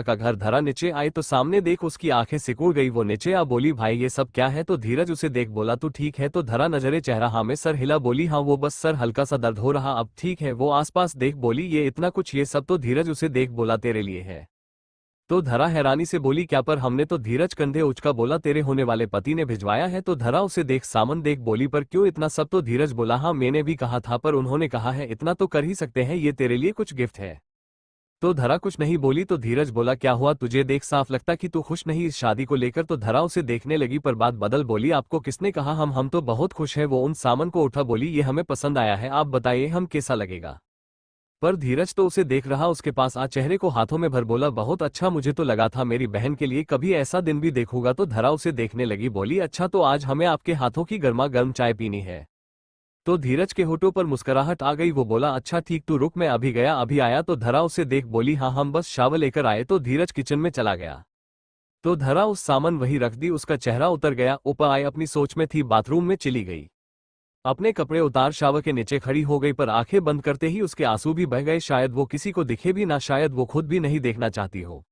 का घर। धरा नीचे आई तो सामने देख उसकी आंखें सिकुड़ गई। वो नीचे आ बोली, भाई ये सब क्या है? तो धीरज उसे देख बोला, तू ठीक है? तो धरा नजरे चेहरा हाँ में सर हिला, बोली हाँ वो बस सर हल्का सा दर्द हो रहा, अब ठीक है। वो आसपास देख बोली, ये इतना कुछ ये सब? तो धीरज उसे देख बोला, तेरे लिए है। तो धरा हैरानी से बोली, क्या? पर हमने तो धीरज कंधे उचका बोला, तेरे होने वाले पति ने भिजवाया है। तो धरा उसे देख सामन देख बोली, पर क्यों इतना सब? तो धीरज बोला, हाँ मैंने भी कहा था, पर उन्होंने कहा है इतना तो कर ही सकते हैं, ये तेरे लिए कुछ गिफ्ट है। तो धरा कुछ नहीं बोली। तो धीरज बोला, क्या हुआ तुझे? देख साफ लगता कि तू खुश नहीं इस शादी को लेकर। तो धरा उसे देखने लगी पर बात बदल बोली, आपको किसने कहा? हम तो बहुत खुश है। वो उन सामन को उठा बोली, ये हमें पसंद आया है, आप बताइए हम कैसा लगेगा? पर धीरज तो उसे देख रहा, उसके पास आ चेहरे को हाथों में भर बोला, बहुत अच्छा, मुझे तो लगा था मेरी बहन के लिए कभी ऐसा दिन भी देखूंगा। तो धरा उसे देखने लगी, बोली अच्छा तो आज हमें आपके हाथों की गर्मा गर्म चाय पीनी है। तो धीरज के होठों पर मुस्कुराहट आ गई। वो बोला, अच्छा ठीक, तू रुक, मैं अभी गया अभी आया। तो धरा उसे देख बोली, हाँ हम बस शावर लेकर आए। तो धीरज किचन में चला गया। तो धरा उस सामान वहीं रख दी, उसका चेहरा उतर गया। ऊपर आए अपनी सोच में थी, बाथरूम में चली गई, अपने कपड़े उतार शावर के नीचे खड़ी हो गई। पर आंखें बंद करते ही उसके आंसू भी बह गए। शायद वो किसी को दिखे भी ना, शायद वो खुद भी नहीं देखना चाहती हो।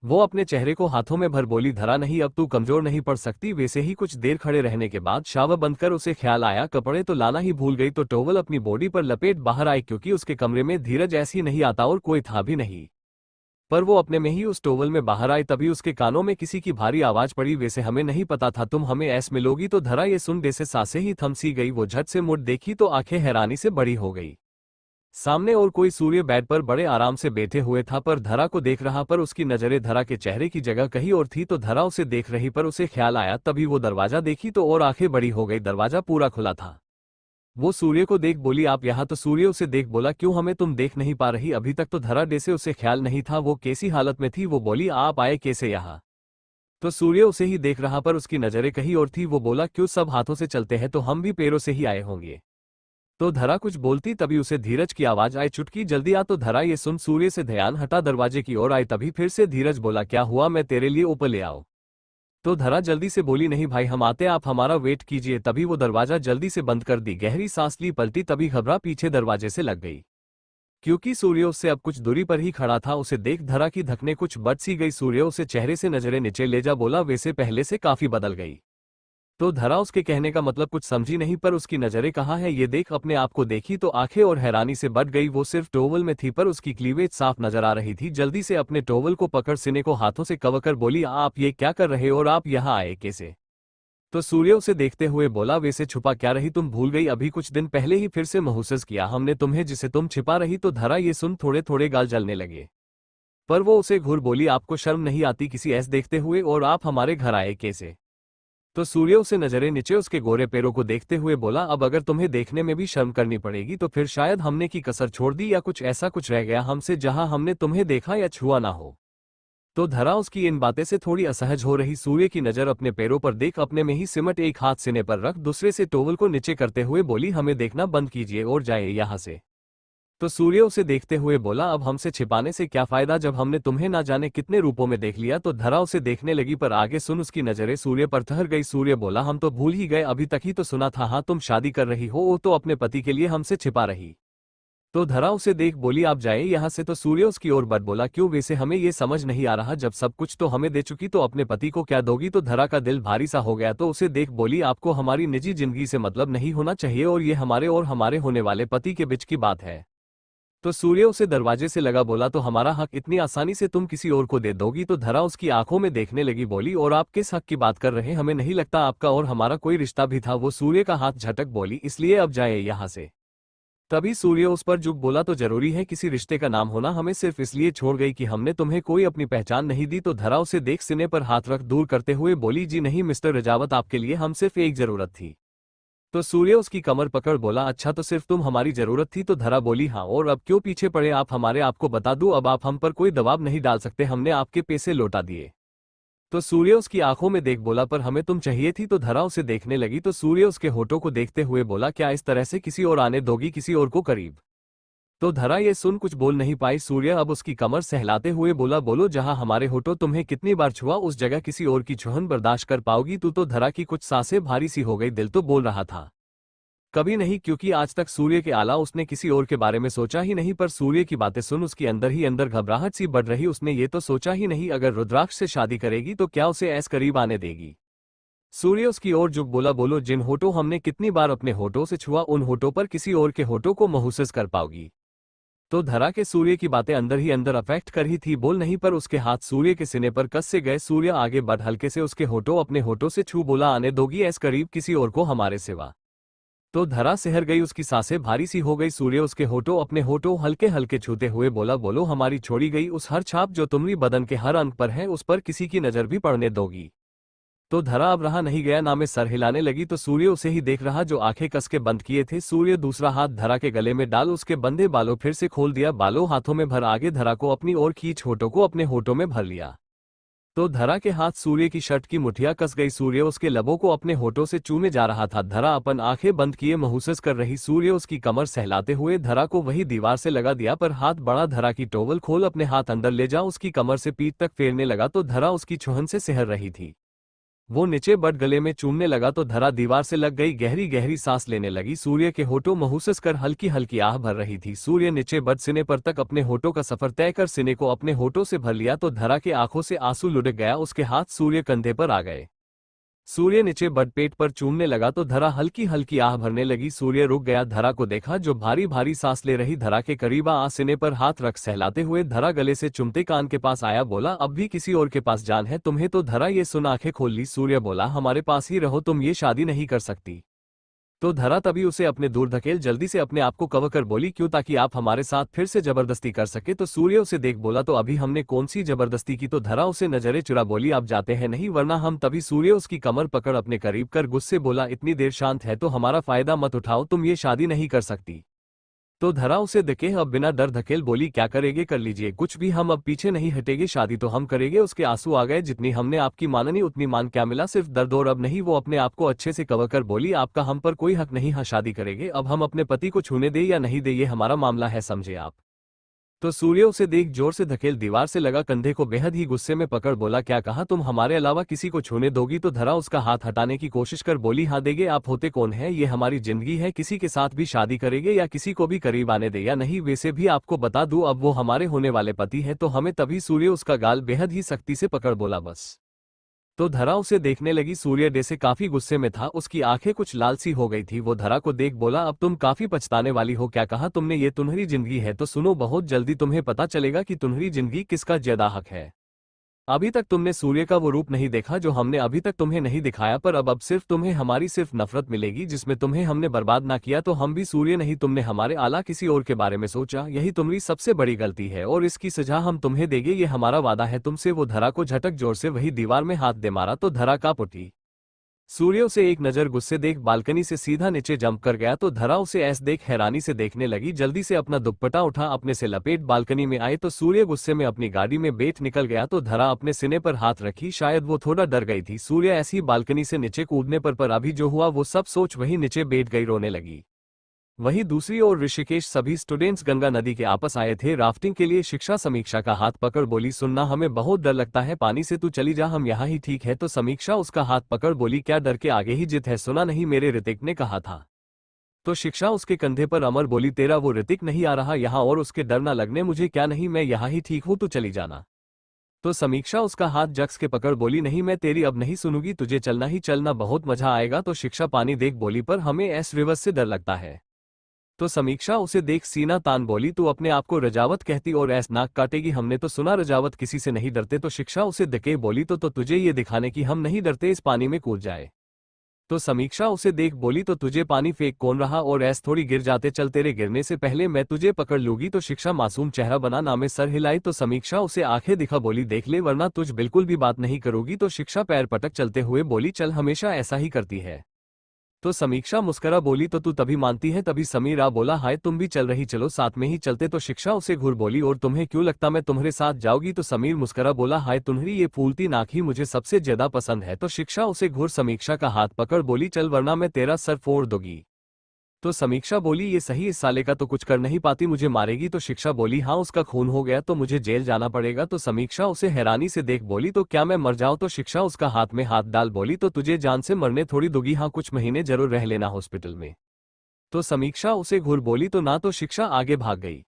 वो अपने चेहरे को हाथों में भर बोली, धरा नहीं, अब तू कमजोर नहीं पड़ सकती। वैसे ही कुछ देर खड़े रहने के बाद शावर बंद कर उसे ख्याल आया, कपड़े तो लाना ही भूल गई। तो टॉवल अपनी बॉडी पर लपेट बाहर आई, क्योंकि उसके कमरे में धीरज ऐसे ही नहीं आता और कोई था भी नहीं। पर वो अपने में ही उस टोवल में बाहर आई, तभी उसके कानों में किसी की भारी आवाज पड़ी, वैसे हमें नहीं पता था तुम हमें ऐस मिलोगी। तो धरा ये सुन जैसे सांसें ही थम सी गई। वो झट से मुड़ देखी तो आंखें हैरानी से बड़ी हो गई। सामने और कोई सूर्य बेड पर बड़े आराम से बैठे हुए था, पर धरा को देख रहा, पर उसकी नजरें धरा के चेहरे की जगह कहीं और थी। तो धरा उसे देख रही, पर उसे ख्याल आया, तभी वो दरवाजा देखी तो और आंखें बड़ी हो गई। दरवाजा पूरा खुला था। वो सूर्य को देख बोली, आप यहाँ? तो सूर्य उसे देख बोला, क्यों हमें तुम देख नहीं पा रही? अभी तक तो धरा डे से उसे ख्याल नहीं था वो कैसी हालत में थी। वो बोली, आप आए कैसे यहाँ? तो सूर्य उसे ही देख रहा, पर उसकी नजरें कहीं और थी। वो बोला, क्यों सब हाथों से चलते हैं, तो हम भी पैरों से ही आए होंगे। तो धरा कुछ बोलती तभी उसे धीरज की आवाज आई, चुटकी जल्दी आ। तो धरा ये सुन सूर्य से ध्यान हटा दरवाजे की ओर आई, तभी फिर से धीरज बोला, क्या हुआ? मैं तेरे लिए ऊपर ले आओ? तो धरा जल्दी से बोली, नहीं भाई हम आते, आप हमारा वेट कीजिए। तभी वो दरवाजा जल्दी से बंद कर दी, गहरी सांस ली, पलटी, तभी घबरा पीछे दरवाजे से लग गई, क्योंकि सूर्य उससे अब कुछ दूरी पर ही खड़ा था। उसे देख धरा की धकने कुछ बढ़ सी गई। सूर्य उसे चेहरे से नजरें नीचे ले जा बोला, वैसे पहले से काफी बदल गई। तो धरा उसके कहने का मतलब कुछ समझी नहीं, पर उसकी नजरें कहाँ है ये देख अपने आप को देखी तो आंखें और हैरानी से बढ़ गई। वो सिर्फ टॉवल में थी, पर उसकी क्लीवेज साफ नजर आ रही थी। जल्दी से अपने टॉवल को पकड़ सीने को हाथों से कवर कर बोली, आप ये क्या कर रहे हो और आप यहाँ आए कैसे? तो सूर्य उसे देखते हुए बोला, वैसे छुपा क्या रही? तुम भूल गई? अभी कुछ दिन पहले ही फिर से महसूस किया हमने तुम्हें, जिसे तुम छिपा रही। तो धरा ये सुन थोड़े थोड़े गाल जलने लगे, पर वो उसे घूर बोली, आपको शर्म नहीं आती किसी ऐसे देखते हुए, और आप हमारे घर आए कैसे? तो सूर्य उसे नजरें नीचे उसके गोरे पैरों को देखते हुए बोला, अब अगर तुम्हें देखने में भी शर्म करनी पड़ेगी तो फिर शायद हमने की कसर छोड़ दी, या कुछ ऐसा कुछ रह गया हमसे जहां हमने तुम्हें देखा या छुआ ना हो। तो धरा उसकी इन बातें से थोड़ी असहज हो रही। सूर्य की नजर अपने पैरों पर देख अपने में ही सिमट, एक हाथ सीने पर रख दूसरे से टॉवल को नीचे करते हुए बोली, हमें देखना बंद कीजिए और जाइए यहाँ से। तो सूर्य उसे देखते हुए बोला, अब हमसे छिपाने से क्या फायदा जब हमने तुम्हें ना जाने कितने रूपों में देख लिया। तो धरा उसे देखने लगी, पर आगे सुन उसकी नजरें सूर्य पर ठहर गई। सूर्य बोला, हम तो भूल ही गए, अभी तक ही तो सुना था, हाँ तुम शादी कर रही हो, वो तो अपने पति के लिए हमसे छिपा रही। तो धरा उसे देख बोली, आप जाए यहाँ से। तो सूर्य उसकी ओर बढ़ बोला, क्यों? वैसे हमें ये समझ नहीं आ रहा, जब सब कुछ तो हमें दे चुकी तो अपने पति को क्या दोगी? तो धरा का दिल भारी सा हो गया। तो उसे देख बोली, आपको हमारी निजी जिंदगी से मतलब नहीं होना चाहिए, और ये हमारे और हमारे होने वाले पति के बीच की बात है। तो सूर्य उसे दरवाजे से लगा बोला, तो हमारा हक इतनी आसानी से तुम किसी और को दे दोगी? तो धरा उसकी आंखों में देखने लगी, बोली, और आप किस हक की बात कर रहे हैं? हमें नहीं लगता आपका और हमारा कोई रिश्ता भी था। वो सूर्य का हाथ झटक बोली, इसलिए अब जाए यहाँ से। तभी सूर्य उस पर झुक बोला, तो जरूरी है किसी रिश्ते का नाम होना? हमें सिर्फ इसलिए छोड़ गई कि हमने तुम्हें कोई अपनी पहचान नहीं दी। तो धरा उसे देख सीने पर हाथ रख दूर करते हुए बोली, जी नहीं मिस्टर रजावत, आपके लिए हम सिर्फ एक जरूरत थी। तो सूर्य उसकी कमर पकड़ बोला, अच्छा तो सिर्फ तुम हमारी जरूरत थी? तो धरा बोली, हाँ, और अब क्यों पीछे पड़े आप हमारे? आपको बता दूं, अब आप हम पर कोई दबाव नहीं डाल सकते, हमने आपके पैसे लौटा दिए। तो सूर्य उसकी आंखों में देख बोला, पर हमें तुम चाहिए थी? तो धरा उसे देखने लगी। तो सूर्य उसके होठों को देखते हुए बोला, क्या इस तरह से किसी और आने दोगी, किसी और को करीब? तो धरा ये सुन कुछ बोल नहीं पाई। सूर्य अब उसकी कमर सहलाते हुए बोला, बोलो, जहां हमारे होठों तुम्हें कितनी बार छुआ उस जगह किसी और की छुहन बर्दाश्त कर पाओगी? तू तो धरा की कुछ सांसें भारी सी हो गई, दिल तो बोल रहा था, कभी नहीं, क्योंकि आज तक सूर्य के अलावा उसने किसी और के बारे में सोचा ही नहीं। पर सूर्य की बातें सुन उसकी अंदर ही अंदर घबराहट सी बढ़ रही। उसने ये तो सोचा ही नहीं अगर रुद्राक्ष से शादी करेगी तो क्या उसे ऐस करीब आने देगी। सूर्य उसकी ओर झुक बोला, बोलो, जिन होठों हमने कितनी बार अपने होठों से छुआ उन होठों पर किसी और के होठों को महसूस कर पाओगी। तो धरा के सूर्य की बातें अंदर ही अंदर अफेक्ट कर ही थी, बोल नहीं, पर उसके हाथ सूर्य के सीने पर कस से गए। सूर्य आगे बढ़ हल्के से उसके होठों अपने होठों से छू बोला, आने दोगी ऐस करीब किसी और को हमारे सिवा। तो धरा सिहर गई, उसकी सांसें भारी सी हो गई। सूर्य उसके होठों अपने होठों हल्के हल्के छूते हुए बोला, बोलो, हमारी छोड़ी गई उस हर छाप जो तुम्हारी बदन के हर अंग पर है उस पर किसी की नजर भी पड़ने दोगी। तो धरा अब रहा नहीं गया, ना में सर हिलाने लगी। तो सूर्य उसे ही देख रहा जो आंखें कस के बंद किए थे। सूर्य दूसरा हाथ धरा के गले में डाल उसके बंधे बालों फिर से खोल दिया, बालों हाथों में भर आगे धरा को अपनी ओर खींच होठों को अपने होठों में भर लिया। तो धरा के हाथ सूर्य की शर्ट की मुठिया कस गई। सूर्य उसके लबों को अपने होठों से चूमे जा रहा था। धरा अपन आंखें बंद किए महसूस कर रही। सूर्य उसकी कमर सहलाते हुए धरा को वही दीवार से लगा दिया, पर हाथ बड़ा, धरा की टोवल खोल, अपने हाथ अंदर ले जा, उसकी कमर से पीठ तक फेरने लगा। तो धरा उसकी छुहन से सिहर रही थी। वो नीचे बढ़ गले में चूमने लगा तो धरा दीवार से लग गई, गहरी गहरी सांस लेने लगी। सूर्य के होठों महसूस कर हल्की हल्की आह भर रही थी। सूर्य नीचे बढ़ सीने पर तक अपने होठों का सफर तय कर सीने को अपने होठों से भर लिया। तो धरा के आंखों से आंसू लुढ़क गया, उसके हाथ सूर्य कंधे पर आ गए। सूर्य नीचे बढ़ पेट पर चूमने लगा तो धरा हल्की हल्की आह भरने लगी। सूर्य रुक गया, धरा को देखा जो भारी भारी सांस ले रही। धरा के करीब आ सीने पर हाथ रख सहलाते हुए धरा गले से चुमते कान के पास आया, बोला, अब भी किसी और के पास जान है तुम्हें। तो धरा ये सुन आंखें खोल ली। सूर्य बोला, हमारे पास ही रहो, तुम ये शादी नहीं कर सकती। तो धरा तभी उसे अपने दूर धकेल जल्दी से अपने आप को कवर कर बोली, क्यों, ताकि आप हमारे साथ फिर से जबरदस्ती कर सके। तो सूर्य उसे देख बोला, तो अभी हमने कौन सी जबरदस्ती की। तो धरा उसे नजरें चुरा बोली, आप जाते हैं नहीं, वरना हम। तभी सूर्य उसकी कमर पकड़ अपने करीब कर गुस्से बोला, इतनी देर शांत है तो हमारा फायदा मत उठाओ, तुम ये शादी नहीं कर सकती। तो धरा उसे देखे अब बिना डर धकेल बोली, क्या करेंगे कर लीजिए, कुछ भी, हम अब पीछे नहीं हटेंगे, शादी तो हम करेंगे। उसके आंसू आ गए, जितनी हमने आपकी माननी उतनी मान क्या मिला, सिर्फ दर्द। और अब नहीं, वो अपने आप को अच्छे से कवर कर बोली, आपका हम पर कोई हक नहीं। हाँ, शादी करेंगे, अब हम अपने पति को छूने दे या नहीं दे ये हमारा मामला है, समझे आप। तो सूर्य उसे देख जोर से धकेल दीवार से लगा कंधे को बेहद ही गुस्से में पकड़ बोला, क्या कहा, तुम हमारे अलावा किसी को छूने दोगी। तो धरा उसका हाथ हटाने की कोशिश कर बोली, हाँ देंगे, आप होते कौन है, ये हमारी जिंदगी है, किसी के साथ भी शादी करेंगे या किसी को भी करीब आने दे या नहीं। वैसे भी आपको बता दूं, अब वो हमारे होने वाले पति है तो हमें। तभी सूर्य उसका गाल बेहद ही सख्ती से पकड़ बोला, बस। तो धरा उसे देखने लगी। सूर्य डे से काफी गुस्से में था, उसकी आंखें कुछ लाल सी हो गई थी। वो धरा को देख बोला, अब तुम काफी पछताने वाली हो। क्या कहा तुमने, ये तुम्हारी जिंदगी है तो सुनो, बहुत जल्दी तुम्हें पता चलेगा कि तुम्हारी जिंदगी किसका ज्यादा हक है। अभी तक तुमने सूर्य का वो रूप नहीं देखा जो हमने अभी तक तुम्हें नहीं दिखाया, पर अब सिर्फ तुम्हें हमारी सिर्फ नफरत मिलेगी, जिसमें तुम्हें हमने बर्बाद ना किया तो हम भी सूर्य नहीं। तुमने हमारे आला किसी और के बारे में सोचा, यही तुम्हारी सबसे बड़ी गलती है और इसकी सजा हम तुम्हें देंगे, ये हमारा वादा है तुमसे। वो धरा को झटक जोर से वही दीवार में हाथ दे मारा तो धरा कांप उठी। सूर्य उसे एक नजर गुस्से देख बालकनी से सीधा नीचे जंप कर गया तो धरा उसे ऐस देख हैरानी से देखने लगी। जल्दी से अपना दुपट्टा उठा अपने से लपेट बालकनी में आए तो सूर्य गुस्से में अपनी गाड़ी में बैठ निकल गया। तो धरा अपने सीने पर हाथ रखी, शायद वो थोड़ा डर गई थी सूर्य ऐसी बालकनी से नीचे कूदने पर अभी जो हुआ वो सब सोच वही नीचे बैठ गई, रोने लगी। वहीं दूसरी ओर ऋषिकेश सभी स्टूडेंट्स गंगा नदी के आपस आए थे राफ्टिंग के लिए। शिक्षा समीक्षा का हाथ पकड़ बोली, सुनना, हमें बहुत डर लगता है पानी से, तू चली जा, हम यहाँ ही ठीक है। तो समीक्षा उसका हाथ पकड़ बोली, क्या डर के आगे ही जित है, सुना नहीं मेरे ऋतिक ने कहा था। तो शिक्षा उसके कंधे पर अमर बोली, तेरा वो ऋतिक नहीं आ रहा यहाँ और उसके डर ना लगने मुझे, क्या नहीं, मैं यहाँ ही ठीक हूँ, तू चली जाना। तो समीक्षा उसका हाथ जक्स के पकड़ बोली, नहीं मैं तेरी अब नहीं सुनूंगी, तुझे चलना ही चलना, बहुत मजा आएगा। तो शिक्षा पानी देख बोली, पर हमें एस रिवर्स से डर लगता है। तो समीक्षा उसे देख सीना तान बोली, तू अपने आप को रजावत कहती और ऐस नाक काटेगी, हमने तो सुना रजावत किसी से नहीं डरते। तो शिक्षा उसे धके बोली, तो तुझे ये दिखाने की हम नहीं डरते, इस पानी में कूद जाए। तो समीक्षा उसे देख बोली, तो तुझे पानी फेंक कौन रहा और ऐस थोड़ी गिर जाते, चल तेरे गिरने से पहले मैं तुझे पकड़ लूंगी। तो शिक्षा मासूम चेहरा बना नामे सर हिलाई। तो समीक्षा उसे आंखें दिखा बोली, देख ले वरना तुझ बिल्कुल भी बात नहीं करोगी। तो शिक्षा पैर पटक चलते हुए बोली, चल, हमेशा ऐसा ही करती है। तो समीक्षा मुस्करा बोली, तो तू तभी मानती है। तभी समीर आ बोला, हाय तुम भी चल रही, चलो साथ में ही चलते। तो शिक्षा उसे घूर बोली, और तुम्हें क्यों लगता मैं तुम्हारे साथ जाऊंगी। तो समीर मुस्करा बोला, हाय तुम्हारी ये फूलती नाक ही मुझे सबसे ज्यादा पसंद है। तो शिक्षा उसे घूर समीक्षा का हाथ पकड़ बोली, चल वरना मैं तेरा सर फोड़ दूंगी। तो समीक्षा बोली, ये सही, इस साले का तो कुछ कर नहीं पाती, मुझे मारेगी। तो शिक्षा बोली, हाँ उसका खून हो गया तो मुझे जेल जाना पड़ेगा। तो समीक्षा उसे हैरानी से देख बोली, तो क्या मैं मर जाऊं। तो शिक्षा उसका हाथ में हाथ डाल बोली, तो तुझे जान से मरने थोड़ी दोगी, हाँ कुछ महीने जरूर रह लेना हॉस्पिटल में। तो समीक्षा उसे घूर बोली तो ना, तो शिक्षा आगे भाग गई।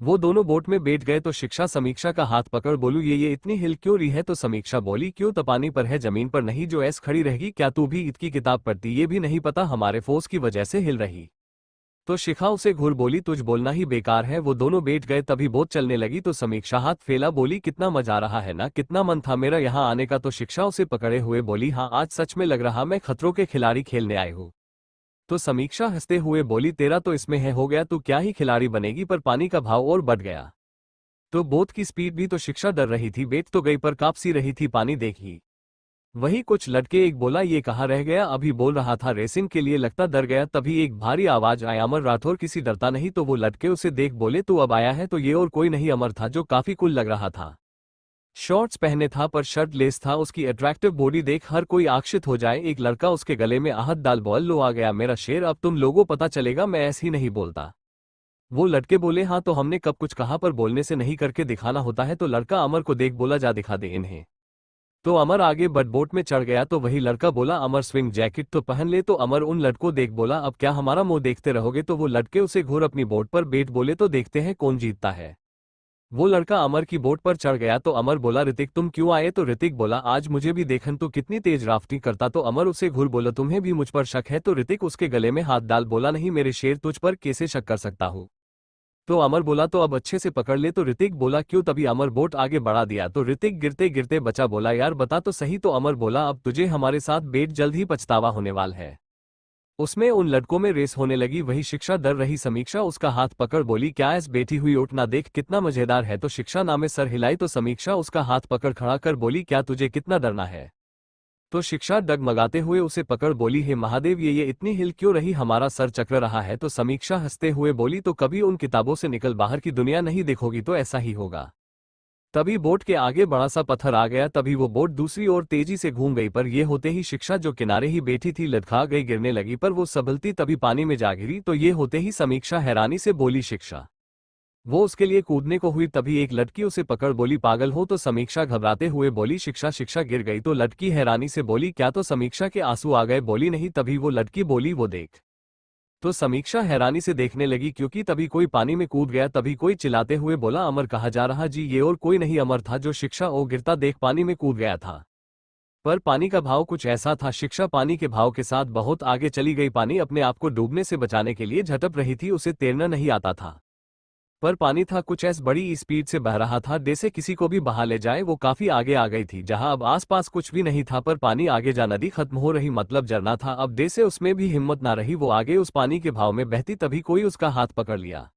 वो दोनों बोट में बैठ गए तो शिक्षा समीक्षा का हाथ पकड़ बोलू ये इतनी हिल क्यों रही है? तो समीक्षा बोली क्यों, तो पानी पर है जमीन पर नहीं, जो ऐस खड़ी रहेगी। क्या तू भी इतनी किताब पढ़ती, ये भी नहीं पता हमारे फोर्स की वजह से हिल रही? तो शिखा उसे घूर बोली तुझ बोलना ही बेकार है। वो दोनों बैठ गए, तभी बोट चलने लगी तो समीक्षा हाथ फैला बोली कितना मजा आ रहा है ना, कितना मन था मेरा यहाँ आने का। तो शिक्षा उसे पकड़े हुए बोली हाँ, आज सच में लग रहा मैं खतरों के खिलाड़ी खेलने आई हूँ। तो समीक्षा हंसते हुए बोली तेरा तो इसमें है हो गया, तू क्या ही खिलाड़ी बनेगी। पर पानी का भाव और बढ़ गया तो बोट की स्पीड भी। तो शिक्षा डर रही थी, बैठ तो गई पर कांप सी रही थी, पानी देखी। वही कुछ लड़के, एक बोला ये कहाँ रह गया, अभी बोल रहा था रेसिंग के लिए, लगता डर गया। तभी एक भारी आवाज आई अमर राठौर किसी डरता नहीं। तो वो लड़के उसे देख बोले तू अब आया है? तो ये और कोई नहीं अमर था, जो काफी कूल लग रहा था। शॉर्ट्स पहने था पर शर्ट लेस था, उसकी अट्रैक्टिव बॉडी देख हर कोई आकर्षित हो जाए। एक लड़का उसके गले में आहत डाल बोल लो आ गया मेरा शेर, अब तुम लोगों पता चलेगा मैं ऐसे ही नहीं बोलता। वो लड़के बोले हाँ, तो हमने कब कुछ कहा, पर बोलने से नहीं करके दिखाना होता है। तो लड़का अमर को देख बोला जा दिखा दे इन्हें। तो अमर आगे बट बोट में चढ़ गया। तो वही लड़का बोला अमर स्विंग जैकेट तो पहन ले। तो अमर उन लड़कों देख बोला अब क्या हमारा मुंह देखते रहोगे? तो वो लड़के उसे घूर अपनी बोट पर बैठ बोले तो देखते हैं कौन जीतता है। वो लड़का अमर की बोट पर चढ़ गया। तो अमर बोला ऋतिक तुम क्यों आए? तो ऋतिक बोला आज मुझे भी देखन तो कितनी तेज राफ्टिंग करता। तो अमर उसे घूर बोला तुम्हें भी मुझ पर शक है? तो ऋतिक उसके गले में हाथ डाल बोला नहीं मेरे शेर, तुझ पर कैसे शक कर सकता हूँ? तो अमर बोला तो अब अच्छे से पकड़ ले। तो ऋतिक बोला क्यों? तभी अमर बोट आगे बढ़ा दिया। तो ऋतिक गिरते गिरते बचा, बोला यार बता तो सही। तो अमर बोला अब तुझे हमारे साथ बैठ जल्द ही पछतावा होने वाला है। उसमें उन लड़कों में रेस होने लगी। वही शिक्षा डर रही, समीक्षा उसका हाथ पकड़ बोली क्या ऐस बैठी हुई उठ ना, देख कितना मजेदार है। तो शिक्षा नामे सर हिलाई। तो समीक्षा उसका हाथ पकड़ खड़ा कर बोली क्या तुझे कितना डरना है? तो शिक्षा डगमगाते हुए उसे पकड़ बोली हे महादेव ये इतनी हिल क्यों रही, हमारा सर चक्र रहा है। तो समीक्षा हंसते हुए बोली तो कभी उन किताबों से निकल बाहर की दुनिया नहीं देखोगी तो ऐसा ही होगा। तभी बोट के आगे बड़ा सा पत्थर आ गया। तभी वो बोट दूसरी ओर तेजी से घूम गई, पर यह होते ही शिक्षा जो किनारे ही बैठी थी लटका गई, गिरने लगी। पर वो संभलती तभी पानी में जा गिरी। तो ये होते ही समीक्षा हैरानी से बोली शिक्षा। वो उसके लिए कूदने को हुई, तभी एक लड़की उसे पकड़ बोली पागल हो? तो समीक्षा घबराते हुए बोली शिक्षा। शिक्षा गिर गई। तो लड़की हैरानी से बोली क्या? तो समीक्षा के आंसू आ गए, बोली नहीं। तभी वो लड़की बोली वो देख। तो समीक्षा हैरानी से देखने लगी, क्योंकि तभी कोई पानी में कूद गया। तभी कोई चिल्लाते हुए बोला अमर कहा जा रहा जी? ये और कोई नहीं अमर था, जो शिक्षा ओ गिरता देख पानी में कूद गया था। पर पानी का भाव कुछ ऐसा था, शिक्षा पानी के भाव के साथ बहुत आगे चली गई। पानी अपने आप को डूबने से बचाने के लिए झटक रही थी, उसे तैरना नहीं आता था। पर पानी था कुछ ऐस बड़ी स्पीड से बह रहा था जैसे किसी को भी बहा ले जाए। वो काफी आगे आ गई थी, जहां अब आसपास कुछ भी नहीं था। पर पानी आगे जा नदी खत्म हो रही, मतलब झरना था। अब जैसे उसमें भी हिम्मत ना रही, वो आगे उस पानी के भाव में बहती। तभी कोई उसका हाथ पकड़ लिया,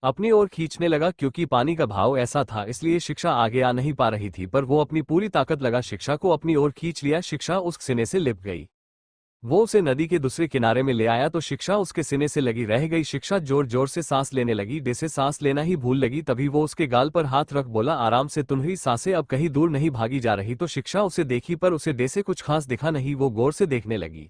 अपनी ओर खींचने लगा। क्योंकि पानी का भाव ऐसा था इसलिए शिक्षा आगे आ नहीं पा रही थी, पर वो अपनी पूरी ताकत लगा शिक्षा को अपनी ओर खींच लिया। शिक्षा उस सिने से लिप गई। वो उसे नदी के दूसरे किनारे में ले आया तो शिक्षा उसके सीने से लगी रह गई। शिक्षा जोर जोर से सांस लेने लगी, जैसे सांस लेना ही भूल लगी। तभी वो उसके गाल पर हाथ रख बोला आराम से, तुम्हारी सांसें अब कहीं दूर नहीं भागी जा रही। तो शिक्षा उसे देखी, पर उसे जैसे कुछ खास दिखा नहीं। वो गौर से देखने लगी,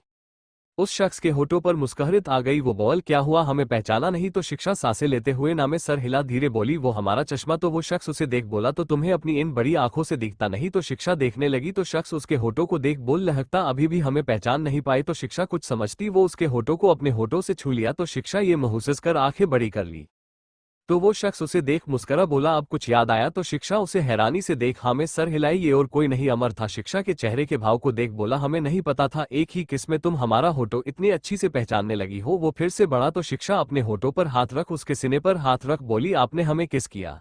उस शख्स के होठों पर मुस्कुराहट आ गई। वो बोल क्या हुआ, हमें पहचाना नहीं? तो शिक्षा सांसें लेते हुए नामे सर हिला, धीरे बोली वो हमारा चश्मा। तो वो शख्स उसे देख बोला तो तुम्हें अपनी इन बड़ी आंखों से दिखता नहीं? तो शिक्षा देखने लगी तो शख्स उसके होठों को देख बोल लहकता अभी भी हमें पहचान नहीं पाए। तो शिक्षा कुछ समझती, वो उसके होठों को अपने होठों से छू लिया। तो शिक्षा ये महसूस कर आंखें बड़ी कर ली। तो वो शख्स उसे देख मुस्करा, बोला अब कुछ याद आया? तो शिक्षा उसे हैरानी से देख हाँ में सर हिलाई, ये और कोई नहीं अमर था। शिक्षा के चेहरे के भाव को देख बोला हमें नहीं पता था, एक ही किस में तुम हमारा होठो इतनी अच्छी से पहचानने लगी हो। वो फिर से बढ़ा तो शिक्षा अपने होठों पर हाथ रख, उसके सीने पर हाथ रख बोली आपने हमें किस किया?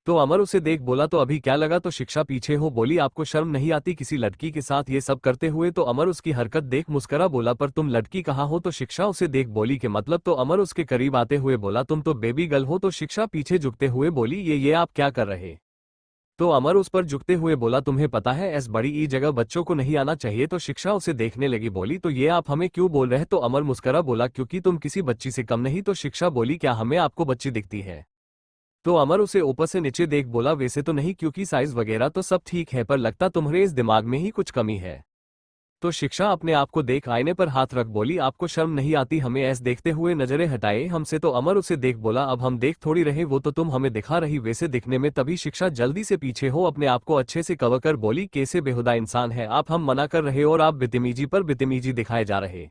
तो अमर उसे देख बोला तो अभी क्या लगा? तो शिक्षा पीछे हो बोली आपको शर्म नहीं आती किसी लड़की के साथ ये सब करते हुए? तो अमर उसकी हरकत देख मुस्करा, बोला पर तुम लड़की कहाँ हो? तो शिक्षा उसे देख बोली के मतलब? तो अमर उसके करीब आते हुए बोला तुम तो बेबी गर्ल हो। तो शिक्षा पीछे झुकते हुए बोली ये आप क्या कर रहे? तो अमर उस पर झुकते हुए बोला तुम्हें पता है ऐस बड़ी ई जगह बच्चों को नहीं आना चाहिए। तो शिक्षा उसे देखने लगी, बोली तो ये आप हमें क्यों बोल रहे? तो अमर मुस्करा बोला क्योंकि तुम किसी बच्ची से कम नहीं। तो शिक्षा बोली क्या हमें आपको बच्ची दिखती है? तो अमर उसे ऊपर से नीचे देख बोला वैसे तो नहीं, क्योंकि साइज वगैरह तो सब ठीक है, पर लगता तुम्हारे इस दिमाग में ही कुछ कमी है। तो शिक्षा अपने आप को देख आईने पर हाथ रख बोली आपको शर्म नहीं आती हमें ऐस देखते हुए नजरें हटाए हमसे? तो अमर उसे देख बोला अब हम देख थोड़ी रहे, वो तो तुम हमें दिखा रही वैसे दिखने में। तभी शिक्षा जल्दी से पीछे हो अपने आप को अच्छे से कवर कर बोली कैसे बेहुदा इंसान है आप, हम मना कर रहे और आप बदतमीजी पर बदतमीजी दिखाए जा रहे।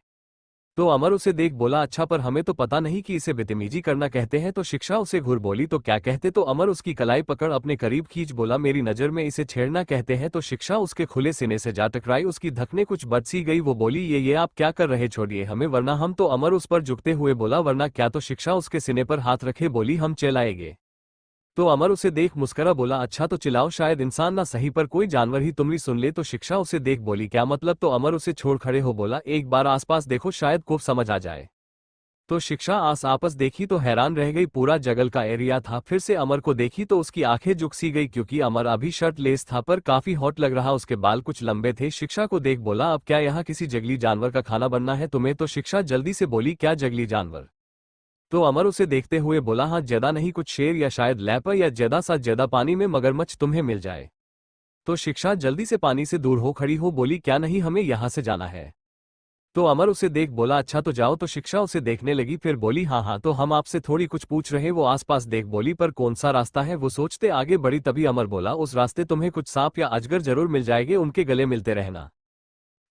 तो अमर उसे देख बोला अच्छा पर हमें तो पता नहीं कि इसे बदतमीजी करना कहते हैं। तो शिक्षा उसे घूर बोली तो क्या कहते। तो अमर उसकी कलाई पकड़ अपने करीब खींच बोला मेरी नज़र में इसे छेड़ना कहते हैं। तो शिक्षा उसके खुले सीने से जा टकराई, उसकी धकने कुछ बरसी गई। वो बोली ये आप क्या कर रहे, छोड़िए हमें वरना हम। तो अमर उस पर झुकते हुए बोला वरना क्या। तो शिक्षा उसके सीने पर हाथ रखे बोली हम चिल्लाएंगे। तो अमर उसे देख मुस्करा बोला अच्छा तो चिल्लाओ, शायद इंसान ना सही पर कोई जानवर ही तुम्हारी सुन ले। तो शिक्षा उसे देख बोली क्या मतलब। तो अमर उसे छोड़ खड़े हो बोला एक बार आसपास देखो, शायद खूब समझ आ जाए। तो शिक्षा आपस देखी तो हैरान रह गई, पूरा जंगल का एरिया था। फिर से अमर को देखी तो उसकी आंखें झुक सी गई क्योंकि अमर अभी शर्ट लेस था पर काफी हॉट लग रहा, उसके बाल कुछ लंबे थे। शिक्षा को देख बोला अब क्या यहाँ किसी जंगली जानवर का खाना बनना है तुम्हें। तो शिक्षा जल्दी से बोली क्या जंगली जानवर। तो अमर उसे देखते हुए बोला हाँ ज्यादा नहीं, कुछ शेर या शायद लेपर या ज्यादा पानी में मगरमच्छ तुम्हें मिल जाए। तो शिक्षा जल्दी से पानी से दूर हो खड़ी हो बोली क्या नहीं, हमें यहाँ से जाना है। तो अमर उसे देख बोला अच्छा तो जाओ। तो शिक्षा उसे देखने लगी फिर बोली हाँ तो हम आपसे थोड़ी कुछ पूछ रहे। वो आसपास देख बोली पर कौन सा रास्ता है। वो सोचते आगे बढ़ी तभी अमर बोला उस रास्ते तुम्हें कुछ सांप या अजगर जरूर मिल जाएंगे, उनके गले मिलते रहना।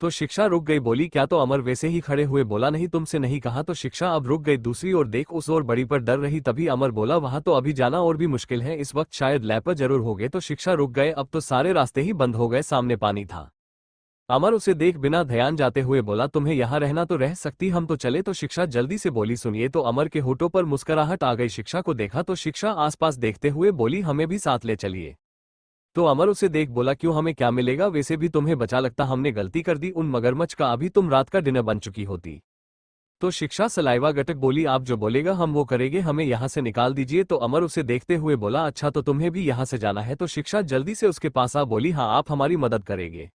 तो शिक्षा रुक गई बोली क्या। तो अमर वैसे ही खड़े हुए बोला नहीं तुमसे नहीं कहा। तो शिक्षा अब रुक गई, दूसरी ओर देख उस ओर बड़ी पर डर रही। तभी अमर बोला वहां तो अभी जाना और भी मुश्किल है, इस वक्त शायद लेपर जरूर हो गए। तो शिक्षा रुक गए, अब तो सारे रास्ते ही बंद हो गए, सामने पानी था। अमर उसे देख बिना ध्यान जाते हुए बोला तुम्हें यहाँ रहना तो रह सकती, हम तो चले। तो शिक्षा जल्दी से बोली सुनिए। तो अमर के होठों पर मुस्कुराहट आ गई। शिक्षा को देखा तो शिक्षा आसपास देखते हुए बोली हमें भी साथ ले चलिए। तो अमर उसे देख बोला क्यों, हमें क्या मिलेगा, वैसे भी तुम्हें बचा लगता हमने गलती कर दी, उन मगरमच्छ का अभी तुम रात का डिनर बन चुकी होती। तो शिक्षा सलाइवा गटक बोली आप जो बोलेगा हम वो करेंगे, हमें यहाँ से निकाल दीजिए। तो अमर उसे देखते हुए बोला अच्छा तो तुम्हें भी यहाँ से जाना है। तो शिक्षा जल्दी से उसके पास आ बोली हाँ आप हमारी मदद करेंगे।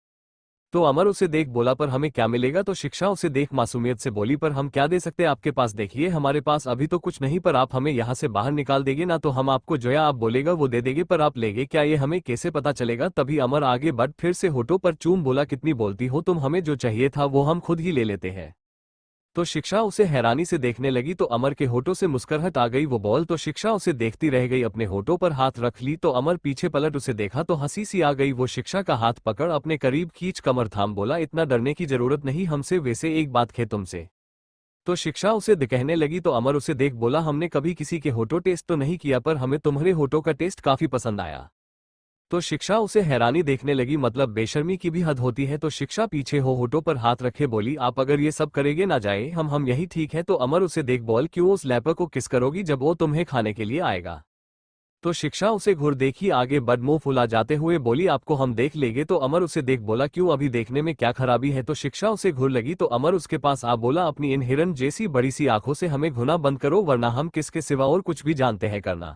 तो अमर उसे देख बोला पर हमें क्या मिलेगा। तो शिक्षा उसे देख मासूमियत से बोली पर हम क्या दे सकते आपके पास, देखिए हमारे पास अभी तो कुछ नहीं, पर आप हमें यहाँ से बाहर निकाल देंगे ना तो हम आपको जो या आप बोलेगा वो दे देंगे, पर आप लेंगे क्या ये हमें कैसे पता चलेगा। तभी अमर आगे बढ़ फिर से होठों पर चूम बोला कितनी बोलती हो तुम, हमें जो चाहिए था वो हम खुद ही ले लेते हैं। तो शिक्षा उसे हैरानी से देखने लगी तो अमर के होठों से मुस्कुराहट आ गई, वो बोल। तो शिक्षा उसे देखती रह गई, अपने होठों पर हाथ रख ली। तो अमर पीछे पलट उसे देखा तो हंसी सी आ गई। वो शिक्षा का हाथ पकड़ अपने करीब खींच कमर थाम बोला इतना डरने की जरूरत नहीं हमसे, वैसे एक बात है तुमसे। तो शिक्षा उसे कहने लगी तो अमर उसे देख बोला हमने कभी किसी के होठों टेस्ट तो नहीं किया पर हमें तुम्हारे होठों का टेस्ट काफी पसंद आया। तो शिक्षा उसे हैरानी देखने लगी, मतलब बेशर्मी की भी हद होती है। तो शिक्षा पीछे हो होठों पर हाथ रखे बोली आप अगर ये सब करेंगे ना जाए हम यही ठीक है। तो अमर उसे देख बोल क्यों, उस लैपर को किस करोगी जब वो तुम्हें खाने के लिए आएगा। तो शिक्षा उसे घूर देखी आगे बढ़ मुंह फुला जाते हुए बोली आपको हम देख लेंगे। तो अमर उसे देख बोला क्यों, अभी देखने में क्या खराबी है। तो शिक्षा उसे घूर लगी तो अमर उसके पास आ बोला अपनी इन हिरन जैसी बड़ी सी आंखों से हमें घुना बंद करो वरना हम किसके सिवा और कुछ भी जानते हैं करना।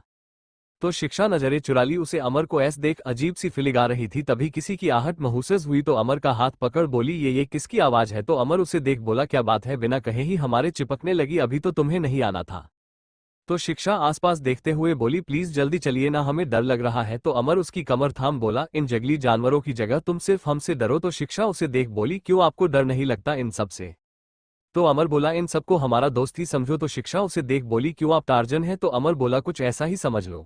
तो शिक्षा नजरें चुरा ली, उसे अमर को ऐस देख अजीब सी फीलिंग आ रही थी। तभी किसी की आहट महसूस हुई तो अमर का हाथ पकड़ बोली ये किसकी आवाज है। तो अमर उसे देख बोला क्या बात है, बिना कहे ही हमारे चिपकने लगी, अभी तो तुम्हें नहीं आना था। तो शिक्षा आसपास देखते हुए बोली प्लीज जल्दी चलिए ना, हमें डर लग रहा है। तो अमर उसकी कमर थाम बोला इन जंगली जानवरों की जगह तुम सिर्फ हमसे डरो। तो शिक्षा उसे देख बोली क्यों आपको डर नहीं लगता इन सब से। तो अमर बोला इन सबको हमारा दोस्त ही समझो। तो शिक्षा उसे देख बोली क्यों आप टार्जन है। तो अमर बोला कुछ ऐसा ही समझ लो।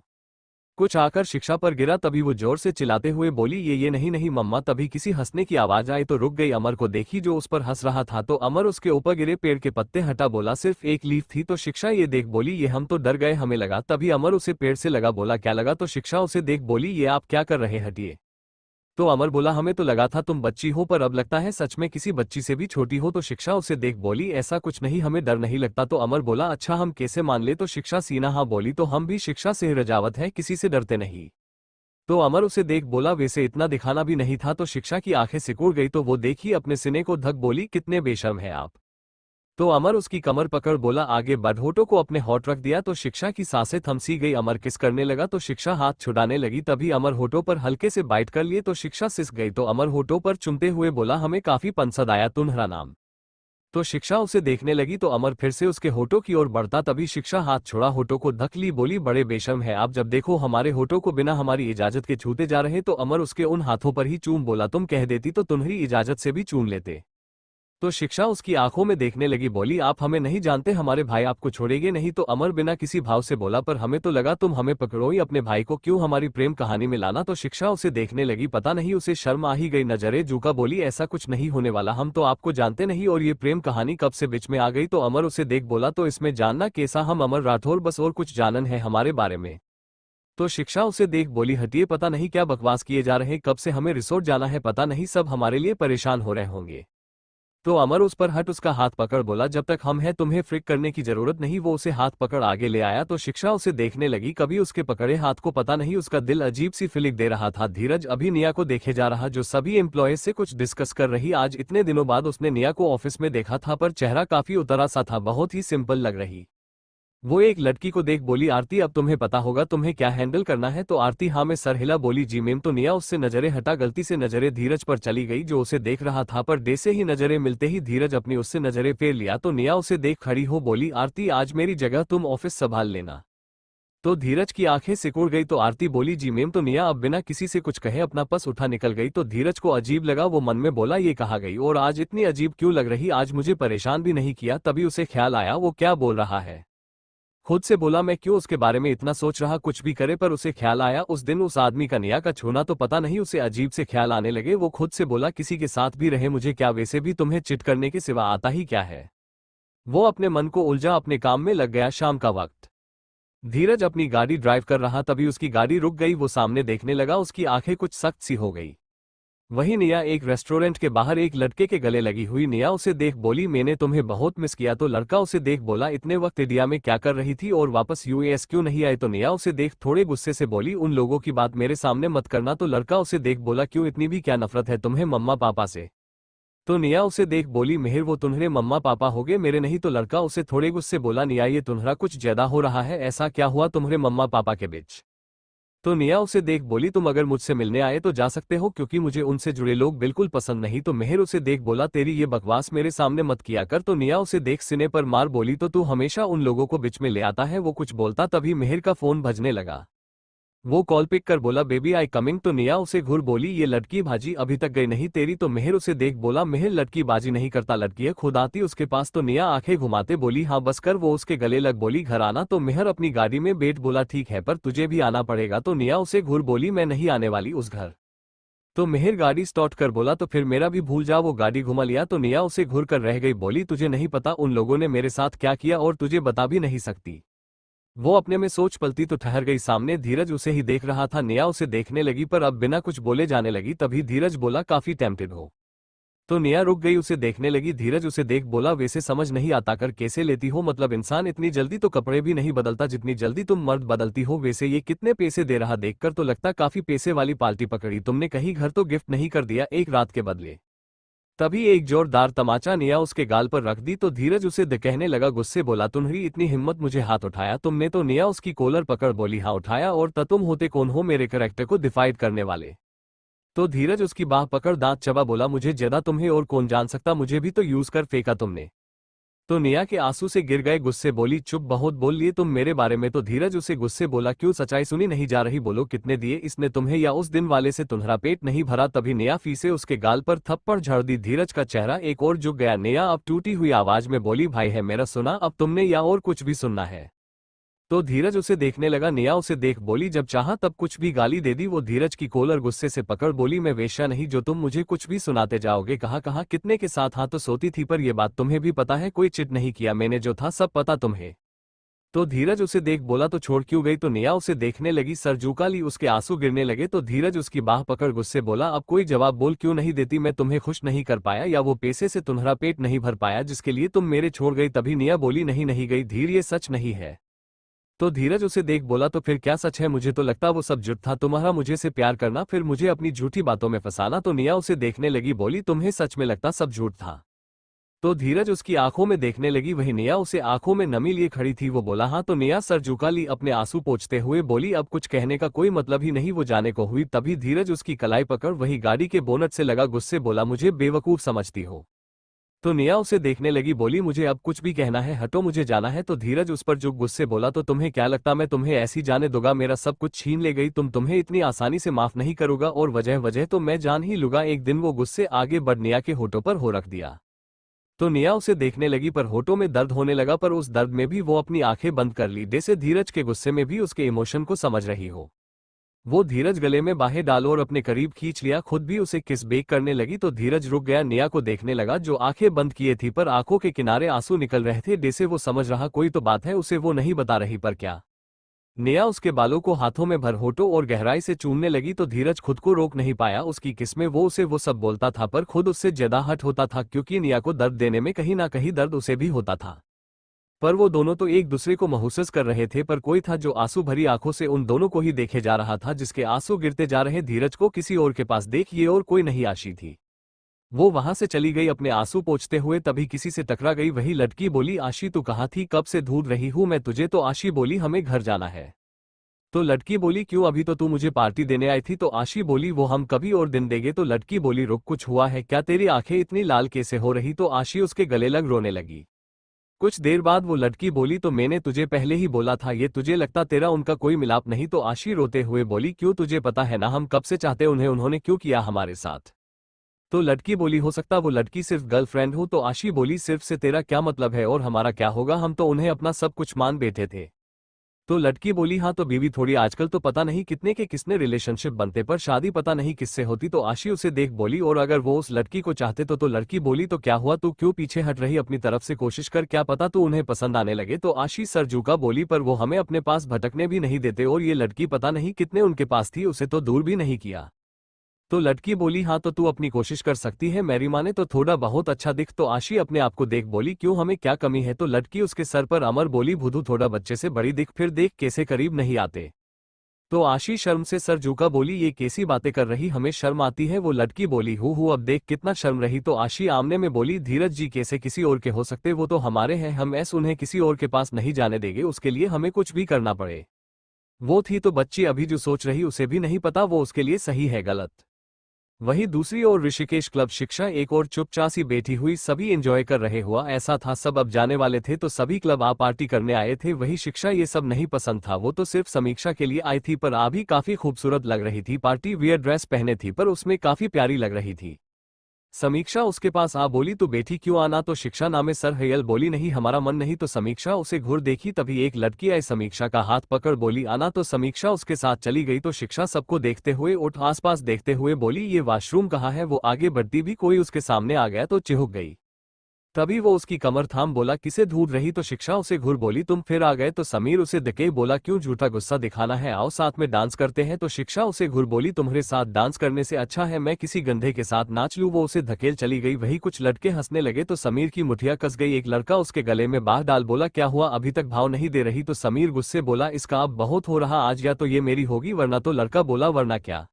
कुछ आकर शिक्षा पर गिरा तभी वो जोर से चिल्लाते हुए बोली ये नहीं मम्मा। तभी किसी हंसने की आवाज आई तो रुक गई, अमर को देखी जो उस पर हंस रहा था। तो अमर उसके ऊपर गिरे पेड़ के पत्ते हटा बोला सिर्फ एक लीफ थी। तो शिक्षा ये देख बोली ये हम तो डर गए, हमें लगा। तभी अमर उसे पेड़ से लगा बोला क्या लगा। तो शिक्षा उसे देख बोली ये आप क्या कर रहे, हटिए। तो अमर बोला हमें तो लगा था तुम बच्ची हो पर अब लगता है सच में किसी बच्ची से भी छोटी हो। तो शिक्षा उसे देख बोली ऐसा कुछ नहीं, हमें डर नहीं लगता। तो अमर बोला अच्छा हम कैसे मान ले। तो शिक्षा सीना हाँ बोली तो हम भी शिक्षा से रजावत है, किसी से डरते नहीं। तो अमर उसे देख बोला वैसे इतना दिखाना भी नहीं था। तो शिक्षा की आंखें सिकुड़ गई तो वो देखी अपने सिने को धक बोली कितने बेशर्म है आप। तो अमर उसकी कमर पकड़ बोला आगे बढ़, होठों को अपने होठ रख दिया। तो शिक्षा की सांसें थमसी गई, अमर किस करने लगा तो शिक्षा हाथ छुड़ाने लगी। तभी अमर होठों पर हल्के से बाइट कर लिए तो शिक्षा सिस गई। तो अमर होठों पर चुमते हुए बोला हमें काफी पसंद आया तुम्हारा नाम। तो शिक्षा उसे देखने लगी तो अमर फिर से उसके होठों की ओर बढ़ता तभी शिक्षा हाथ छोड़ा, होठों को धक ली, बोली बड़े बेशर्म है आप, जब देखो हमारे होठों को बिना हमारी इजाजत के छूते जा रहे। तो अमर उसके उन हाथों पर ही चूम बोला तुम कह देती तो तुम्हारी इजाजत से भी चूम लेते। तो शिक्षा उसकी आंखों में देखने लगी, बोली आप हमें नहीं जानते, हमारे भाई आपको छोड़ेंगे नहीं। तो अमर बिना किसी भाव से बोला, पर हमें तो लगा तुम हमें पकड़ो ही, अपने भाई को क्यों हमारी प्रेम कहानी में लाना। तो शिक्षा उसे देखने लगी, पता नहीं उसे शर्म आ ही गई, नजरें झुका बोली ऐसा कुछ नहीं होने वाला, हम तो आपको जानते नहीं और ये प्रेम कहानी कब से बीच में आ गई। तो अमर उसे देख बोला, तो इसमें जानना कैसा, हम अमर राठौर बस और कुछ जानन है हमारे बारे में। तो शिक्षा उसे देख बोली, हटिए, पता नहीं क्या बकवास किए जा रहे हैं, कब से हमें रिसोर्ट जाना है, पता नहीं सब हमारे लिए परेशान हो रहे होंगे। तो अमर उस पर हट उसका हाथ पकड़ बोला, जब तक हम हैं तुम्हें फ्रिक करने की जरूरत नहीं। वो उसे हाथ पकड़ आगे ले आया। तो शिक्षा उसे देखने लगी, कभी उसके पकड़े हाथ को पता नहीं उसका दिल अजीब सी फीलिंग दे रहा था। धीरज अभी निया को देखे जा रहा, जो सभी एम्प्लॉयज से कुछ डिस्कस कर रही। आज इतने दिनों बाद उसने निया को ऑफिस में देखा था, पर चेहरा काफी उतरा सा था, बहुत ही सिंपल लग रही। वो एक लड़की को देख बोली, आरती अब तुम्हें पता होगा तुम्हें क्या हैंडल करना है। तो आरती हाँ में सर हिला, बोली जी मैम। तो निया उससे नजरें हटा, गलती से नजरें धीरज पर चली गई जो उसे देख रहा था, पर डे से ही नजरें मिलते ही धीरज अपनी उससे नजरें फेर लिया। तो निया उसे देख खड़ी हो बोली, आरती आज मेरी जगह तुम ऑफिस संभाल लेना। तो धीरज की आंखें सिकुड़ गई। तो आरती बोली जी मैम। तो निया अब बिना किसी से कुछ कहे अपना पर्स उठा निकल गई। तो धीरज को अजीब लगा, वो मन में बोला ये कहा गई और आज इतनी अजीब क्यों लग रही, आज मुझे परेशान भी नहीं किया। तभी उसे ख्याल आया वो क्या बोल रहा है, खुद से बोला मैं क्यों उसके बारे में इतना सोच रहा, कुछ भी करे। पर उसे ख्याल आया उस दिन उस आदमी का निया का छूना, तो पता नहीं उसे अजीब से ख्याल आने लगे। वो खुद से बोला किसी के साथ भी रहे मुझे क्या, वैसे भी तुम्हें चिट करने के सिवा आता ही क्या है। वो अपने मन को उलझा, अपने काम में लग गया। शाम का वक्त, धीरज अपनी गाड़ी ड्राइव कर रहा, तभी उसकी गाड़ी रुक गई। वो सामने देखने लगा, उसकी आंखें कुछ सख्त सी हो गई। वही निया एक रेस्टोरेंट के बाहर एक लड़के के गले लगी हुई। निया उसे देख बोली, मैंने तुम्हें बहुत मिस किया। तो लड़का उसे देख बोला, इतने वक्त इंडिया में क्या कर रही थी और वापस यूएस क्यों नहीं आई। तो निया उसे देख थोड़े गुस्से से बोली, उन लोगों की बात मेरे सामने मत करना। तो लड़का उसे देख बोला, क्यों इतनी भी क्या नफरत है तुम्हें मम्मा पापा से। तो निया उसे देख बोली, मेहर वो तुम्हारे मम्मा पापा होगे मेरे नहीं। तो लड़का उसे थोड़े गुस्से बोला, निया ये तुम्हारा कुछ ज्यादा हो रहा है, ऐसा क्या हुआ तुम्हारे मम्मा पापा के बीच। तो निया उसे देख बोली, तुम अगर मुझसे मिलने आए तो जा सकते हो, क्योंकि मुझे उनसे जुड़े लोग बिल्कुल पसंद नहीं। तो मेहर उसे देख बोला, तेरी ये बकवास मेरे सामने मत किया कर। तो निया उसे देख सीने पर मार बोली, तो तू हमेशा उन लोगों को बीच में ले आता है। वो कुछ बोलता तभी मेहर का फोन बजने लगा। वो कॉल पिक कर बोला, बेबी आई कमिंग। तो निया उसे घूर बोली, ये लड़की भाजी अभी तक गई नहीं तेरी। तो मेहर उसे देख बोला, मेहर लड़की बाजी नहीं करता, लड़की है खुद आती उसके पास। तो निया आंखें घुमाते बोली, हाँ बस कर। वो उसके गले लग बोली, घर आना। तो मेहर अपनी गाड़ी में बैठ बोला, ठीक है पर तुझे भी आना पड़ेगा। तो निया उसे घूर बोली, मैं नहीं आने वाली उस घर। तो मेहर गाड़ी स्टार्ट कर बोला, तो फिर मेरा भी भूल जा। वो गाड़ी घुमा लिया। तो निया उसे घूर कर रह गई, बोली तुझे नहीं पता उन लोगों ने मेरे साथ क्या किया और तुझे बता भी नहीं सकती। वो अपने में सोच पलती तो ठहर गई। सामने धीरज उसे ही देख रहा था। निया उसे देखने लगी पर अब बिना कुछ बोले जाने लगी। तभी धीरज बोला, काफी टेम्प्टेड हो। तो निया रुक गई, उसे देखने लगी। धीरज उसे देख बोला, वैसे समझ नहीं आता कर कैसे लेती हो, मतलब इंसान इतनी जल्दी तो कपड़े भी नहीं बदलता जितनी जल्दी तुम मर्द बदलती हो। वैसे ये कितने पैसे दे रहा, देखकर तो लगता काफी पैसे वाली पार्टी पकड़ी तुमने, कहीं घर तो गिफ्ट नहीं कर दिया एक रात के बदले। तभी एक जोरदार तमाचा निया उसके गाल पर रख दी। तो धीरज उसे कहने लगा, गुस्से बोला, तुम्हारी इतनी हिम्मत मुझे हाथ उठाया तुमने। तो निया उसकी कॉलर पकड़ बोली, हाँ उठाया, और तुम होते कौन हो मेरे कैरेक्टर को डिफाइड करने वाले। तो धीरज उसकी बाह पकड़ दांत चबा बोला, मुझे ज्यादा तुम्हें और कौन जान सकता, मुझे भी तो यूज कर फेंका तुमने। तो निया के आंसू से गिर गए, गुस्से बोली, चुप, बहुत बोल लिए तुम मेरे बारे में। तो धीरज उसे गुस्से बोला, क्यों सच्चाई सुनी नहीं जा रही, बोलो कितने दिए इसने तुम्हें, या उस दिन वाले से तुम्हारा पेट नहीं भरा। तभी निया फीसे उसके गाल पर थप्पड़ झड़ दी। धीरज का चेहरा एक और झुक गया। निया अब टूटी हुई आवाज में बोली, भाई है मेरा, सुना अब तुमने या और कुछ भी सुनना है। तो धीरज उसे देखने लगा। निया उसे देख बोली, जब चाहा तब कुछ भी गाली दे दी। वो धीरज की कॉलर गुस्से से पकड़ बोली, मैं वेश्या नहीं जो तुम मुझे कुछ भी सुनाते जाओगे। कहा कहा कितने के साथ, हाँ तो सोती थी, पर यह बात तुम्हें भी पता है कोई चिट नहीं किया मैंने, जो था सब पता तुम्हें। तो धीरज उसे देख बोला, तो छोड़ क्यों गई। तो निया उसे देखने लगी, सर झुका ली, उसके आंसू गिरने लगे। तो धीरज उसकी बाह पकड़ गुस्से बोला, अब कोई जवाब बोल क्यों नहीं देती, मैं तुम्हें खुश नहीं कर पाया या वो पैसे से तुम्हारा पेट नहीं भर पाया जिसके लिए तुम मेरे छोड़ गई। तभी निया बोली, नहीं नहीं गई धीर, ये सच नहीं है। तो धीरज उसे देख बोला, तो फिर क्या सच है, मुझे तो लगता वो सब झूठ था, तुम्हारा मुझे से प्यार करना फिर मुझे अपनी झूठी बातों में फंसाना। तो निया उसे देखने लगी, बोली, तुम्हें सच में लगता सब झूठ था। तो धीरज उसकी आंखों में देखने लगी, वही निया उसे आंखों में नमी लिए खड़ी थी। वो बोला, हाँ। तो निया सर झुका ली, अपने आंसू पोंछते हुए बोली, अब कुछ कहने का कोई मतलब ही नहीं, वो जाने को हुई। तभी धीरज उसकी कलाई पकड़ वही गाड़ी के बोनट से लगा, गुस्से बोला, मुझे बेवकूफ समझती हो। तो निया उसे देखने लगी, बोली, मुझे अब कुछ भी कहना है, हटो मुझे जाना है। तो धीरज उस पर जो गुस्से बोला, तो तुम्हें क्या लगता मैं तुम्हें ऐसी जाने दूंगा, मेरा सब कुछ छीन ले गई, तुम्हें इतनी आसानी से माफ नहीं करूंगा, और वजह वजह तो मैं जान ही लूंगा एक दिन। वो गुस्से आगे बढ़ निया के होठों पर हो रख दिया। तो निया उसे देखने लगी पर होठों में दर्द होने लगा, पर उस दर्द में भी वो अपनी आंखें बंद कर ली, जैसे धीरज के गुस्से में भी उसके इमोशन को समझ रही हो। वो धीरज गले में बाहें डालो और अपने करीब खींच लिया, खुद भी उसे किस बेक करने लगी तो धीरज रुक गया, निया को देखने लगा जो आंखें बंद किए थी पर आंखों के किनारे आंसू निकल रहे थे, जैसे वो समझ रहा कोई तो बात है, उसे वो नहीं बता रही पर क्या। निया उसके बालों को हाथों में भर होठों और गहराई से चूमने लगी तो धीरज खुद को रोक नहीं पाया, उसकी किस में वो उसे वो सब बोलता था पर खुद उससे ज्यादा हट होता था, क्योंकि निया को दर्द देने में कहीं ना कहीं दर्द उसे भी होता था। पर वो दोनों तो एक दूसरे को महसूस कर रहे थे, पर कोई था जो आंसू भरी आंखों से उन दोनों को ही देखे जा रहा था, जिसके आंसू गिरते जा रहे। धीरज को किसी और के पास देखिए और कोई नहीं, आशी थी। वो वहां से चली गई अपने आंसू पोंछते हुए, तभी किसी से टकरा गई। वही लड़की बोली, आशी तू कहाँ थी, कब से ढूंढ रही हूं मैं तुझे। तो आशी बोली, हमें घर जाना है। तो लड़की बोली, क्यों, अभी तो तू मुझे पार्टी देने आई थी। तो आशी बोली, वो हम कभी और दिन देंगे। तो लड़की बोली, रुक, कुछ हुआ है क्या, तेरी आंखें इतनी लाल कैसे हो रही। तो आशी उसके गले लग रोने लगी। कुछ देर बाद वो लड़की बोली, तो मैंने तुझे पहले ही बोला था, ये तुझे लगता तेरा उनका कोई मिलाप नहीं। तो आशी रोते हुए बोली, क्यों, तुझे पता है ना हम कब से चाहते उन्हें, उन्होंने क्यों किया हमारे साथ। तो लड़की बोली, हो सकता वो लड़की सिर्फ गर्लफ्रेंड हो। तो आशी बोली, सिर्फ से तेरा क्या मतलब है और हमारा क्या होगा, हम तो उन्हें अपना सब कुछ मान बैठे थे। तो लड़की बोली, हाँ तो बीवी थोड़ी, आजकल तो पता नहीं कितने के किसने रिलेशनशिप बनते, पर शादी पता नहीं किससे होती। तो आशी उसे देख बोली, और अगर वो उस लड़की को चाहते तो लड़की बोली, तो क्या हुआ, तू क्यों पीछे हट रही, अपनी तरफ से कोशिश कर, क्या पता तू उन्हें पसंद आने लगे। तो आशी सर झुका बोली, पर वो हमें अपने पास भटकने भी नहीं देते, और ये लड़की पता नहीं कितने उनके पास थी, उसे तो दूर भी नहीं किया। तो लड़की बोली, हाँ तो तू अपनी कोशिश कर सकती है, मेरी माने तो थोड़ा बहुत अच्छा दिख। तो आशी अपने आप को देख बोली, क्यों, हमें क्या कमी है। तो लड़की उसके सर पर अमर बोली, भुधू थोड़ा बच्चे से बड़ी दिख, फिर देख कैसे करीब नहीं आते। तो आशी शर्म से सर झुका बोली, ये कैसी बातें कर रही, हमें शर्म आती है। वो लड़की बोली, हूँ अब देख कितना शर्म रही। तो आशी आमने में बोली, धीरज जी कैसे किसी और के हो सकते, वो तो हमारे हैं, हम ऐसे उन्हें किसी और के पास नहीं जाने देंगे, उसके लिए हमें कुछ भी करना पड़े। वो थी तो बच्ची, अभी जो सोच रही उसे भी नहीं पता वो उसके लिए सही है गलत। वहीं दूसरी ओर ऋषिकेश क्लब, शिक्षा एक और चुपचाप सी बैठी हुई, सभी एंजॉय कर रहे हुआ ऐसा था, सब अब जाने वाले थे तो सभी क्लब आ पार्टी करने आए थे। वही शिक्षा ये सब नहीं पसंद था, वो तो सिर्फ समीक्षा के लिए आई थी, पर अभी काफी खूबसूरत लग रही थी, पार्टी वियर ड्रेस पहने थी पर उसमें काफी प्यारी लग रही थी। समीक्षा उसके पास आ बोली, तू बेटी क्यों, आना। तो शिक्षा नामे सर हयल बोली, नहीं हमारा मन नहीं। तो समीक्षा उसे घूर देखी, तभी एक लड़की आई समीक्षा का हाथ पकड़ बोली, आना। तो समीक्षा उसके साथ चली गई। तो शिक्षा सबको देखते हुए उठ आसपास देखते हुए बोली, ये वॉशरूम कहाँ है। वो आगे बढ़ती भी कोई उसके सामने आ गया तो चिहुक गई। तभी वो उसकी कमर थाम बोला, किसे ढूंढ रही। तो शिक्षा उसे घूर बोली, तुम फिर आ गए। तो समीर उसे धके बोला, क्यों, झूठा गुस्सा दिखाना है, आओ साथ में डांस करते हैं। तो शिक्षा उसे घूर बोली, तुम्हारे साथ डांस करने से अच्छा है मैं किसी गंधे के साथ नाच लूं। वो उसे धकेल चली गई। वही कुछ लड़के हंसने लगे तो समीर की मुठिया कस गई। एक लड़का उसके गले में बाह डाल बोला, क्या हुआ, अभी तक भाव नहीं दे रही। तो समीर गुस्से बोला, इसका अब बहुत हो रहा आज, या तो ये मेरी होगी वरना। तो लड़का बोला, वरना क्या।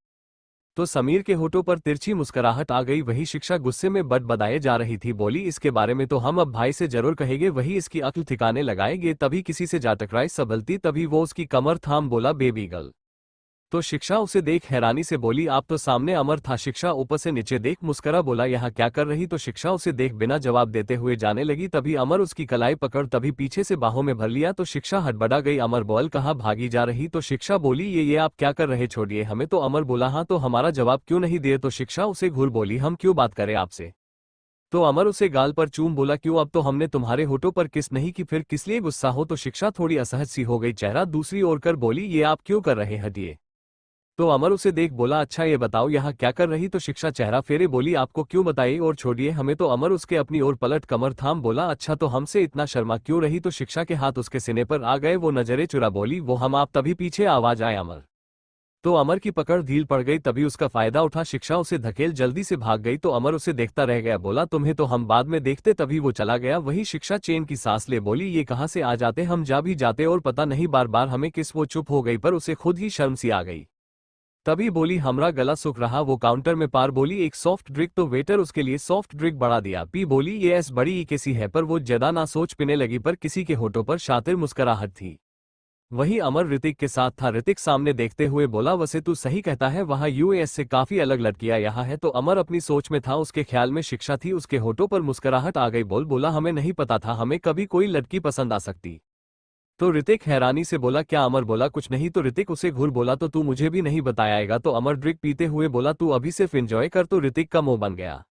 तो समीर के होठों पर तिरछी मुस्कुराहट आ गई। वही शिक्षा गुस्से में बड़बड़ाए जा रही थी, बोली, इसके बारे में तो हम अब भाई से जरूर कहेंगे, वही इसकी अक्ल ठिकाने लगाएंगे। तभी किसी से जा टकराई सबलती, तभी वो उसकी कमर थाम बोला, बेबी गर्ल। तो शिक्षा उसे देख हैरानी से बोली, आप तो सामने अमर था। शिक्षा ऊपर से नीचे देख मुस्करा बोला, यहाँ क्या कर रही। तो शिक्षा उसे देख बिना जवाब देते हुए जाने लगी। तभी अमर उसकी कलाई पकड़ तभी पीछे से बाहों में भर लिया। तो शिक्षा हड़बड़ा गई, अमर बोल, कहाँ भागी जा रही। तो शिक्षा बोली, ये आप क्या कर रहे, छोड़िए हमें। तो अमर बोला, हाँ तो हमारा जवाब क्यों नहीं दिए। तो शिक्षा उसे घूर बोली, हम क्यों बात करें आपसे। तो अमर उसे गाल पर चूम बोला, क्यों, अब तो हमने तुम्हारे होठों पर किस नहीं की, फिर किस लिए गुस्सा हो। तो शिक्षा थोड़ी असहज सी हो गई, चेहरा दूसरी ओर कर बोली, ये आप क्यों कर रहे, हटिए। तो अमर उसे देख बोला, अच्छा ये बताओ यहाँ क्या कर रही। तो शिक्षा चेहरा फेरे बोली, आपको क्यों बताइए और छोड़िए हमें। तो अमर उसके अपनी ओर पलट कमर थाम बोला, अच्छा तो हमसे इतना शर्मा क्यों रही। तो शिक्षा के हाथ उसके सीने पर आ गए, वो नजरें चुरा बोली, वो हम आप। तभी पीछे आवाज आए, अमर। तो अमर की पकड़ ढील पड़ गई, तभी उसका फायदा उठा शिक्षा उसे धकेल जल्दी से भाग गई। तो अमर उसे देखता रह गया, बोला, तुम्हें तो हम बाद में देखते। तभी वो चला गया। वही शिक्षा चैन की सांस ले बोली, ये कहाँ से आ जाते, हम जा भी जाते और पता नहीं बार बार हमें किस। वो चुप हो गई पर उसे खुद ही शर्म सी आ गई। तभी बोली, हमरा गला सूख रहा। वो काउंटर में पार बोली, एक सॉफ्ट ड्रिंक। तो वेटर उसके लिए सॉफ्ट ड्रिंक बढ़ा दिया। पी बोली, ये ऐस बड़ी ही कैसी है। पर वो ज्यादा ना सोच पीने लगी, पर किसी के होठों पर शातिर मुस्कुराहट थी। वही अमर ऋतिक के साथ था। ऋतिक सामने देखते हुए बोला, वैसे तू सही कहता है, वहाँ यूएस से काफी अलग लड़कियां यहाँ है। तो अमर अपनी सोच में था, उसके ख्याल में शिक्षा थी। उसके होठों पर मुस्कुराहट आ गई। बोला, हमें नहीं पता था हमें कभी कोई लड़की पसंद आ सकती। तो ऋतिक हैरानी से बोला, क्या। अमर बोला, कुछ नहीं। तो ऋतिक उसे घूर बोला, तो तू मुझे भी नहीं बताएगा। तो अमर ड्रिंक पीते हुए बोला, तू अभी सिर्फ एंजॉय कर। तो ऋतिक का मुंह बन गया।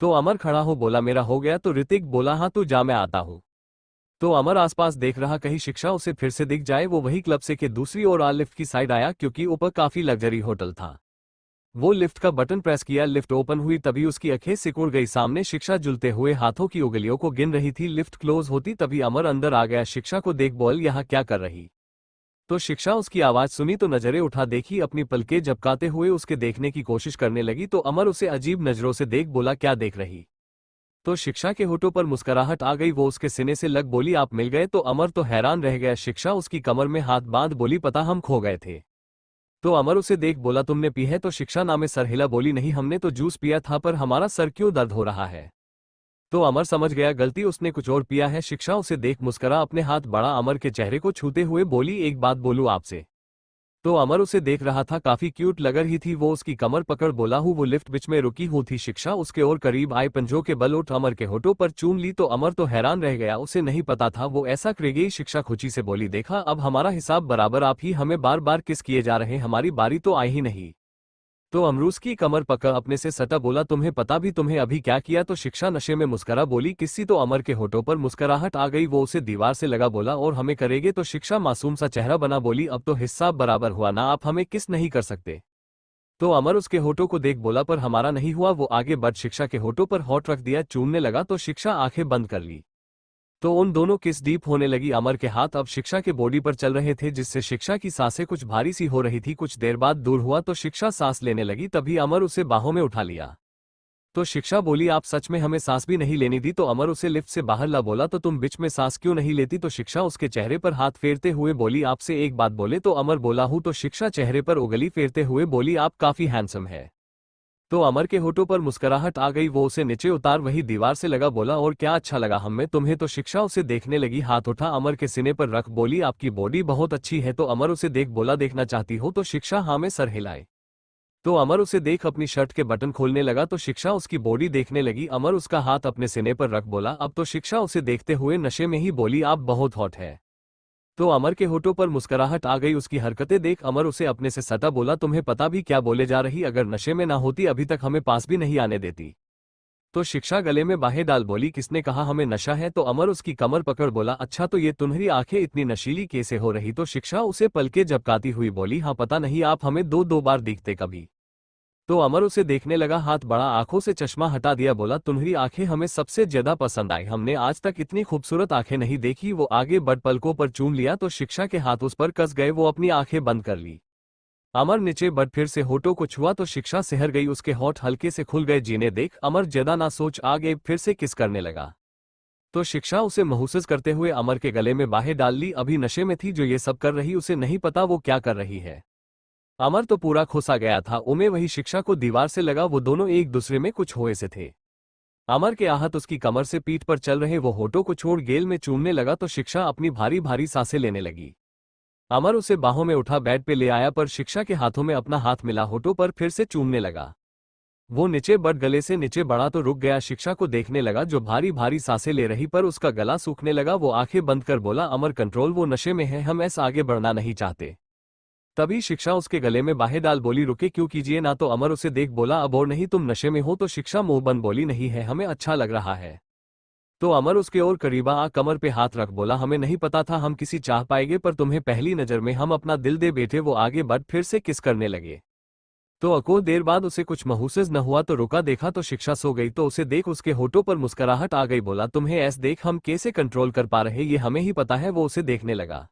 तो अमर खड़ा हो बोला मेरा हो गया। तो ऋतिक बोला हाँ तू जा मैं आता हूँ। तो अमर आसपास देख रहा कहीं शिक्षा उसे फिर से दिख जाए। वो वही क्लब से के दूसरी ओर लिफ्ट की साइड आया क्योंकि ऊपर काफी लग्जरी होटल था। वो लिफ्ट का बटन प्रेस किया, लिफ्ट ओपन हुई। तभी उसकी आंखें सिकुड़ गई। सामने शिक्षा जुलते हुए हाथों की उंगलियों को गिन रही थी। लिफ्ट क्लोज होती तभी अमर अंदर आ गया। शिक्षा को देख बोल यहाँ क्या कर रही। तो शिक्षा उसकी आवाज सुनी तो नजरें उठा देखी। अपनी पलकें झपकाते हुए उसके देखने की कोशिश करने लगी। तो अमर उसे अजीब नजरों से देख बोला क्या देख रही। तो शिक्षा के होठों पर मुस्कुराहट आ गई। वो उसके सीने से लग बोली आप मिल गए। तो अमर तो हैरान रह गया। शिक्षा उसकी कमर में हाथ बांध बोली पता हम खो गए थे। तो अमर उसे देख बोला तुमने पी है। तो शिक्षा नामे सर हिला बोली नहीं हमने तो जूस पिया था पर हमारा सर क्यों दर्द हो रहा है। तो अमर समझ गया गलती उसने कुछ और पिया है। शिक्षा उसे देख मुस्करा, अपने हाथ बढ़ा अमर के चेहरे को छूते हुए बोली एक बात बोलूं आपसे। तो अमर उसे देख रहा था, काफी क्यूट लग रही थी वो। उसकी कमर पकड़ बोला हूँ। वो लिफ्ट बीच में रुकी हुई थी। शिक्षा उसके और करीब आए, पंजों के बल उठ अमर के होठों पर चूम ली। तो अमर तो हैरान रह गया, उसे नहीं पता था वो ऐसा करेगी। शिक्षा खुशी से बोली देखा अब हमारा हिसाब बराबर, आप ही हमें बार बार किस किए जा रहे, हमारी बारी तो आई ही नहीं। तो अमरूस की कमर पकड़ अपने से सटा बोला तुम्हें पता भी तुम्हें अभी क्या किया। तो शिक्षा नशे में मुस्करा बोली किसी। तो अमर के होठों पर मुस्कुराहट आ गई। वो उसे दीवार से लगा बोला और हमें करेंगे। तो शिक्षा मासूम सा चेहरा बना बोली अब तो हिसाब बराबर हुआ ना, आप हमें किस नहीं कर सकते। तो अमर उसके होठों को देख बोला पर हमारा नहीं हुआ। वो आगे बढ़ शिक्षा के होठों पर होठ रख दिया, चूमने लगा। तो शिक्षा आंखें बंद कर ली। तो उन दोनों किस डीप होने लगी। अमर के हाथ अब शिक्षा के बॉडी पर चल रहे थे जिससे शिक्षा की सांसें कुछ भारी सी हो रही थी। कुछ देर बाद दूर हुआ तो शिक्षा सांस लेने लगी। तभी अमर उसे बाहों में उठा लिया। तो शिक्षा बोली आप सच में हमें सांस भी नहीं लेनी दी। तो अमर उसे लिफ्ट से बाहर ला बोला तो तुम बीच में सांस क्यों नहीं लेती। तो शिक्षा उसके चेहरे पर हाथ फेरते हुए बोली आपसे एक बात बोले। तो अमर बोला हूं। तो शिक्षा चेहरे पर उंगली फेरते हुए बोली आप काफी हैंडसम है। तो अमर के होठों पर मुस्कुराहट आ गई। वो उसे नीचे उतार वही दीवार से लगा बोला और क्या अच्छा लगा हमें तुम्हें। तो शिक्षा उसे देखने लगी, हाथ उठा अमर के सीने पर रख बोली आपकी बॉडी बहुत अच्छी है। तो अमर उसे देख बोला देखना चाहती हो। तो शिक्षा हाँ में सर हिलाए। तो अमर उसे देख अपनी शर्ट के बटन खोलने लगा। तो शिक्षा उसकी बॉडी देखने लगी। अमर उसका हाथ अपने सीने पर रख बोला अब तो शिक्षा उसे देखते हुए नशे में ही बोली आप बहुत हॉट है। तो अमर के होठों पर मुस्कुराहट आ गई। उसकी हरकतें देख अमर उसे अपने से सटा बोला तुम्हें पता भी क्या बोले जा रही, अगर नशे में ना होती अभी तक हमें पास भी नहीं आने देती। तो शिक्षा गले में बाहें डाल बोली किसने कहा हमें नशा है। तो अमर उसकी कमर पकड़ बोला अच्छा तो ये तुम्हारी आंखें इतनी नशीली कैसे हो रही। तो शिक्षा उसे पलके झपकाती हुई बोली हाँ पता नहीं आप हमें दो दो बार दिखते कभी। तो अमर उसे देखने लगा, हाथ बढ़ा आंखों से चश्मा हटा दिया, बोला तुम्हारी आंखें हमें सबसे ज्यादा पसंद आई, हमने आज तक इतनी खूबसूरत आंखें नहीं देखी। वो आगे बढ़ पलकों पर चूम लिया तो शिक्षा के हाथ उस पर कस गए। वो अपनी आंखें बंद कर ली। अमर नीचे बढ़ फिर से होठों को छुआ तो शिक्षा सहर गई, उसके होठ हल्के से खुल गए। जीने देख अमर ज्यादा ना सोच, आगे फिर से किस करने लगा। तो शिक्षा उसे महसूस करते हुए अमर के गले में बाहें डाल ली। अभी नशे में थी जो ये सब कर रही, उसे नहीं पता वो क्या कर रही है। अमर तो पूरा खुसा गया था। उमे वही शिक्षा को दीवार से लगा, वो दोनों एक दूसरे में कुछ होए से थे। अमर के आहत उसकी कमर से पीठ पर चल रहे, वो होठों को छोड़ गेल में चूमने लगा तो शिक्षा अपनी भारी भारी सांसें लेने लगी। अमर उसे बाहों में उठा बेड पे ले आया पर शिक्षा के हाथों में अपना हाथ मिला, होठों पर फिर से चूमने लगा। वो नीचे बढ़ गले से नीचे बढ़ा तो रुक गया, शिक्षा को देखने लगा जो भारी भारी सांसें ले रही पर उसका गला सूखने लगा। वो आंखें बंद कर बोला अमर कंट्रोल, वो नशे में है, हम ऐसा आगे बढ़ना नहीं चाहते। तभी शिक्षा उसके गले में बाहें डाल बोली रुके क्यों कीजिए ना। तो अमर उसे देख बोला अब और नहीं, तुम नशे में हो। तो शिक्षा मुंह बंद बोली नहीं है, हमें अच्छा लग रहा है। तो अमर उसके और करीबा आ कमर पे हाथ रख बोला हमें नहीं पता था हम किसी चाह पाएंगे पर तुम्हें पहली नजर में हम अपना दिल दे बैठे। वो आगे बढ़ फिर से किस करने लगे। तो अको देर बाद उसे कुछ महसूस न हुआ तो रुका, देखा तो शिक्षा सो गई। तो उसे देख उसके होठों पर मुस्कुराहट आ गई, बोला तुम्हें ऐस देख हम कैसे कंट्रोल कर पा रहे ये हमें ही पता है। वो उसे देखने लगा।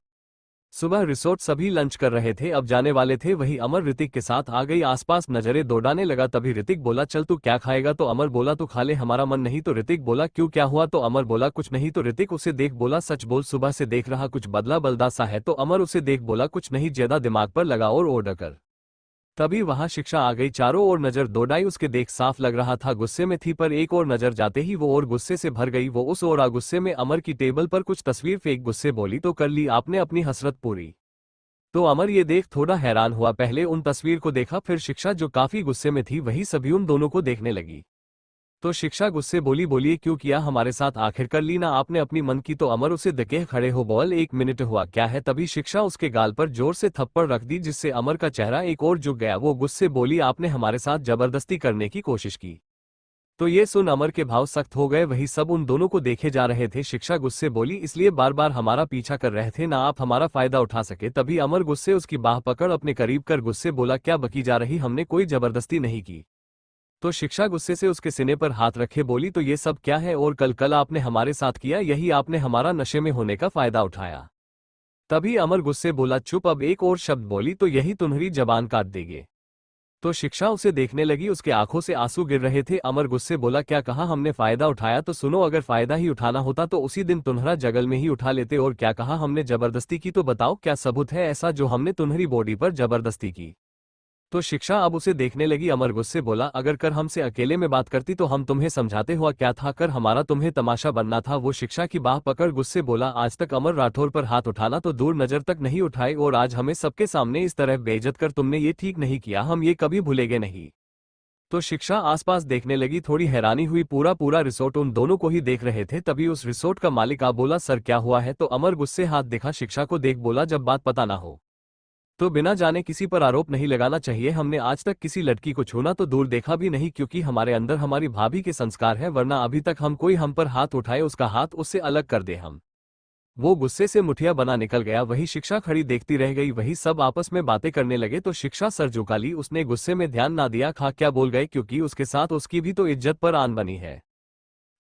सुबह रिसोर्ट सभी लंच कर रहे थे, अब जाने वाले थे। वही अमर ऋतिक के साथ आ गई, आसपास नजरें दौड़ाने लगा। तभी ऋतिक बोला चल तू क्या खाएगा। तो अमर बोला तू खा ले, हमारा मन नहीं। तो ऋतिक बोला क्यों क्या हुआ। तो अमर बोला कुछ नहीं। तो ऋतिक उसे देख बोला सच बोल, सुबह से देख रहा कुछ बदला बलदा सा है। तो अमर उसे देख बोला कुछ नहीं, ज्यादा दिमाग पर लगा और ऑर्डर कर। तभी वहां शिक्षा आ गई, चारों ओर नजर दौड़ाई, उसके देख साफ लग रहा था गुस्से में थी पर एक और नजर जाते ही वो और गुस्से से भर गई। वो उस और गुस्से में अमर की टेबल पर कुछ तस्वीर फेंक गुस्से बोली तो कर ली आपने अपनी हसरत पूरी। तो अमर ये देख थोड़ा हैरान हुआ, पहले उन तस्वीर को देखा फिर शिक्षा जो काफी गुस्से में थी वही सभी उन दोनों को देखने लगी। तो शिक्षा गुस्से बोली बोलिए क्यों किया हमारे साथ, आखिर कर ली ना आपने अपनी मन की। तो अमर उसे धके खड़े हो बोल एक मिनट हुआ क्या है। तभी शिक्षा उसके गाल पर जोर से थप्पड़ रख दी जिससे अमर का चेहरा एक और झुक गया। वो गुस्से बोली आपने हमारे साथ जबरदस्ती करने की कोशिश की। तो ये सुन अमर के भाव सख्त हो गए। वही सब उन दोनों को देखे जा रहे थे। शिक्षा गुस्से बोली, इसलिए बार बार हमारा पीछा कर रहे थे ना आप हमारा फायदा उठा सके। तभी अमर गुस्से उसकी बाह पकड़ अपने करीब कर गुस्से बोला, क्या बकी जा रही, हमने कोई जबरदस्ती नहीं की। तो शिक्षा गुस्से से उसके सीने पर हाथ रखे बोली, तो ये सब क्या है, और कल कल आपने हमारे साथ किया, यही आपने हमारा नशे में होने का फायदा उठाया। तभी अमर गुस्से बोला, चुप, अब एक और शब्द बोली तो यही तुम्हारी जबान काट देंगे। तो शिक्षा उसे देखने लगी, उसके आंखों से आंसू गिर रहे थे। अमर गुस्से बोला, क्या कहा हमने फायदा उठाया, तो सुनो, अगर फायदा ही उठाना होता तो उसी दिन तुम्हारा जगल में ही उठा लेते। और क्या कहा हमने जबरदस्ती की, तो बताओ क्या सबूत है ऐसा जो हमने तुम्हारी बॉडी पर जबरदस्ती की। तो शिक्षा अब उसे देखने लगी। अमर गुस्से बोला, अगर कर हमसे अकेले में बात करती तो हम तुम्हें समझाते, हुआ क्या था, कर हमारा तुम्हें तमाशा बनना था। वो शिक्षा की बाह पकड़ गुस्से बोला, आज तक अमर राठौर पर हाथ उठाना तो दूर नजर तक नहीं उठाए, और आज हमें सबके सामने इस तरह बेइज्जत कर तुमने ये ठीक नहीं किया, हम ये कभी भूलेंगे नहीं। तो शिक्षा आसपास देखने लगी, थोड़ी हैरानी हुई। पूरा पूरा रिसोर्ट उन दोनों को ही देख रहे थे। तभी उस रिसोर्ट का मालिक आ बोला, सर क्या हुआ है। तो अमर गुस्से हाथ दिखा शिक्षा को देख बोला, जब बात पता ना हो तो बिना जाने किसी पर आरोप नहीं लगाना चाहिए। हमने आज तक किसी लड़की को छूना तो दूर देखा भी नहीं, क्योंकि हमारे अंदर हमारी भाभी के संस्कार है, वरना अभी तक हम कोई हम पर हाथ उठाए उसका हाथ उससे अलग कर दे हम। वो गुस्से से मुठिया बना निकल गया। वही शिक्षा खड़ी देखती रह गई। वही सब आपस में बातें करने लगे। तो शिक्षा सर झुका ली, उसने गुस्से में ध्यान ना दिया खा क्या बोल गए, क्योंकि उसके साथ उसकी भी तो इज्जत पर आन बनी है।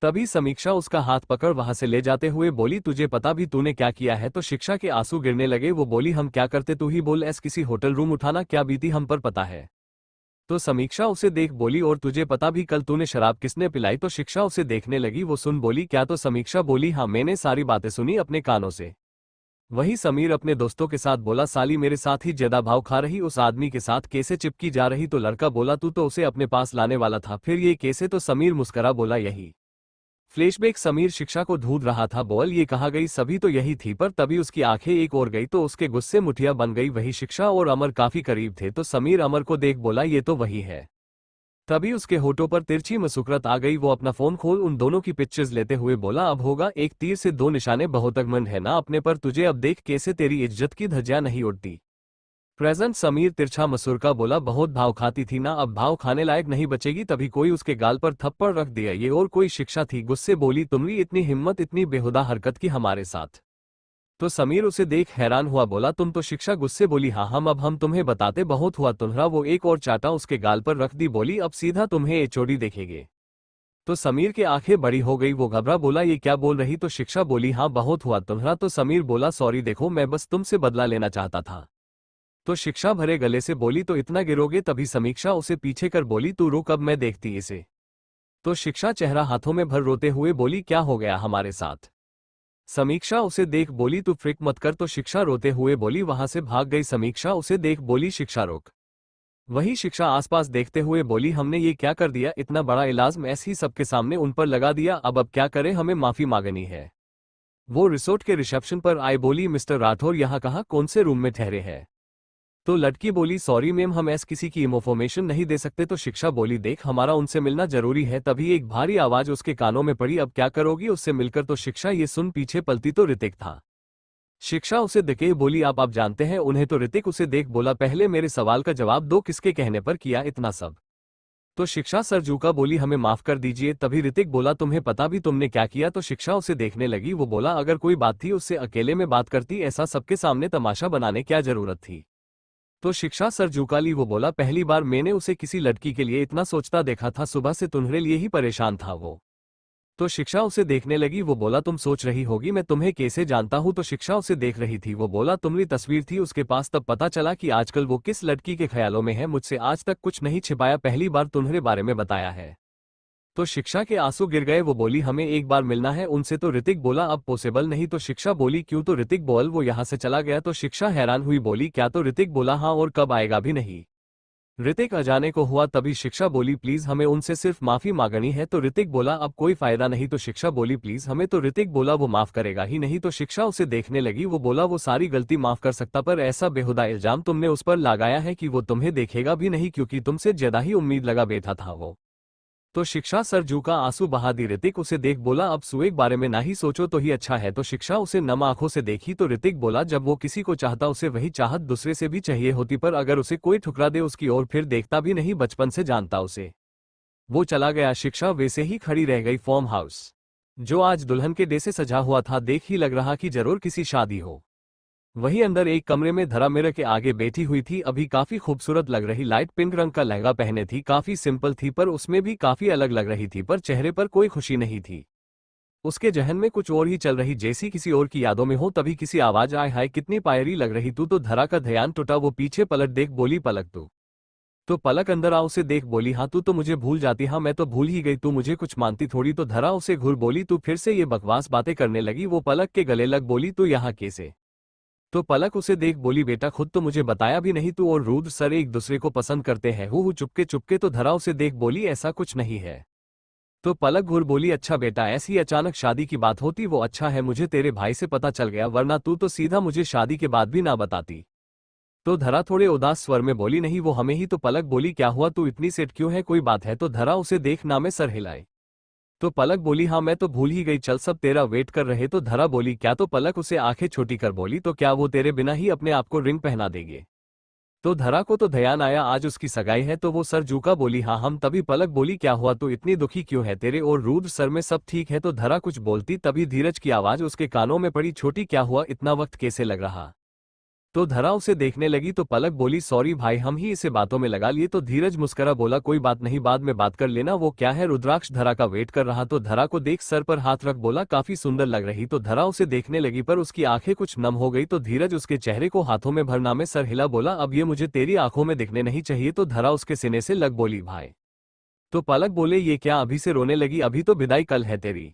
तभी समीक्षा उसका हाथ पकड़ वहां से ले जाते हुए बोली, तुझे पता भी तूने क्या किया है। तो शिक्षा के आंसू गिरने लगे। वो बोली, हम क्या करते तू ही बोल, किसी होटल रूम उठाना क्या बीती हम पर पता है। तो समीक्षा उसे देख बोली, और तुझे पता भी कल तूने शराब किसने पिलाई। तो शिक्षा उसे देखने लगी। वो सुन बोली, क्या। तो समीक्षा बोली, हाँ मैंने सारी बातें सुनी अपने कानों से। वही समीर अपने दोस्तों के साथ बोला, साली मेरे साथ ही ज्यादा भाव खा रही, उस आदमी के साथ कैसे चिपकी जा रही। तो लड़का बोला, तू तो उसे अपने पास लाने वाला था, फिर ये कैसे। तो समीर मुस्करा बोला, यही फ्लैशबैक। समीर शिक्षा को ढूंढ रहा था, बोल ये कहा गई सभी तो यही थी, पर तभी उसकी आंखें एक और गई तो उसके गुस्से मुठिया बन गई। वही शिक्षा और अमर काफी करीब थे। तो समीर अमर को देख बोला, ये तो वही है। तभी उसके होठों पर तिरछी मुस्कुराहट आ गई। वो अपना फोन खोल उन दोनों की पिक्चर्स लेते हुए बोला, अब होगा एक तीर से दो निशाने, बहुत अकमंड है ना अपने पर तुझे, अब देख कैसे तेरी इज्जत की धज्जियां नहीं उड़ती। प्रेजेंट। समीर तिरछा मसूरका बोला, बहुत भाव खाती थी ना, अब भाव खाने लायक नहीं बचेगी। तभी कोई उसके गाल पर थप्पड़ रख दिया। ये और कोई शिक्षा थी। गुस्से बोली, तुम्हारी इतनी हिम्मत, इतनी बेहुदा हरकत की हमारे साथ। तो समीर उसे देख हैरान हुआ, बोला, तुम तो। शिक्षा गुस्से बोली, हाँ हम तुम्हें बताते, बहुत हुआ तुम्हारा। वो एक और चाटा उसके गाल पर रख दी, बोली, अब सीधा तुम्हें एचओडी देखेंगे। तो समीर के आंखें बड़ी हो गई। वो घबरा बोला, ये क्या बोल रही। तो शिक्षा बोली, हाँ बहुत हुआ तुम्हारा। तो समीर बोला, सॉरी, देखो मैं बस तुमसे बदला लेना चाहता था। तो शिक्षा भरे गले से बोली, तो इतना गिरोगे। तभी समीक्षा उसे पीछे कर बोली, तू रुक, अब मैं देखती इसे। तो शिक्षा चेहरा हाथों में भर रोते हुए बोली, क्या हो गया हमारे साथ। समीक्षा उसे देख बोली, तू फिक्र मत कर। तो शिक्षा रोते हुए बोली, वहां से भाग गई। समीक्षा उसे देख बोली, शिक्षा रुक। वही शिक्षा आसपास देखते हुए बोली, हमने ये क्या कर दिया, इतना बड़ा इल्जाम ऐसे ही सबके सामने उन पर लगा दिया, अब क्या करें, हमें माफी मांगनी है। वो रिसोर्ट के रिसेप्शन पर आए, बोली, मिस्टर राठौर यहाँ कहाँ, कौन से रूम में ठहरे हैं। तो लड़की बोली, सॉरी मैम, हम किसी की इन्फॉर्मेशन नहीं दे सकते। तो शिक्षा बोली, देख हमारा उनसे मिलना जरूरी है। तभी एक भारी आवाज उसके कानों में पड़ी, अब क्या करोगी उससे मिलकर। तो शिक्षा ये सुन पीछे पलटी तो ऋतिक था। शिक्षा उसे देखे बोली, आप जानते हैं उन्हें। तो ऋतिक उसे देख बोला, पहले मेरे सवाल का जवाब दो, किसके कहने पर किया इतना सब। तो शिक्षा सर झुका बोली, हमें माफ कर दीजिए। तभी ऋतिक बोला, तुम्हें पता भी तुमने क्या किया। तो शिक्षा उसे देखने लगी। वो बोला, अगर कोई बात थी उससे अकेले में बात करती, ऐसा सबके सामने तमाशा बनाने क्या जरूरत थी। तो शिक्षा सर झुका ली। वो बोला, पहली बार मैंने उसे किसी लड़की के लिए इतना सोचता देखा था, सुबह से तुम्हारे लिए ही परेशान था वो। तो शिक्षा उसे देखने लगी। वो बोला, तुम सोच रही होगी मैं तुम्हें कैसे जानता हूं। तो शिक्षा उसे देख रही थी। वो बोला, तुम्हारी तस्वीर थी उसके पास, तब पता चला कि आजकल वो किस लड़की के ख्यालों में है। मुझसे आज तक कुछ नहीं छिपाया, पहली बार तुम्हारे बारे में बताया है। तो शिक्षा के आंसू गिर गए। वो बोली, हमें एक बार मिलना है उनसे। तो ऋतिक बोला, अब पॉसिबल नहीं। तो शिक्षा बोली, क्यों। तो ऋतिक बोल, वो यहाँ से चला गया। तो शिक्षा हैरान हुई, बोली, क्या। तो ऋतिक बोला, हाँ, और कब आएगा भी नहीं। ऋतिक अजाने को हुआ। तभी शिक्षा बोली, प्लीज हमें उनसे सिर्फ माफी मांगनी है। तो ऋतिक बोला, अब कोई फायदा नहीं। तो शिक्षा बोली, प्लीज हमें। तो ऋतिक बोला, वो माफ करेगा ही नहीं। तो शिक्षा उसे देखने लगी। वो बोला, वो सारी गलती माफ कर सकता, पर ऐसा बेहुदा इल्जाम तुमने उस पर लगाया है कि वो तुम्हें देखेगा भी नहीं, क्योंकि तुमसे ज्यादा ही उम्मीद लगा बैठा था वो। तो शिक्षा सर झुका, आंसू बहा दी। ऋतिक उसे देख बोला, अब सुएग बारे में ना ही सोचो तो ही अच्छा है। तो शिक्षा उसे नम आंखों से देखी। तो ऋतिक बोला, जब वो किसी को चाहता उसे वही चाहत दूसरे से भी चाहिए होती, पर अगर उसे कोई ठुकरा दे उसकी ओर फिर देखता भी नहीं, बचपन से जानता उसे। वो चला गया। शिक्षा वैसे ही खड़ी रह गई। फॉर्म हाउस जो आज दुल्हन के डे से सजा हुआ था, देख ही लग रहा कि जरूर किसी शादी हो। वहीं अंदर एक कमरे में धरा मिरर के आगे बैठी हुई थी। अभी काफी खूबसूरत लग रही, लाइट पिंक रंग का लहंगा पहने थी। काफी सिंपल थी पर उसमें भी काफी अलग लग रही थी, पर चेहरे पर कोई खुशी नहीं थी। उसके जहन में कुछ और ही चल रही, जैसी किसी और की यादों में हो। तभी किसी आवाज आए, हाय कितनी पायरी लग रही तू। तो धरा का ध्यान टूटा। वो पीछे पलट देख बोली, पलक तू तो पलक अंदर आ उसे देख बोली, हाँ तू तो मुझे भूल जाती। हाँ मैं तो भूल ही गई, तू मुझे कुछ मानती थोड़ी। तो धरा उसे घूर बोली, तू फिर से ये बकवास बातें करने लगी। वो पलक के गले लग बोली, तू यहाँ कैसे। तो पलक उसे देख बोली, बेटा खुद तो मुझे बताया भी नहीं, तू और रुद्र सर एक दूसरे को पसंद करते हैं। हु चुपके चुपके। तो धरा उसे देख बोली, ऐसा कुछ नहीं है। तो पलक घूर बोली, अच्छा बेटा ऐसी अचानक शादी की बात होती वो अच्छा है मुझे तेरे भाई से पता चल गया, वरना तू तो सीधा मुझे शादी के बाद भी ना बताती। तो धरा थोड़े उदास स्वर में बोली, नहीं वो हमें ही। तो पलक बोली, क्या हुआ तू इतनी सेट क्यों है, कोई बात है। तो धरा उसे देख ना में सर हिलाए। तो पलक बोली, हाँ मैं तो भूल ही गई, चल सब तेरा वेट कर रहे। तो धरा बोली, क्या। तो पलक उसे आंखें छोटी कर बोली, तो क्या वो तेरे बिना ही अपने आप को रिंग पहना देंगे। तो धरा को तो ध्यान आया आज उसकी सगाई है, तो वो सर झुका बोली, हाँ हम। तभी पलक बोली, क्या हुआ तो इतनी दुखी क्यों है, तेरे और रुद्र सर में सब ठीक है। तो धरा कुछ बोलती तभी धीरज की आवाज उसके कानों में पड़ी, छोटी क्या हुआ, इतना वक्त कैसे लग रहा। तो धरा उसे देखने लगी। तो पलक बोली, सॉरी भाई हम ही इसे बातों में लगा लिए। तो धीरज मुस्करा बोला, कोई बात नहीं बाद में बात कर लेना। वो क्या है। रुद्राक्ष धरा का वेट कर रहा। तो धरा को देख सर पर हाथ रख बोला, काफी सुंदर लग रही। तो धरा उसे देखने लगी पर उसकी आंखें कुछ नम हो गई। तो धीरज उसके चेहरे को हाथों में भरना में सर हिला, बोला अब ये मुझे तेरी आंखों में दिखने नहीं चाहिए। तो धरा उसके सीने से लग बोली, भाई। तो पलक बोले, ये क्या अभी से रोने लगी, अभी तो विदाई कल है तेरी।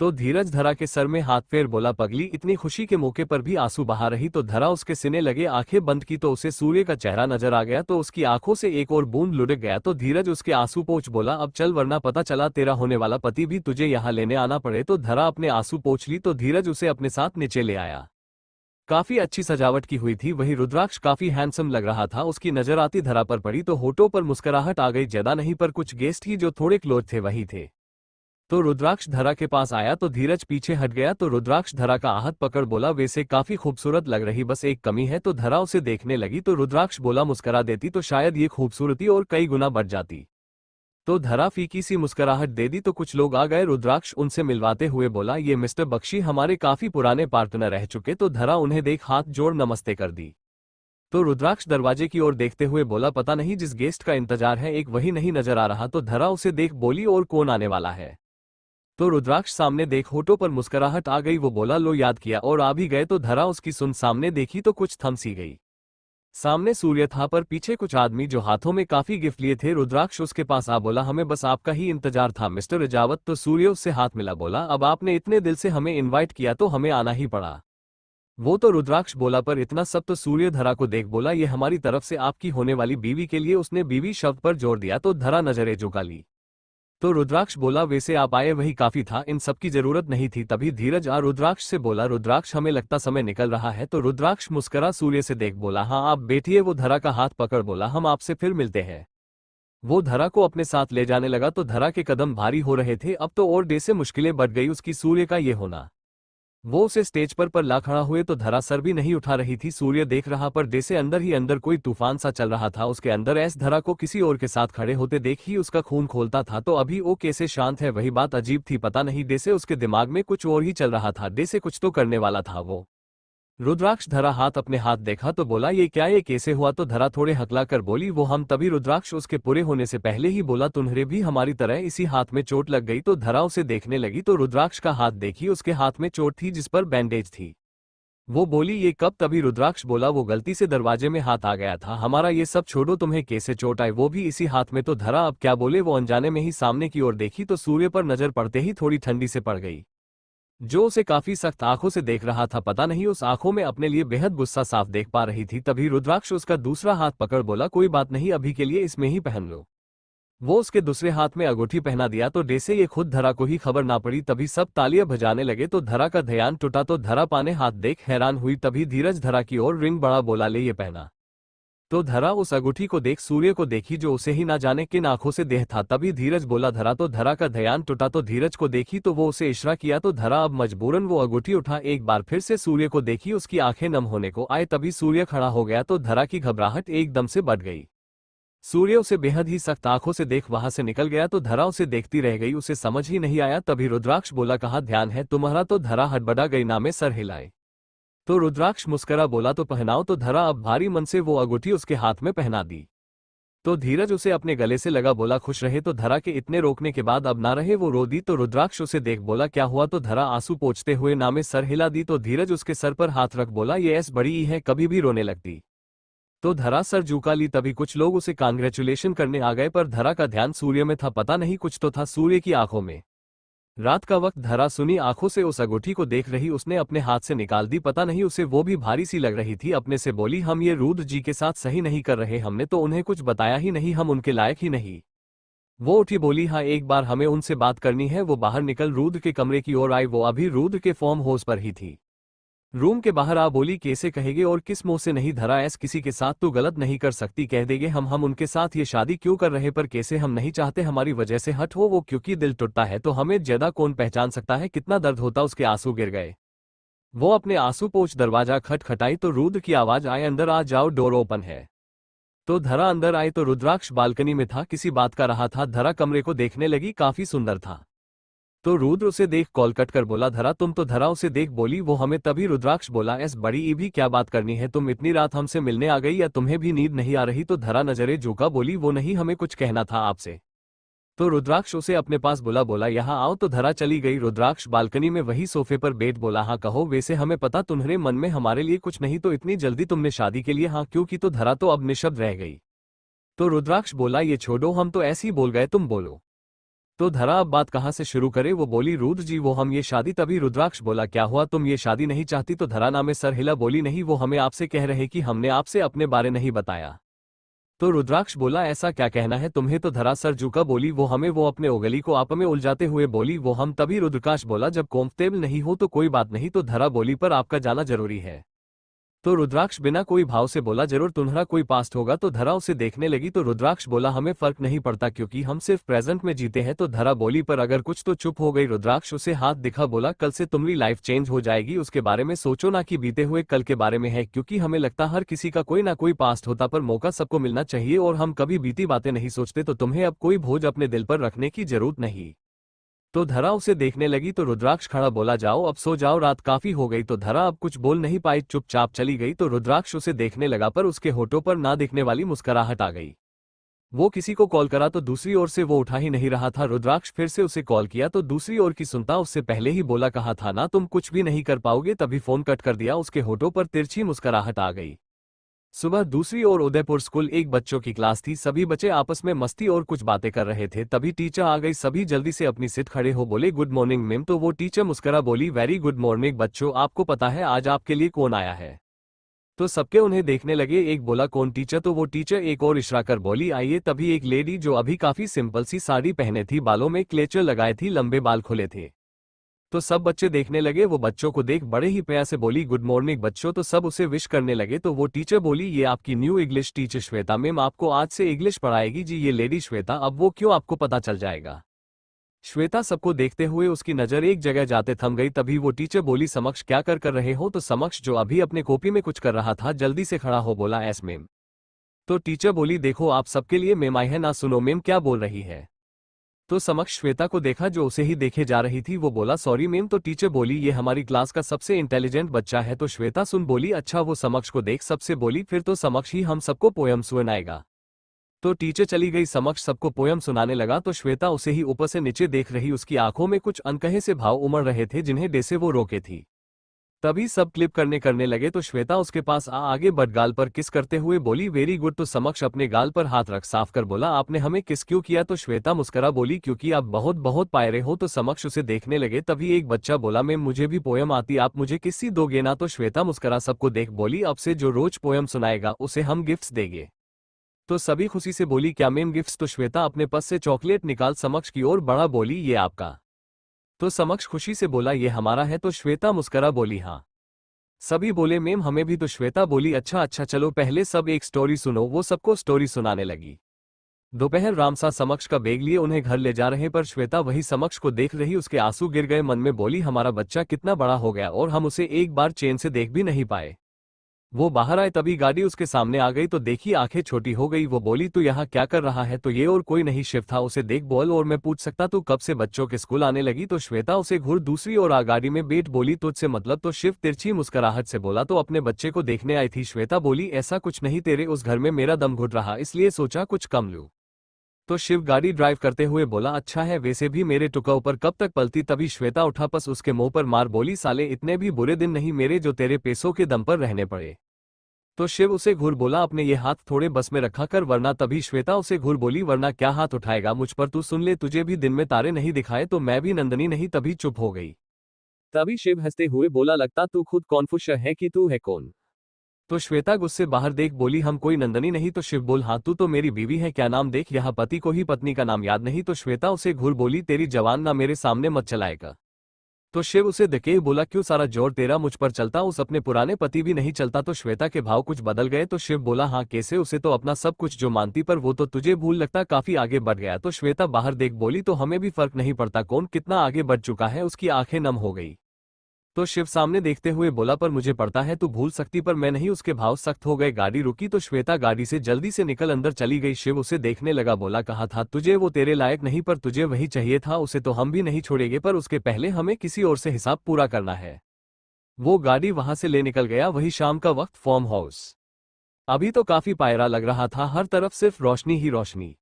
तो धीरज धरा के सर में हाथ फेर बोला, पगली इतनी खुशी के मौके पर भी आंसू बहा रही। तो धरा उसके सीने लगे, आंखें बंद की तो उसे सूर्य का चेहरा नजर आ गया। तो उसकी आंखों से एक और बूंद लुढ़क गया। तो धीरज उसके आंसू पोंछ बोला, अब चल वरना पता चला तेरा होने वाला पति भी तुझे यहाँ लेने आना पड़े। तो धरा अपने आंसू पोंछ ली। तो धीरज उसे अपने साथ नीचे ले आया। काफी अच्छी सजावट की हुई थी। वही रुद्राक्ष काफी हैंडसम लग रहा था। उसकी नजर आती धरा पर पड़ी तो होठों पर मुस्कुराहट आ गई, ज्यादा नहीं पर कुछ गेस्ट ही जो थोड़े क्लोज थे वही थे। तो रुद्राक्ष धरा के पास आया तो धीरज पीछे हट गया। तो रुद्राक्ष धरा का हाथ पकड़ बोला, वैसे काफी खूबसूरत लग रही, बस एक कमी है। तो धरा उसे देखने लगी। तो रुद्राक्ष बोला, मुस्कुरा देती तो शायद ये खूबसूरती और कई गुना बढ़ जाती। तो धरा फीकी सी मुस्कुराहट दे दी। तो कुछ लोग आ गए। रुद्राक्ष उनसे मिलवाते हुए बोला, ये मिस्टर बख्शी हमारे काफी पुराने पार्टनर रह चुके। तो धरा उन्हें देख हाथ जोड़ नमस्ते कर दी। तो रुद्राक्ष दरवाजे की ओर देखते हुए बोला, पता नहीं जिस गेस्ट का इंतजार है एक वही नहीं नजर आ रहा। तो धरा उसे देख बोली, और कौन आने वाला है। तो रुद्राक्ष सामने देख होठों पर मुस्कुराहट आ गई। वो बोला, लो याद किया और आ भी गए। तो धरा उसकी सुन सामने देखी तो कुछ थम सी गई। सामने सूर्य था पर पीछे कुछ आदमी जो हाथों में काफी गिफ्ट लिए थे। रुद्राक्ष उसके पास आ बोला, हमें बस आपका ही इंतजार था मिस्टर रजावत। तो सूर्य उससे हाथ मिला, बोला, अब आपने इतने दिल से हमें इनवाइट किया तो हमें आना ही पड़ा। वो तो रुद्राक्ष बोला, पर इतना सब। तो सूर्य धरा को देख बोला, ये हमारी तरफ से आपकी होने वाली बीवी के लिए। उसने बीवी शब्द पर जोर दिया। तो धरा नजरें झुका ली। तो रुद्राक्ष बोला, वैसे आप आए वही काफी था, इन सब की जरूरत नहीं थी। तभी धीरज आ रुद्राक्ष से बोला, रुद्राक्ष हमें लगता समय निकल रहा है। तो रुद्राक्ष मुस्कुरा सूर्य से देख बोला, हाँ आप बैठिए। वो धरा का हाथ पकड़ बोला, हम आपसे फिर मिलते हैं। वो धरा को अपने साथ ले जाने लगा। तो धरा के कदम भारी हो रहे थे अब तो, और डे से मुश्किलें बढ़ गई उसकी सूर्य का ये होना। वो उसे स्टेज पर ला खड़ा हुए तो धरा सर भी नहीं उठा रही थी। सूर्य देख रहा पर डे से अंदर ही अंदर कोई तूफान सा चल रहा था उसके अंदर। ऐस धरा को किसी और के साथ खड़े होते देख ही उसका खून खोलता था। तो अभी वो कैसे शांत है, वही बात अजीब थी। पता नहीं डे से उसके दिमाग में कुछ और ही चल रहा था। डे से कुछ तो करने वाला था वो। रुद्राक्ष धरा हाथ अपने हाथ देखा तो बोला, ये क्या, ये कैसे हुआ। तो धरा थोड़े हकला कर बोली, वो हम। तभी रुद्राक्ष उसके पूरे होने से पहले ही बोला, तुम्हें भी हमारी तरह इसी हाथ में चोट लग गई। तो धरा उसे देखने लगी तो रुद्राक्ष का हाथ देखी, उसके हाथ में चोट थी जिस पर बैंडेज थी। वो बोली, ये कब। तभी रुद्राक्ष बोला, वो गलती से दरवाजे में हाथ आ गया था हमारा, ये सब छोड़ो, तुम्हें कैसे चोट आई, वो भी इसी हाथ में। तो धरा अब क्या बोले, वो अनजाने में ही सामने की ओर देखी तो सूर्य पर नजर पड़ते ही थोड़ी ठंडी से पड़ गई, जो उसे काफी सख्त आंखों से देख रहा था। पता नहीं उस आंखों में अपने लिए बेहद गुस्सा साफ देख पा रही थी। तभी रुद्राक्ष उसका दूसरा हाथ पकड़ बोला, कोई बात नहीं, अभी के लिए इसमें ही पहन लो। वो उसके दूसरे हाथ में अंगूठी पहना दिया तो डे से ये खुद धरा को ही खबर ना पड़ी। तभी सब तालियां बजाने लगे तो धरा का ध्यान टूटा। तो धरा पाने हाथ देख हैरान हुई। तभी धीरज धरा की ओर रिंग बड़ा बोला, ले ये पहना। तो धरा उस अंगूठी को देख सूर्य को देखी जो उसे ही ना जाने किन आंखों से देह था। तभी धीरज बोला, धरा। तो धरा का ध्यान टूटा तो धीरज को देखी तो वो उसे इशारा किया। तो धरा अब मजबूरन वो अंगूठी उठा, एक बार फिर से सूर्य को देखी, उसकी आंखें नम होने को आए। तभी सूर्य खड़ा हो गया तो धरा की घबराहट एकदम से बढ़ गई। सूर्य उसे बेहद ही सख्त आंखों से देख वहां से निकल गया तो धरा उसे देखती रह गई, उसे समझ ही नहीं आया। तभी रुद्राक्ष बोला, कहाँ ध्यान है तुम्हारा? तो धरा हड़बड़ा गई, नामे सर हिलाए। तो रुद्राक्ष मुस्करा बोला, तो पहनाओ। तो धरा अब भारी मन से वो अंगूठी उसके हाथ में पहना दी। तो धीरज उसे अपने गले से लगा, बोला खुश रहे। तो धरा के इतने रोकने के बाद अब ना रहे वो रो दी। तो रुद्राक्ष उसे देख बोला, क्या हुआ? तो धरा आंसू पोंछते हुए नामे सर हिला दी। तो धीरज उसके सर पर हाथ रख बोला, ये ऐस बड़ी ही है, कभी भी रोने लगती। तो धरा सर झुका ली। तभी कुछ लोग उसे कांग्रेचुलेशन करने आ गए, पर धरा का ध्यान सूर्य में था। पता नहीं कुछ तो था सूर्य की आंखों में। रात का वक्त धरा सुनी आंखों से उस अंगूठी को देख रही, उसने अपने हाथ से निकाल दी। पता नहीं उसे वो भी भारी सी लग रही थी। अपने से बोली, हम ये रुद्र जी के साथ सही नहीं कर रहे, हमने तो उन्हें कुछ बताया ही नहीं, हम उनके लायक ही नहीं। वो उठी बोली, हाँ एक बार हमें उनसे बात करनी है। वो बाहर निकल रुद्र के कमरे की ओर आई। वो अभी रुद्र के फॉर्म हाउस पर ही थी। रूम के बाहर आ बोली, कैसे कहेंगे और किस मुंह से? नहीं धरा, ऐस किसी के साथ तो गलत नहीं कर सकती, कह देंगे हम उनके साथ ये शादी क्यों कर रहे, पर कैसे? हम नहीं चाहते हमारी वजह से हट हो वो, क्योंकि दिल टूटता है तो हमें ज्यादा कौन पहचान सकता है कितना दर्द होता। उसके आंसू गिर गए। वो अपने आंसू पोंछ दरवाजा खटखटाई तो रुद्र की आवाज आए, अंदर आ जाओ, डोर ओपन है। तो धरा अंदर आई तो रुद्राक्ष बालकनी में था, किसी बात का रहा था। धरा कमरे को देखने लगी, काफी सुंदर था। तो रुद्र उसे देख कॉल कट कर बोला, धरा तुम? तो धरा उसे देख बोली, वो हमें। तभी रुद्राक्ष बोला, ऐस बड़ी ई भी क्या बात करनी है? तुम इतनी रात हमसे मिलने आ गई या तुम्हें भी नींद नहीं आ रही? तो धरा नजरें झुका बोली, वो नहीं, हमें कुछ कहना था आपसे। तो रुद्राक्ष उसे अपने पास बोला यहाँ आओ। तो धरा चली गई। रुद्राक्ष बालकनी में वही सोफे पर बैठ बोला, हाँ कहो। वैसे हमें पता तुम्हारे मन में हमारे लिए कुछ नहीं, तो इतनी जल्दी तुमने शादी के लिए हाँ क्यों की? तो धरा तो अब निशब्द रह गई। तो रुद्राक्ष बोला, ये छोड़ो, हम तो ऐसे ही बोल गए, तुम बोलो। तो धरा अब बात कहाँ से शुरू करे? वो बोली, रुद्र जी वो हम ये शादी। तभी रुद्राक्ष बोला, क्या हुआ, तुम ये शादी नहीं चाहती? तो धरा नामे सर हिला बोली, नहीं, वो हमें आपसे कह रहे कि हमने आपसे अपने बारे नहीं बताया। तो रुद्राक्ष बोला, ऐसा क्या कहना है तुम्हें? तो धरा सर झुका बोली, वो हमें। वो अपने उंगली को आप में उलझाते हुए बोली, वो हम। तभी रुद्रकाश बोला, जब कंफर्टेबल नहीं हो तो कोई बात नहीं। तो धरा बोली, पर आपका जाना जरूरी है। तो रुद्राक्ष बिना कोई भाव से बोला, जरूर तुम्हारा कोई पास्ट होगा। तो धरा उसे देखने लगी। तो रुद्राक्ष बोला, हमें फर्क नहीं पड़ता क्योंकि हम सिर्फ प्रेजेंट में जीते हैं। तो धरा बोली, पर अगर कुछ? तो चुप हो गई। रुद्राक्ष उसे हाथ दिखा बोला, कल से तुम्हारी लाइफ चेंज हो जाएगी, उसके बारे में सोचो ना कि बीते हुए कल के बारे में है, क्योंकि हमें लगता हर किसी का कोई ना कोई पास्ट होता, पर मौका सबको मिलना चाहिए और हम कभी बीती बातें नहीं सोचते। तो तुम्हें अब कोई बोझ अपने दिल पर रखने की जरूरत नहीं। तो धरा उसे देखने लगी। तो रुद्राक्ष खड़ा बोला, जाओ अब सो जाओ, रात काफी हो गई। तो धरा अब कुछ बोल नहीं पाई, चुपचाप चली गई। तो रुद्राक्ष उसे देखने लगा, पर उसके होठों पर ना दिखने वाली मुस्कुराहट आ गई। वो किसी को कॉल करा तो दूसरी ओर से वो उठा ही नहीं रहा था। रुद्राक्ष फिर से उसे कॉल किया तो दूसरी ओर की सुनता उससे पहले ही बोला, कहा था ना तुम कुछ भी नहीं कर पाओगे। तभी फोन कट कर दिया। उसके होठों पर तिरछी मुस्कुराहट आ गई। सुबह दूसरी ओर उदयपुर स्कूल, एक बच्चों की क्लास थी। सभी बच्चे आपस में मस्ती और कुछ बातें कर रहे थे। तभी टीचर आ गई। सभी जल्दी से अपनी सीट खड़े हो बोले, गुड मॉर्निंग मैम। तो वो टीचर मुस्कुरा बोली, वेरी गुड मॉर्निंग बच्चों, आपको पता है आज आपके लिए कौन आया है? तो सबके उन्हें देखने लगे। एक बोला, कौन टीचर? तो वो टीचर एक और इशारा कर बोली, आइए। तभी एक लेडी जो अभी काफी सिंपल सी साड़ी पहने थी, बालों में क्लेचर लगाए थी, लंबे बाल खुले थे। तो सब बच्चे देखने लगे। वो बच्चों को देख बड़े ही प्यार से बोली, गुड मॉर्निंग बच्चों। तो सब उसे विश करने लगे। तो वो टीचर बोली, ये आपकी new English teacher Shweta ma'am, आपको आज से इंग्लिश पढ़ाएगी जी, ये लेडी श्वेता। अब वो क्यों, आपको पता चल जाएगा। श्वेता सबको देखते हुए उसकी नजर एक जगह जाते थम गई। तभी वो टीचर बोली, समक्ष क्या कर रहे हो? तो समक्ष जो अभी अपने कॉपी में कुछ कर रहा था जल्दी से खड़ा हो बोला, एस मैम। तो टीचर बोली, देखो आप सबके लिए मैम आई है ना, सुनो मैम क्या बोल रही है। तो समक्ष श्वेता को देखा जो उसे ही देखे जा रही थी। वो बोला, सॉरी मैम। तो टीचर बोली, ये हमारी क्लास का सबसे इंटेलिजेंट बच्चा है। तो श्वेता सुन बोली, अच्छा। वो समक्ष को देख सबसे बोली, फिर तो समक्ष ही हम सबको पोयम सुनाएगा। तो टीचर चली गई। समक्ष सबको पोयम सुनाने लगा। तो श्वेता उसे ही ऊपर से नीचे देख रही, उसकी आंखों में कुछ अनकहे से भाव उमड़ रहे थे जिन्हें डे से वो रोके थी। तभी सब क्लिप करने लगे। तो श्वेता उसके पास आगे बढ़ गाल पर किस करते हुए बोली, वेरी गुड। तो समक्ष अपने गाल पर हाथ रख साफ कर बोला, आपने हमें किस क्यों किया? तो श्वेता मुस्करा बोली, क्योंकि आप बहुत बहुत पायरे हो। तो समक्ष उसे देखने लगे। तभी एक बच्चा बोला, मैम मुझे भी पोयम आती, आप मुझे किसी दोगे ना? तो श्वेता मुस्करा सबको देख बोली, अब से जो रोज पोयम सुनाएगा उसे हम गिफ्ट्स देंगे। तो सभी खुशी से बोली, क्या मैम गिफ्ट्स? तो श्वेता अपने पर्स से चॉकलेट निकाल समक्ष की ओर बढ़ा बोली, ये आपका। तो समक्ष खुशी से बोला, ये हमारा है। तो श्वेता मुस्करा बोली, हाँ। सभी बोले, मैम हमें भी। तो श्वेता बोली, अच्छा अच्छा चलो पहले सब एक स्टोरी सुनो। वो सबको स्टोरी सुनाने लगी। दोपहर रामसा समक्ष का बैग लिए उन्हें घर ले जा रहे, पर श्वेता वही समक्ष को देख रही, उसके आंसू गिर गए। मन में बोली, हमारा बच्चा कितना बड़ा हो गया और हम उसे एक बार चैन से देख भी नहीं पाए। वो बाहर आए तभी गाड़ी उसके सामने आ गई तो देखी आंखें छोटी हो गई। वो बोली तू यहाँ क्या कर रहा है? तो ये और कोई नहीं शिव था। उसे देख बोल और मैं पूछ सकता तू कब से बच्चों के स्कूल आने लगी? तो श्वेता उसे घूर दूसरी और आ गाड़ी में बैठ बोली तुझसे मतलब? तो शिव तिरछी मुस्कुराहट से बोला तो अपने बच्चे को देखने आई थी। श्वेता बोली ऐसा कुछ नहीं, तेरे उस घर में मेरा दम घुट रहा इसलिए सोचा कुछ कम लूं। तो शिव गाड़ी ड्राइव करते हुए बोला अच्छा है, वैसे भी मेरे टुकड़ों पर कब तक पलती? तभी श्वेता उठा पस उसके मुंह पर मार बोली साले इतने भी बुरे दिन नहीं मेरे जो तेरे पैसों के दम पर रहने पड़े। तो शिव उसे घूर बोला अपने ये हाथ थोड़े बस में रखा कर वरना। तभी श्वेता उसे घूर बोली वरना क्या हाथ उठाएगा मुझ पर? तू सुन ले, तुझे भी दिन में तारे नहीं दिखाए तो मैं भी नंदनी नहीं। तभी चुप हो गई। तभी शिव हंसते हुए बोला लगता तू खुद कॉन्फ्यूज है कि तू है कौन? तो श्वेता गुस्से बाहर देख बोली हम कोई नंदनी नहीं। तो शिव बोल हाँ तू तो मेरी बीवी है, क्या नाम देख यहाँ पति को ही पत्नी का नाम याद नहीं। तो श्वेता उसे घूर बोली तेरी जवान ना मेरे सामने मत चलाएगा। तो शिव उसे धकेल बोला क्यों सारा जोर तेरा मुझ पर चलता, उस अपने पुराने पति भी नहीं चलता? तो श्वेता के भाव कुछ बदल गए। तो शिव बोला हाँ कैसे? उसे तो अपना सब कुछ जो मानती पर वो तो तुझे भूल लगता काफी आगे बढ़ गया। तो श्वेता बाहर देख बोली तो हमें भी फर्क नहीं पड़ता कौन कितना आगे बढ़ चुका है। उसकी आंखें नम हो गई। तो शिव सामने देखते हुए बोला पर मुझे पड़ता है तू भूल सकती पर मैं नहीं। उसके भाव सख्त हो गए। गाड़ी रुकी तो श्वेता गाड़ी से जल्दी से निकल अंदर चली गई। शिव उसे देखने लगा बोला कहा था तुझे वो तेरे लायक नहीं पर तुझे वही चाहिए था। उसे तो हम भी नहीं छोड़ेंगे पर उसके पहले हमें किसी और से हिसाब पूरा करना है। वो गाड़ी वहां से ले निकल गया। वही शाम का वक्त, फार्म हाउस अभी तो काफी पायरा लग रहा था, हर तरफ सिर्फ रोशनी ही रोशनी।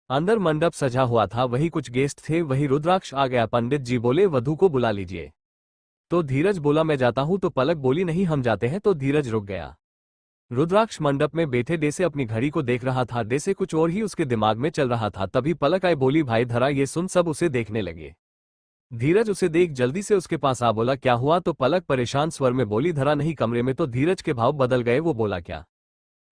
अंदर मंडप सजा हुआ था, वही कुछ गेस्ट थे। वही रुद्राक्ष आ गया। पंडित जी बोले वधू को बुला लीजिए। तो धीरज बोला मैं जाता हूं। तो पलक बोली नहीं हम जाते हैं। तो धीरज रुक गया। रुद्राक्ष मंडप में बैठे डेसे अपनी घड़ी को देख रहा था। डेसे कुछ और ही उसके दिमाग में चल रहा था। तभी पलक आई बोली भाई धरा ये सुन। सब उसे देखने लगे। धीरज उसे देख जल्दी से उसके पास आ बोला क्या हुआ? तो पलक परेशान स्वर में बोली धरा नहीं कमरे में। तो धीरज के भाव बदल गए। वो बोला क्या?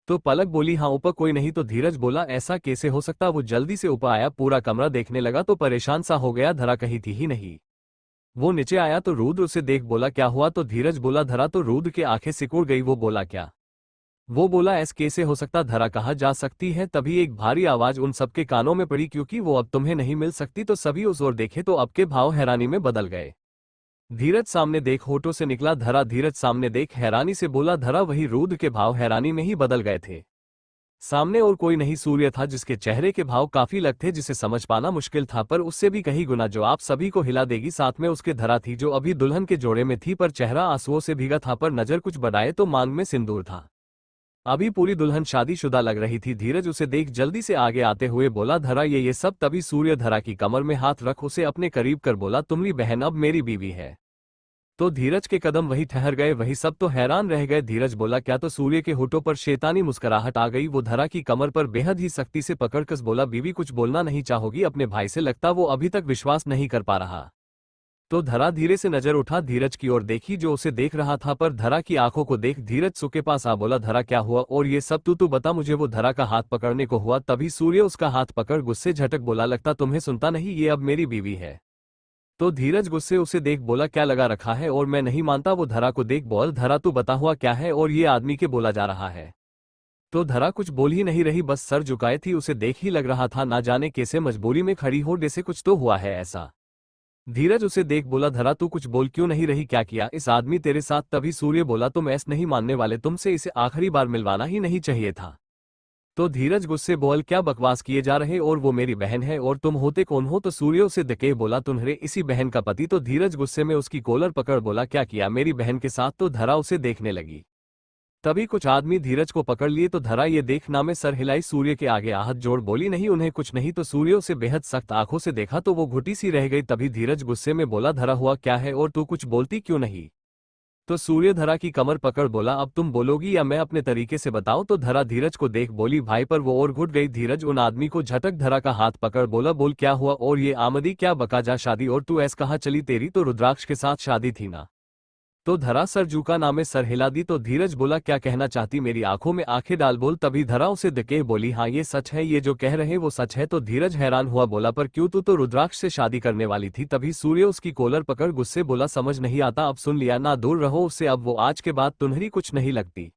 तो पलक बोली हाँ ऊपर कोई नहीं। तो धीरज बोला ऐसा कैसे हो सकता? वो जल्दी से ऊपर आया, पूरा कमरा देखने लगा तो परेशान सा हो गया। धरा कहीं थी ही नहीं। वो नीचे आया तो रुद्र उसे देख बोला क्या हुआ? तो धीरज बोला धरा। तो रुद्र की आंखें सिकुड़ गई। वो बोला क्या? वो बोला ऐसे कैसे हो सकता? धरा कहाँ जा सकती है? तभी एक भारी आवाज उन सबके कानों में पड़ी क्योंकि वो अब तुम्हें नहीं मिल सकती। तो सभी उस ओर देखे तो अब के भाव हैरानी में बदल गए। धीरज सामने देख होठों से निकला धरा। धीरज सामने देख हैरानी से बोला धरा। वही रुद्र के भाव हैरानी में ही बदल गए थे। सामने और कोई नहीं सूर्य था जिसके चेहरे के भाव काफी अलग थे जिसे समझ पाना मुश्किल था पर उससे भी कहीं गुना जो आप सभी को हिला देगी। साथ में उसके धरा थी जो अभी दुल्हन के जोड़े में थी पर चेहरा आंसुओं से भीगा था पर नजर कुछ बढ़ाए तो मांग में सिंदूर था। अभी पूरी दुल्हन शादीशुदा लग रही थी। धीरज उसे देख जल्दी से आगे आते हुए बोला धरा ये सब। तभी सूर्य धरा की कमर में हाथ रख उसे अपने करीब कर बोला तुम्हारी बहन अब मेरी बीवी है। तो धीरज के कदम वही ठहर गए। वही सब तो हैरान रह गए। धीरज बोला क्या? तो सूर्य के होठों पर शैतानी मुस्कुराहट आ गई। वो धरा की कमर पर बेहद ही सख्ती से पकड़कर बोला बीवी कुछ बोलना नहीं चाहोगी अपने भाई से? लगता वो अभी तक विश्वास नहीं कर पा रहा। तो धरा धीरे से नजर उठा धीरज की ओर देखी जो उसे देख रहा था पर धरा की आंखों को देख धीरज सुके पास आ बोला धरा क्या हुआ और ये सब? तू बता मुझे। वो धरा का हाथ पकड़ने को हुआ तभी सूर्य उसका हाथ पकड़ गुस्से झटक बोला लगता तुम्हें सुनता नहीं, ये अब मेरी बीवी है। तो धीरज गुस्से उसे देख बोला क्या लगा रखा है और मैं नहीं मानता। वो धरा को देख बोल धरा तू बता हुआ क्या है और ये आदमी के बोला जा रहा है? तो धरा कुछ बोल ही नहीं रही, बस सर झुकाए थी। उसे देख ही लग रहा था ना जाने कैसे मजबूरी में खड़ी हो, जैसे कुछ तो हुआ है ऐसा। धीरज उसे देख बोला धरा तू कुछ बोल क्यों नहीं रही? क्या किया इस आदमी तेरे साथ? तभी सूर्य बोला तुम ऐसे नहीं मानने वाले, तुमसे इसे आखिरी बार मिलवाना ही नहीं चाहिए था। तो धीरज गुस्से बोल क्या बकवास किए जा रहे और वो मेरी बहन है और तुम होते कौन हो? तो सूर्य उसे धके बोला तुम्हारे इसी बहन का पति। तो धीरज गुस्से में उसकी कॉलर पकड़ बोला क्या किया मेरी बहन के साथ? तो धरा उसे देखने लगी। तभी कुछ आदमी धीरज को पकड़ लिए। तो धरा ये देखना में सर हिलाई सूर्य के आगे हाथ जोड़ बोली नहीं उन्हें कुछ नहीं। तो सूर्य उसे बेहद सख्त आंखों से देखा तो वो घुटी सी रह गई। तभी धीरज गुस्से में बोला धरा हुआ क्या है और तू कुछ बोलती क्यों नहीं? तो सूर्य धरा की कमर पकड़ बोला अब तुम बोलोगी या मैं अपने तरीके से बताऊं? तो धरा धीरज को देख बोली भाई पर वो और घुट गई। धीरज उन आदमी को झटक धरा का हाथ पकड़ बोला बोल क्या हुआ और ये आमदी क्या बका जा शादी और तू ऐस कहाँ चली? तेरी तो रुद्राक्ष के साथ शादी थी ना? तो धरा सर झुका ना में सर हिला दी। तो धीरज बोला क्या कहना चाहती? मेरी आंखों में आंखें डाल बोल। तभी धरा उसे धके बोली हाँ ये सच है, ये जो कह रहे वो सच है। तो धीरज हैरान हुआ बोला पर क्यों? तू तो रुद्राक्ष से शादी करने वाली थी। तभी सूर्य उसकी कॉलर पकड़ गुस्से बोला समझ नहीं आता, अब सुन लिया ना, दूर रहो उससे, अब वो आज के बाद तुम्हारी कुछ नहीं लगती।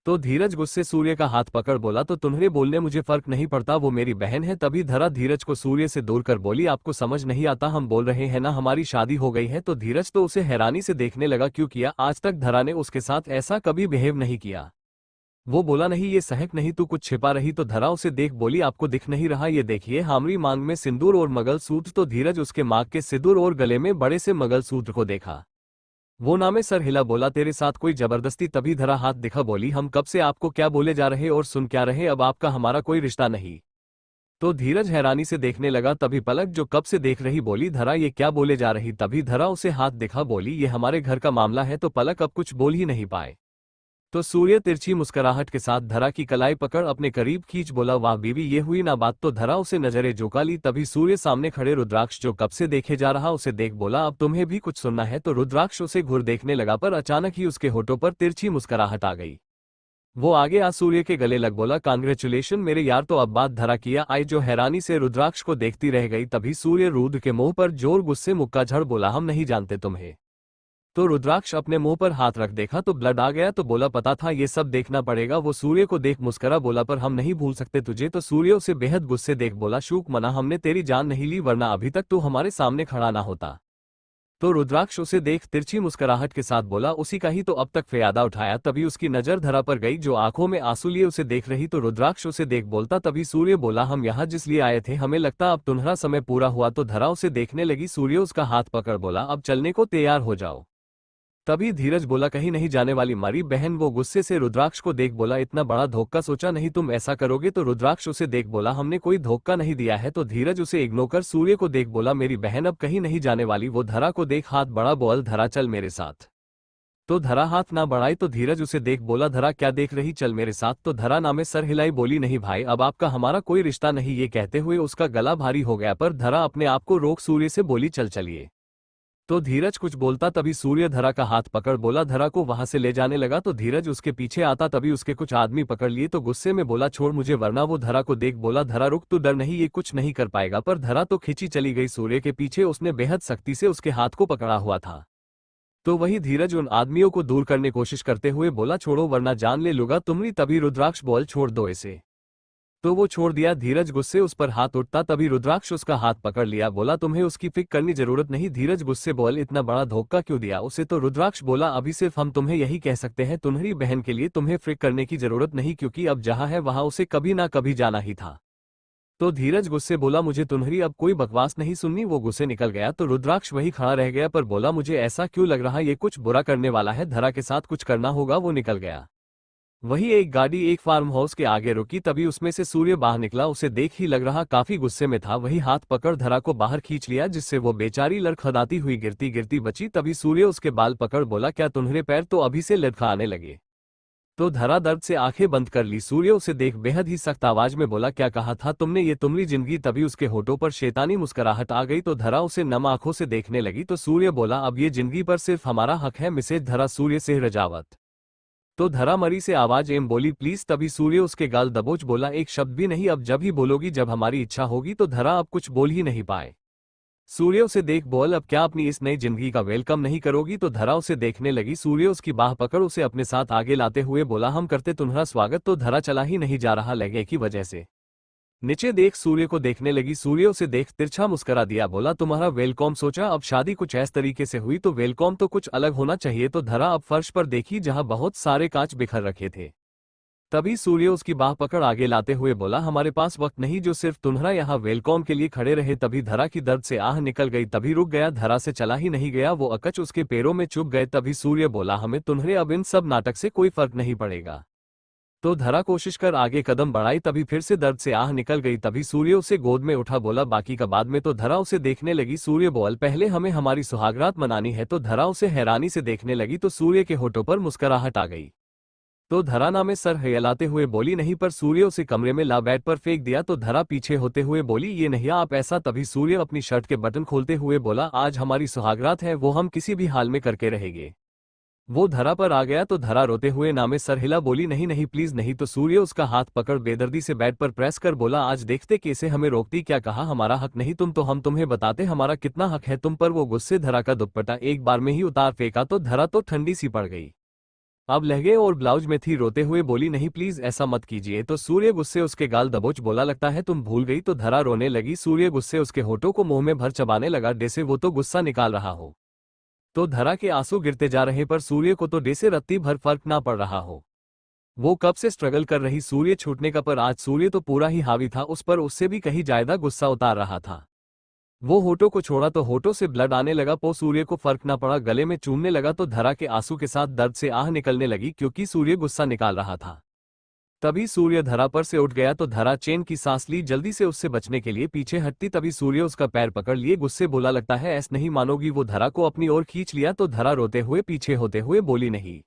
तो धीरज गुस्से सूर्य का हाथ पकड़ बोला तो तुम्हारे बोलने मुझे फर्क नहीं पड़ता, वो मेरी बहन है। तभी धरा धीरज को सूर्य से दूर कर बोली आपको समझ नहीं आता, हम बोल रहे हैं ना हमारी शादी हो गई है। तो धीरज तो उसे हैरानी से देखने लगा, क्यों किया, आज तक धरा ने उसके साथ ऐसा कभी बिहेव नहीं किया। वो बोला नहीं ये सहक नहीं, तू कुछ छिपा रही। तो धरा उसे देख बोली आपको दिख नहीं रहा, ये देखिए हमारी मांग में सिंदूर और मंगलसूत्र। तो धीरज उसके मांग के सिंदूर और गले में बड़े से मंगलसूत्र को देखा। वो नामे सर हिला बोला तेरे साथ कोई जबरदस्ती। तभी धरा हाथ दिखा बोली हम कब से आपको क्या बोले जा रहे और सुन क्या रहे, अब आपका हमारा कोई रिश्ता नहीं। तो धीरज हैरानी से देखने लगा। तभी पलक जो कब से देख रही बोली धरा ये क्या बोले जा रही। तभी धरा उसे हाथ दिखा बोली ये हमारे घर का मामला है। तो पलक अब कुछ बोल ही नहीं पाए। तो सूर्य तिरछी मुस्कुराहट के साथ धरा की कलाई पकड़ अपने करीब खींच बोला वाह बीवी ये हुई ना बात। तो धरा उसे नजरें झुका ली। तभी सूर्य सामने खड़े रुद्राक्ष जो कब से देखे जा रहा उसे देख बोला अब तुम्हें भी कुछ सुनना है। तो रुद्राक्ष उसे घूर देखने लगा, पर अचानक ही उसके होठों पर तिरछी मुस्कुराहट आ गई। वो आगे आ सूर्य के गले लग बोला कांग्रेचुलेशन मेरे यार। तो अब बात धरा किया आई जो हैरानी से रुद्राक्ष को देखती रह गई। तभी सूर्य रुद्र के मुंह पर जोर गुस्से मुक्का झड़ बोला हम नहीं जानते तुम्हें। तो रुद्राक्ष अपने मुंह पर हाथ रख देखा तो ब्लड आ गया। तो बोला पता था ये सब देखना पड़ेगा। वो सूर्य को देख मुस्करा बोला पर हम नहीं भूल सकते तुझे। तो सूर्य उसे बेहद गुस्से देख बोला शूक मना, हमने तेरी जान नहीं ली वरना अभी तक तू हमारे सामने खड़ा ना होता। तो रुद्राक्ष उसे देख तिरछी मुस्कुराहट के साथ बोला उसी का ही तो अब तक फ़ायदा उठाया। तभी उसकी नजर धरा पर गई जो आंखों में आंसू लिए उसे देख रही। तो रुद्राक्ष उसे देख बोलता तभी सूर्य बोला हम यहाँ जिस लिए आए थे हमें लगता अब तुम्हारा समय पूरा हुआ। तो धरा उसे देखने लगी। सूर्य उसका हाथ पकड़ बोला अब चलने को तैयार हो जाओ। तभी धीरज बोला कहीं नहीं जाने वाली मारी बहन। वो गुस्से से रुद्राक्ष को देख बोला इतना बड़ा धोखा सोचा नहीं तुम ऐसा करोगे। तो रुद्राक्ष उसे देख बोला हमने कोई धोखा नहीं दिया है। तो धीरज उसे इग्नोर कर सूर्य को देख बोला मेरी बहन अब कहीं नहीं जाने वाली। वो धरा को देख हाथ बड़ा बोल धरा चल मेरे साथ। तो धरा हाथ ना बढ़ाई। तो धीरज उसे देख बोला धरा क्या देख रही चल मेरे साथ। तो धरा नामे सर हिलाई बोली नहीं भाई अब आपका हमारा कोई रिश्ता नहीं। ये कहते हुए उसका गला भारी हो गया, पर धरा अपने आप को रोक सूर्य से बोली चल चलिए। तो धीरज कुछ बोलता तभी सूर्य धरा का हाथ पकड़ बोला धरा को वहां से ले जाने लगा। तो धीरज उसके पीछे आता तभी उसके कुछ आदमी पकड़ लिए। तो गुस्से में बोला छोड़ मुझे वरना। वो धरा को देख बोला धरा रुक तू डर नहीं ये कुछ नहीं कर पाएगा। पर धरा तो खींची चली गई सूर्य के पीछे। उसने बेहद सख्ती से उसके हाथ को पकड़ा हुआ था। तो वही धीरज उन आदमियों को दूर करने कोशिश करते हुए बोला छोड़ो वरना जान ले लूंगा तुम्हारी। तभी रुद्राक्ष बोल छोड़ दो इसे। तो वो छोड़ दिया। धीरज गुस्से उस पर हाथ उठता तभी रुद्राक्ष उसका हाथ पकड़ लिया। बोला तुम्हें उसकी फिक्र करनी जरूरत नहीं। धीरज गुस्से बोल इतना बड़ा धोखा क्यों दिया उसे। तो रुद्राक्ष बोला अभी सिर्फ हम तुम्हें यही कह सकते हैं तुम्हारी बहन के लिए तुम्हें फिक्र करने की जरूरत नहीं, क्योंकि अब जहां है वहां उसे कभी ना कभी जाना ही था। तो धीरज गुस्से बोला मुझे तुम्हारी अब कोई बकवास नहीं सुननी। वो गुस्से निकल गया। तो रुद्राक्ष वही खड़ा रह गया पर बोला मुझे ऐसा क्यों लग रहा ये कुछ बुरा करने वाला है, धरा के साथ कुछ करना होगा। वो निकल गया। वही एक गाड़ी एक फार्म हाउस के आगे रुकी तभी उसमें से सूर्य बाहर निकला। उसे देख ही लग रहा काफी गुस्से में था। वही हाथ पकड़ धरा को बाहर खींच लिया जिससे वो बेचारी लड़खड़ाती हुई गिरती गिरती बची। तभी सूर्य उसके बाल पकड़ बोला क्या तुम्हारे पैर तो अभी से लड़खड़ाने लगे। तो धरा दर्द से आंखें बंद कर ली। सूर्य उसे देख बेहद ही सख्त आवाज में बोला क्या कहा था तुमने, ये तुम्हारी जिंदगी। तभी उसके होठों पर शैतानी मुस्कुराहट आ गई। तो धरा उसे नम आंखों से देखने लगी। तो सूर्य बोला अब ये जिंदगी पर सिर्फ हमारा हक है। मिसेज धरा सूर्य से रजावत। तो धरा मरी से आवाज एम बोली प्लीज। तभी सूर्य उसके गाल दबोच बोला एक शब्द भी नहीं, अब जब ही बोलोगी जब हमारी इच्छा होगी। तो धरा अब कुछ बोल ही नहीं पाए। सूर्य उसे देख बोल अब क्या अपनी इस नई जिंदगी का वेलकम नहीं करोगी। तो धरा उसे देखने लगी। सूर्य उसकी बाह पकड़ उसे अपने साथ आगे लाते हुए बोला हम करते तुम्हारा स्वागत। तो धरा चला ही नहीं जा रहा लगे की वजह से। नीचे देख सूर्य को देखने लगी। सूर्य उसे देख तिरछा मुस्करा दिया बोला तुम्हारा वेलकॉम सोचा अब शादी कुछ ऐस तरीके से हुई तो वेलकॉम तो कुछ अलग होना चाहिए। तो धरा अब फर्श पर देखी जहां बहुत सारे कांच बिखर रखे थे। तभी सूर्य उसकी बाह पकड़ आगे लाते हुए बोला हमारे पास वक्त नहीं जो सिर्फ तुम्हारा यहाँ वेलकॉम के लिए खड़े रहे। तभी धरा की दर्द से आह निकल गई। तभी रुक गया, धरा से चला ही नहीं गया। वो अकच उसके पैरों में चुभ गए। तभी सूर्य बोला हमें तुम्हारे अब इन सब नाटक से कोई फर्क नहीं पड़ेगा। तो धरा कोशिश कर आगे कदम बढ़ाई तभी फिर से दर्द से आह निकल गई। तभी सूर्य उसे गोद में उठा बोला बाकी का बाद में। तो धरा उसे देखने लगी। सूर्य बोल पहले हमें हमारी सुहागरात मनानी है। तो धरा उसे हैरानी से देखने लगी। तो सूर्य के होठों पर मुस्कुराहट आ गई। तो धरा नामे सर हिलाते हुए बोली नहीं, पर सूर्य उसे कमरे में ला बेड पर फेंक दिया। तो धरा पीछे होते हुए बोली ये नहीं आप ऐसा। तभी सूर्य अपनी शर्ट के बटन खोलते हुए बोला आज हमारी सुहागरात है, वो हम किसी भी हाल में करके रहेंगे। वो धरा पर आ गया तो धरा रोते हुए नामे सर हिला बोली नहीं नहीं प्लीज नहीं। तो सूर्य उसका हाथ पकड़ बेदर्दी से बेड पर प्रेस कर बोला आज देखते कैसे हमें रोकती। क्या कहा हमारा हक नहीं तुम तो हम तुम्हें बताते हमारा कितना हक है तुम पर। वो गुस्से धरा का दुपट्टा एक बार में ही उतार फेंका तो धरा तो ठंडी सी पड़ गई। अब लहंगे और ब्लाउज में थी, रोते हुए बोली नहीं प्लीज ऐसा मत कीजिए। तो सूर्य गुस्से उसके गाल दबोच बोला लगता है तुम भूल गई। तो धरा रोने लगी। सूर्य गुस्से उसके होठों को मुंह में भर चबाने लगा, जैसे वो तो गुस्सा निकाल रहा हो। तो धरा के आंसू गिरते जा रहे पर सूर्य को तो जैसे रत्ती भर फर्क ना पड़ रहा हो। वो कब से स्ट्रगल कर रही सूर्य छूटने का, पर आज सूर्य तो पूरा ही हावी था उस पर, उससे भी कहीं ज्यादा गुस्सा उतार रहा था। वो होठों को छोड़ा तो होठों से ब्लड आने लगा। पो सूर्य को फर्क ना पड़ा, गले में चूमने लगा तो धरा के आंसू के साथ दर्द से आह निकलने लगी, क्योंकि सूर्य गुस्सा निकाल रहा था। तभी सूर्य धरा पर से उठ गया तो धरा चैन की सांस ली, जल्दी से उससे बचने के लिए पीछे हटती। तभी सूर्य उसका पैर पकड़ लिए गुस्से बोला लगता है ऐस नहीं मानोगी। वो धरा को अपनी ओर खींच लिया तो धरा रोते हुए पीछे होते हुए बोली नहीं।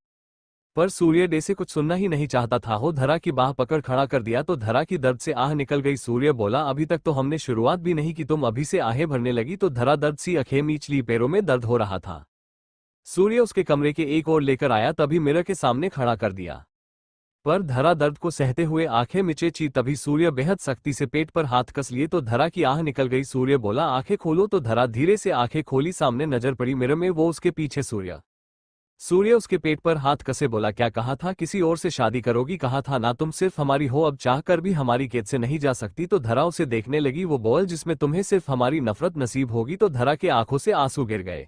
पर सूर्य डे से कुछ सुनना ही नहीं चाहता था। हो धरा की बाह पकड़ खड़ा कर दिया तो धरा की दर्द से आह निकल गई। सूर्य बोला अभी तक तो हमने शुरुआत भी नहीं की, तुम अभी से आहें भरने लगी। तो धरा दर्द सी आंखें मीच ली, पैरों में दर्द हो रहा था। सूर्य उसके कमरे के एक ओर लेकर आया, तभी मिरर के सामने खड़ा कर दिया। पर धरा दर्द को सहते हुए आंखें मिचेची। तभी सूर्य बेहद सख्ती से पेट पर हाथ कस लिए तो धरा की आह निकल गई। सूर्य बोला आंखें खोलो। तो धरा धीरे से आंखें खोली, सामने नजर पड़ी मिरर में, वो उसके पीछे सूर्य उसके पेट पर हाथ कसे बोला क्या कहा था, किसी और से शादी करोगी, कहा था ना तुम सिर्फ हमारी हो, अब चाह कर भी हमारी कैद से नहीं जा सकती। तो धरा उसे देखने लगी। वो बोल जिसमें तुम्हें सिर्फ हमारी नफरत नसीब होगी। तो धरा के आंखों से आंसू गिर गए।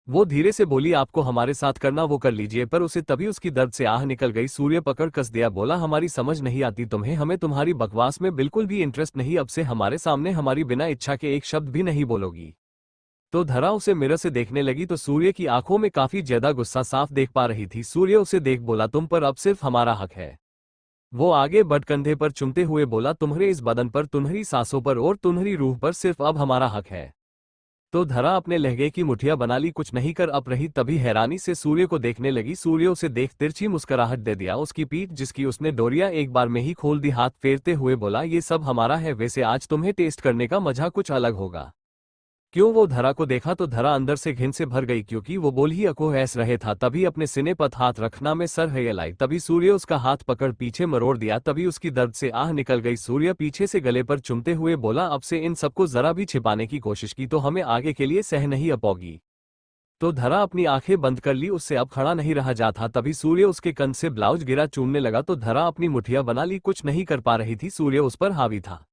वो धीरे से बोली आपको हमारे साथ करना वो कर लीजिए, पर उसे तभी उसकी दर्द से आह निकल गई। सूर्य पकड़ कस दिया, बोला हमारी समझ नहीं आती तुम्हें, हमें तुम्हारी बकवास में बिल्कुल भी इंटरेस्ट नहीं, अब से हमारे सामने हमारी बिना इच्छा के एक शब्द भी नहीं बोलोगी। तो धरा उसे मिरर से देखने लगी तो सूर्य की आंखों में काफी ज्यादा गुस्सा साफ देख पा रही थी। सूर्य उसे देख बोला तुम पर अब सिर्फ हमारा हक है। वो आगे बढ़ कंधे पर चुमते हुए बोला तुम्हारे इस बदन पर, तुम्हारी सांसों पर और तुम्हारी रूह पर सिर्फ अब हमारा हक है। तो धरा अपने लहंगे की मुठिया बना ली, कुछ नहीं कर अब रही, तभी हैरानी से सूर्य को देखने लगी। सूर्य उसे देख तिरछी मुस्कुराहट दे दिया। उसकी पीठ जिसकी उसने डोरिया एक बार में ही खोल दी, हाथ फेरते हुए बोला ये सब हमारा है, वैसे आज तुम्हें टेस्ट करने का मजा कुछ अलग होगा। क्यों? वो धरा को देखा तो धरा अंदर से घिन से भर गई, क्योंकि वो बोल ही अको ऐस रहे था। तभी अपने सिने पर हाथ रखना में सर है लाई। तभी सूर्य उसका हाथ पकड़ पीछे मरोड़ दिया। तभी उसकी दर्द से आह निकल गई। सूर्य पीछे से गले पर चुमते हुए बोला अब से इन सबको जरा भी छिपाने की कोशिश की तो हमें आगे के लिए सह नहीं अपोगी। तो धरा अपनी आंखें बंद कर ली, उससे अब खड़ा नहीं रहा जाता। तभी सूर्य उसके कंध से ब्लाउज गिरा चूमने लगा तो धरा अपनी मुठिया बना ली, कुछ नहीं कर पा रही थी, सूर्य उस पर हावी था।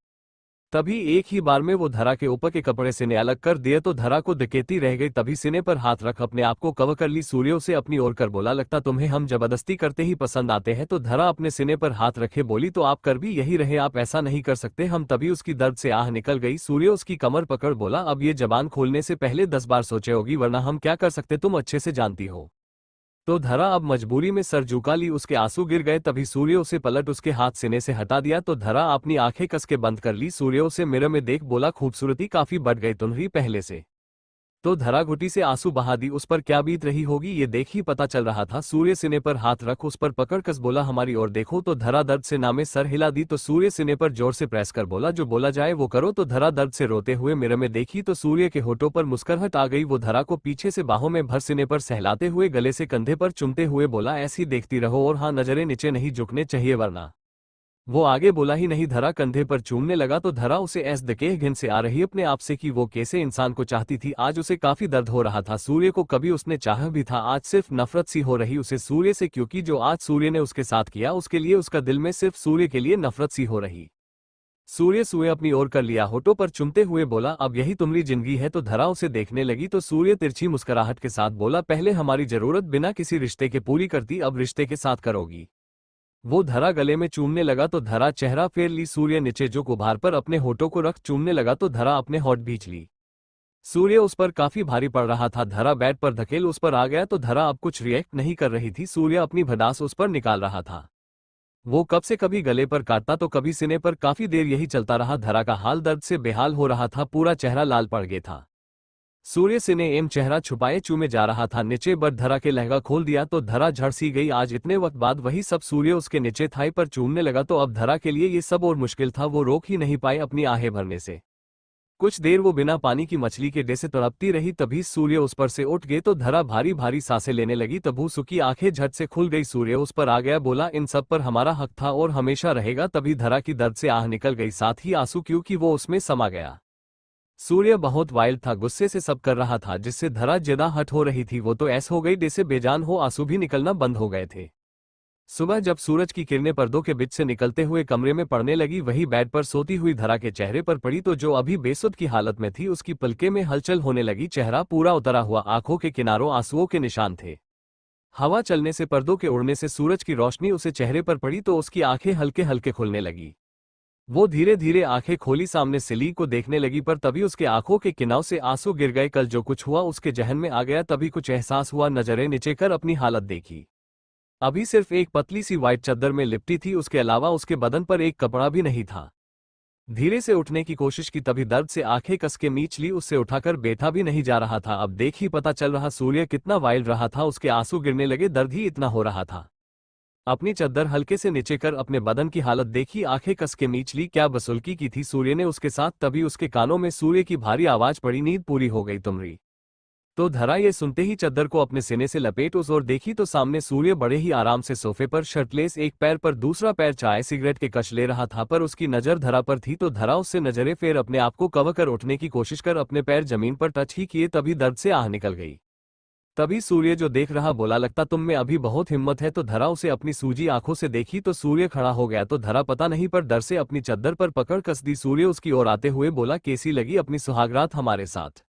तभी एक ही बार में वो धरा के ऊपर के कपड़े सिने अलग कर दिए तो धरा को दिकेती रह गई। तभी सिने पर हाथ रख अपने आप को कवर कर ली। सूर्य उसे अपनी ओर कर बोला लगता तुम्हें हम जबरदस्ती करते ही पसंद आते हैं। तो धरा अपने सिने पर हाथ रखे बोली तो आप कर भी यही रहे, आप ऐसा नहीं कर सकते हम। तभी उसकी दर्द से आह निकल गई। सूर्य उसकी कमर पकड़ बोला अब ये जबान खोलने से पहले 10 बार सोचे होगी, वरना हम क्या कर सकते तुम अच्छे से जानती हो। तो धरा अब मजबूरी में सर झुका ली, उसके आंसू गिर गए। तभी सूर्य उसे पलट उसके हाथ सीने से हटा दिया तो धरा अपनी आंखें कस के बंद कर ली। सूर्य उसे मिरर में देख बोला खूबसूरती काफी बढ़ गई तुम्हारी पहले से। तो धरा घुटी से आंसू बहा दी, उस पर क्या बीत रही होगी ये देख ही पता चल रहा था। सूर्य सिने पर हाथ रख उस पर पकड़ कस बोला हमारी ओर देखो। तो धरा दर्द से नामे सर हिला दी। तो सूर्य सिने पर जोर से प्रेस कर बोला जो बोला जाए वो करो। तो धरा दर्द से रोते हुए मिरर में देखी तो सूर्य के होठों पर मुस्कुराहट आ गई। वो धरा को पीछे से बाहों में भर सिने पर सहलाते हुए गले से कंधे पर चुमते हुए बोला ऐसी देखती रहो और हाँ नजरें नीचे नहीं झुकने चाहिए वरना। वो आगे बोला ही नहीं, धरा कंधे पर चूमने लगा तो धरा उसे ऐस दकेह घिन से आ रही अपने आप से कि वो कैसे इंसान को चाहती थी। आज उसे काफी दर्द हो रहा था। सूर्य को कभी उसने चाहा भी था, आज सिर्फ नफरत सी हो रही उसे सूर्य से, क्योंकि जो आज सूर्य ने उसके साथ किया उसके लिए उसका दिल में सिर्फ सूर्य के लिए नफरत सी हो रही। सूर्य अपनी ओर कर लिया, होठों पर चुमते हुए बोला अब यही तुम्हारी जिंदगी है। तो धरा उसे देखने लगी तो सूर्य तिरछी मुस्कुराहट के साथ बोला पहले हमारी जरूरत बिना किसी रिश्ते के पूरी करती, अब रिश्ते के साथ करोगी। वो धरा गले में चूमने लगा तो धरा चेहरा फेर ली। सूर्य नीचे जो कुभार पर अपने होठों को रख चूमने लगा तो धरा अपने होठ भींच ली। सूर्य उस पर काफी भारी पड़ रहा था। धरा बेड पर धकेल उस पर आ गया तो धरा अब कुछ रिएक्ट नहीं कर रही थी। सूर्य अपनी भड़ास उस पर निकाल रहा था। वो कब से कभी गले पर काटता तो कभी सीने पर, काफी देर यही चलता रहा। धरा का हाल दर्द से बेहाल हो रहा था, पूरा चेहरा लाल पड़ गया था। सूर्य सिने एम चेहरा छुपाए चूमे जा रहा था। नीचे बट धरा के लहंगा खोल दिया तो धरा झड़ सी गई। आज इतने वक्त बाद वही सब सूर्य उसके नीचे थाई पर चूमने लगा तो अब धरा के लिए ये सब और मुश्किल था। वो रोक ही नहीं पाई अपनी आहें भरने से। कुछ देर वो बिना पानी की मछली के जैसे तड़पती रही। तभी सूर्य उस पर से उठ गए तो धरा भारी भारी सांसें लेने लगी। तबू सुखी आंखें झट से खुल गई। सूर्य उस पर आ गया, बोला इन सब पर हमारा हक था और हमेशा रहेगा। तभी धरा की दर्द से आह निकल गई, साथ ही आंसू, क्योंकि वो उसमें समा गया। सूर्य बहुत वाइल्ड था, गुस्से से सब कर रहा था, जिससे धरा ज्यादा हट हो रही थी। वो तो ऐस हो गई जैसे बेजान हो, आंसू भी निकलना बंद हो गए थे। सुबह जब सूरज की किरणें पर्दों के बीच से निकलते हुए कमरे में पड़ने लगी, वही बेड पर सोती हुई धरा के चेहरे पर पड़ी तो जो अभी बेसुध की हालत में थी उसकी पलके में हलचल होने लगी। चेहरा पूरा उतरा हुआ, आंखों के किनारों आंसुओं के निशान थे। हवा चलने से, पर्दों के उड़ने से सूरज की रोशनी उसे चेहरे पर पड़ी तो उसकी आंखें हल्के हल्के खुलने लगी। वो धीरे धीरे आंखें खोली, सामने सिली को देखने लगी, पर तभी उसके आंखों के किनारों से आंसू गिर गए। कल जो कुछ हुआ उसके जहन में आ गया, तभी कुछ एहसास हुआ। नजरें नीचे कर अपनी हालत देखी। अभी सिर्फ एक पतली सी वाइट चादर में लिपटी थी, उसके अलावा उसके बदन पर एक कपड़ा भी नहीं था। धीरे से उठने की कोशिश की, तभी दर्द से आंखें कस के मींच ली। उससे उठाकर बैठा भी नहीं जा रहा था। अब देख ही पता चल रहा सूर्य कितना वाइल्ड रहा था, उसके आंसू गिरने लगे, दर्द ही इतना हो रहा था। अपनी चद्दर हल्के से नीचे कर अपने बदन की हालत देखी, आंखें कस के मींच ली। क्या बसुल्की की थी सूर्य ने उसके साथ। तभी उसके कानों में सूर्य की भारी आवाज पड़ी, नींद पूरी हो गई तुम्हारी। तो धरा ये सुनते ही चद्दर को अपने सीने से लपेट उस ओर देखी तो सामने सूर्य बड़े ही आराम से सोफे पर शर्टलेस, एक पैर पर दूसरा पैर चाय सिगरेट के कश ले रहा था। पर उसकी नजर धरा पर थी तो धरा उससे नजरें फेर अपने आप को कवर कर उठने की कोशिश कर अपने पैर जमीन पर टच ही किए, तभी दर्द से आह निकल गई। तभी सूर्य जो देख रहा बोला, लगता तुम में अभी बहुत हिम्मत है। तो धरा उसे अपनी सूजी आंखों से देखी तो सूर्य खड़ा हो गया। तो धरा पता नहीं पर डर से अपनी चद्दर पर पकड़ कस दी। सूर्य उसकी ओर आते हुए बोला, कैसी लगी अपनी सुहागरात हमारे साथ।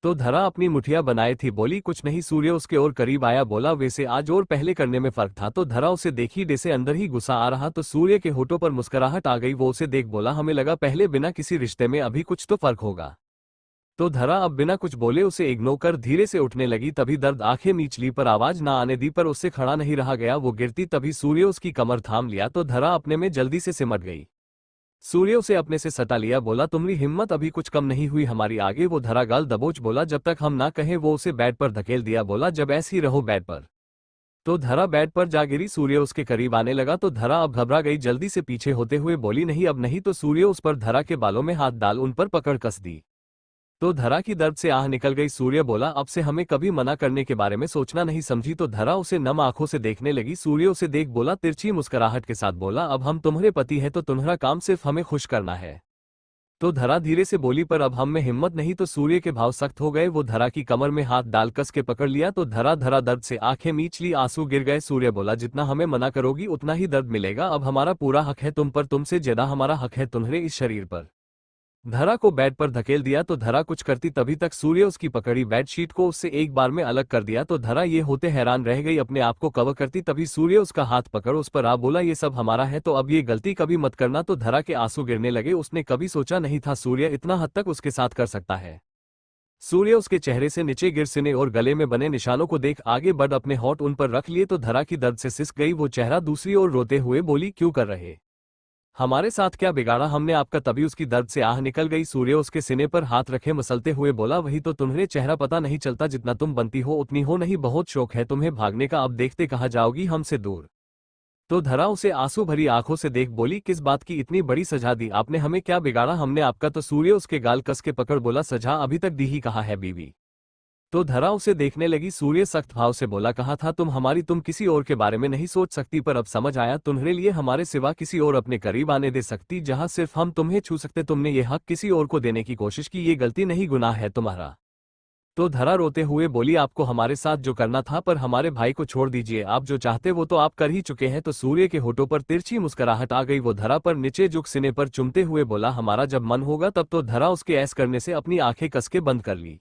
तो धरा अपनी मुठिया बनाए थी, बोली कुछ नहीं। सूर्य उसके और करीब आया, बोला वैसे आज और पहले करने में फर्क था। तो धरा उसे देखी, जैसे अंदर ही गुस्सा आ रहा। तो सूर्य के होठों पर मुस्कुराहट आ गई। वो उसे देख बोला, हमें लगा पहले बिना किसी रिश्ते में अभी कुछ तो फर्क होगा। तो धरा अब बिना कुछ बोले उसे इग्नोर कर धीरे से उठने लगी। तभी दर्द आंखें मींच ली पर आवाज ना आने दी, पर उससे खड़ा नहीं रहा गया। वो गिरती, तभी सूर्य उसकी कमर थाम लिया तो धरा अपने में जल्दी से सिमट गई। सूर्य उसे अपने से सटा लिया, बोला तुम्हारी हिम्मत अभी कुछ कम नहीं हुई हमारी आगे। वो धरा गाल दबोच बोला, जब तक हम ना कहें। वो उसे बेड पर धकेल दिया, बोला जब ऐसे ही रहो बेड पर। तो धरा बेड पर जा गिरी। सूर्य उसके करीब आने लगा तो धरा अब घबरा गई, जल्दी से पीछे होते हुए बोली, नहीं अब नहीं। तो सूर्य उस पर धरा के बालों में हाथ डाल उन पर पकड़ कस दी। तो धरा की दर्द से आह निकल गई। सूर्य बोला, अब से हमें कभी मना करने के बारे में सोचना नहीं, समझी। तो धरा उसे नम आंखों से देखने लगी। सूर्य उसे देख बोला तिरछी मुस्कुराहट के साथ, बोला अब हम तुम्हारे पति हैं तो तुम्हारा काम सिर्फ हमें खुश करना है। तो धरा धीरे से बोली, पर अब हम में हिम्मत नहीं। तो सूर्य के भाव सख्त हो गए। वो धरा की कमर में हाथ डाल कस के पकड़ लिया तो धरा धरा दर्द से आंखें मींच ली, आंसू गिर गए। सूर्य बोला, जितना हमें मना करोगी उतना ही दर्द मिलेगा। अब हमारा पूरा हक है तुम पर, तुमसे ज्यादा हमारा हक है तुम्हारे इस शरीर पर। धरा को बेड पर धकेल दिया तो धरा कुछ करती, तभी तक सूर्य उसकी पकड़ी बेडशीट को उससे एक बार में अलग कर दिया। तो धरा ये होते हैरान रह गई, अपने आप को कवर करती। तभी सूर्य उसका हाथ पकड़ उस पर आ बोला, ये सब हमारा है तो अब ये गलती कभी मत करना। तो धरा के आंसू गिरने लगे। उसने कभी सोचा नहीं था सूर्य इतना हद तक उसके साथ कर सकता है। सूर्य उसके चेहरे से नीचे गिर सीने और गले में बने निशानों को देख आगे बढ़ अपने होंठ उन पर रख लिए तो धरा की दर्द से सिसक गई। वो चेहरा दूसरी ओर रोते हुए बोली, क्यों कर रहे हमारे साथ क्या बिगाड़ा हमने आपका। तभी उसकी दर्द से आह निकल गई। सूर्य उसके सीने पर हाथ रखे मसलते हुए बोला, वही तो तुम्हारे चेहरा पता नहीं चलता, जितना तुम बनती हो उतनी हो नहीं। बहुत शौक है तुम्हें भागने का, अब देखते कहाँ जाओगी हमसे दूर। तो धरा उसे आंसू भरी आंखों से देख बोली, किस बात की इतनी बड़ी सजा दी आपने, हमें क्या बिगाड़ा हमने आपका। तो सूर्य उसके गाल कस के पकड़ बोला, सजा अभी तक दी ही कहाँ है बीवी। तो धरा उसे देखने लगी। सूर्य सख्त भाव से बोला, कहा था तुम हमारी, तुम किसी और के बारे में नहीं सोच सकती, पर अब समझ आया तुम्हारे लिए हमारे सिवा किसी और अपने करीब आने दे सकती, जहां सिर्फ हम तुम्हें छू सकते। तुमने ये हक किसी और को देने की कोशिश की, ये गलती नहीं गुनाह है तुम्हारा। तो धरा रोते हुए बोली, आपको हमारे साथ जो करना था, पर हमारे भाई को छोड़ दीजिए, आप जो चाहते वो तो आप कर ही चुके हैं। तो सूर्य के होठों पर तिरछी मुस्कुराहट आ गई। वो धरा पर नीचे झुक सीने पर चुमते हुए बोला, हमारा जब मन होगा तब। तो धरा उसके ऐस करने से अपनी आंखें कस के बंद कर ली।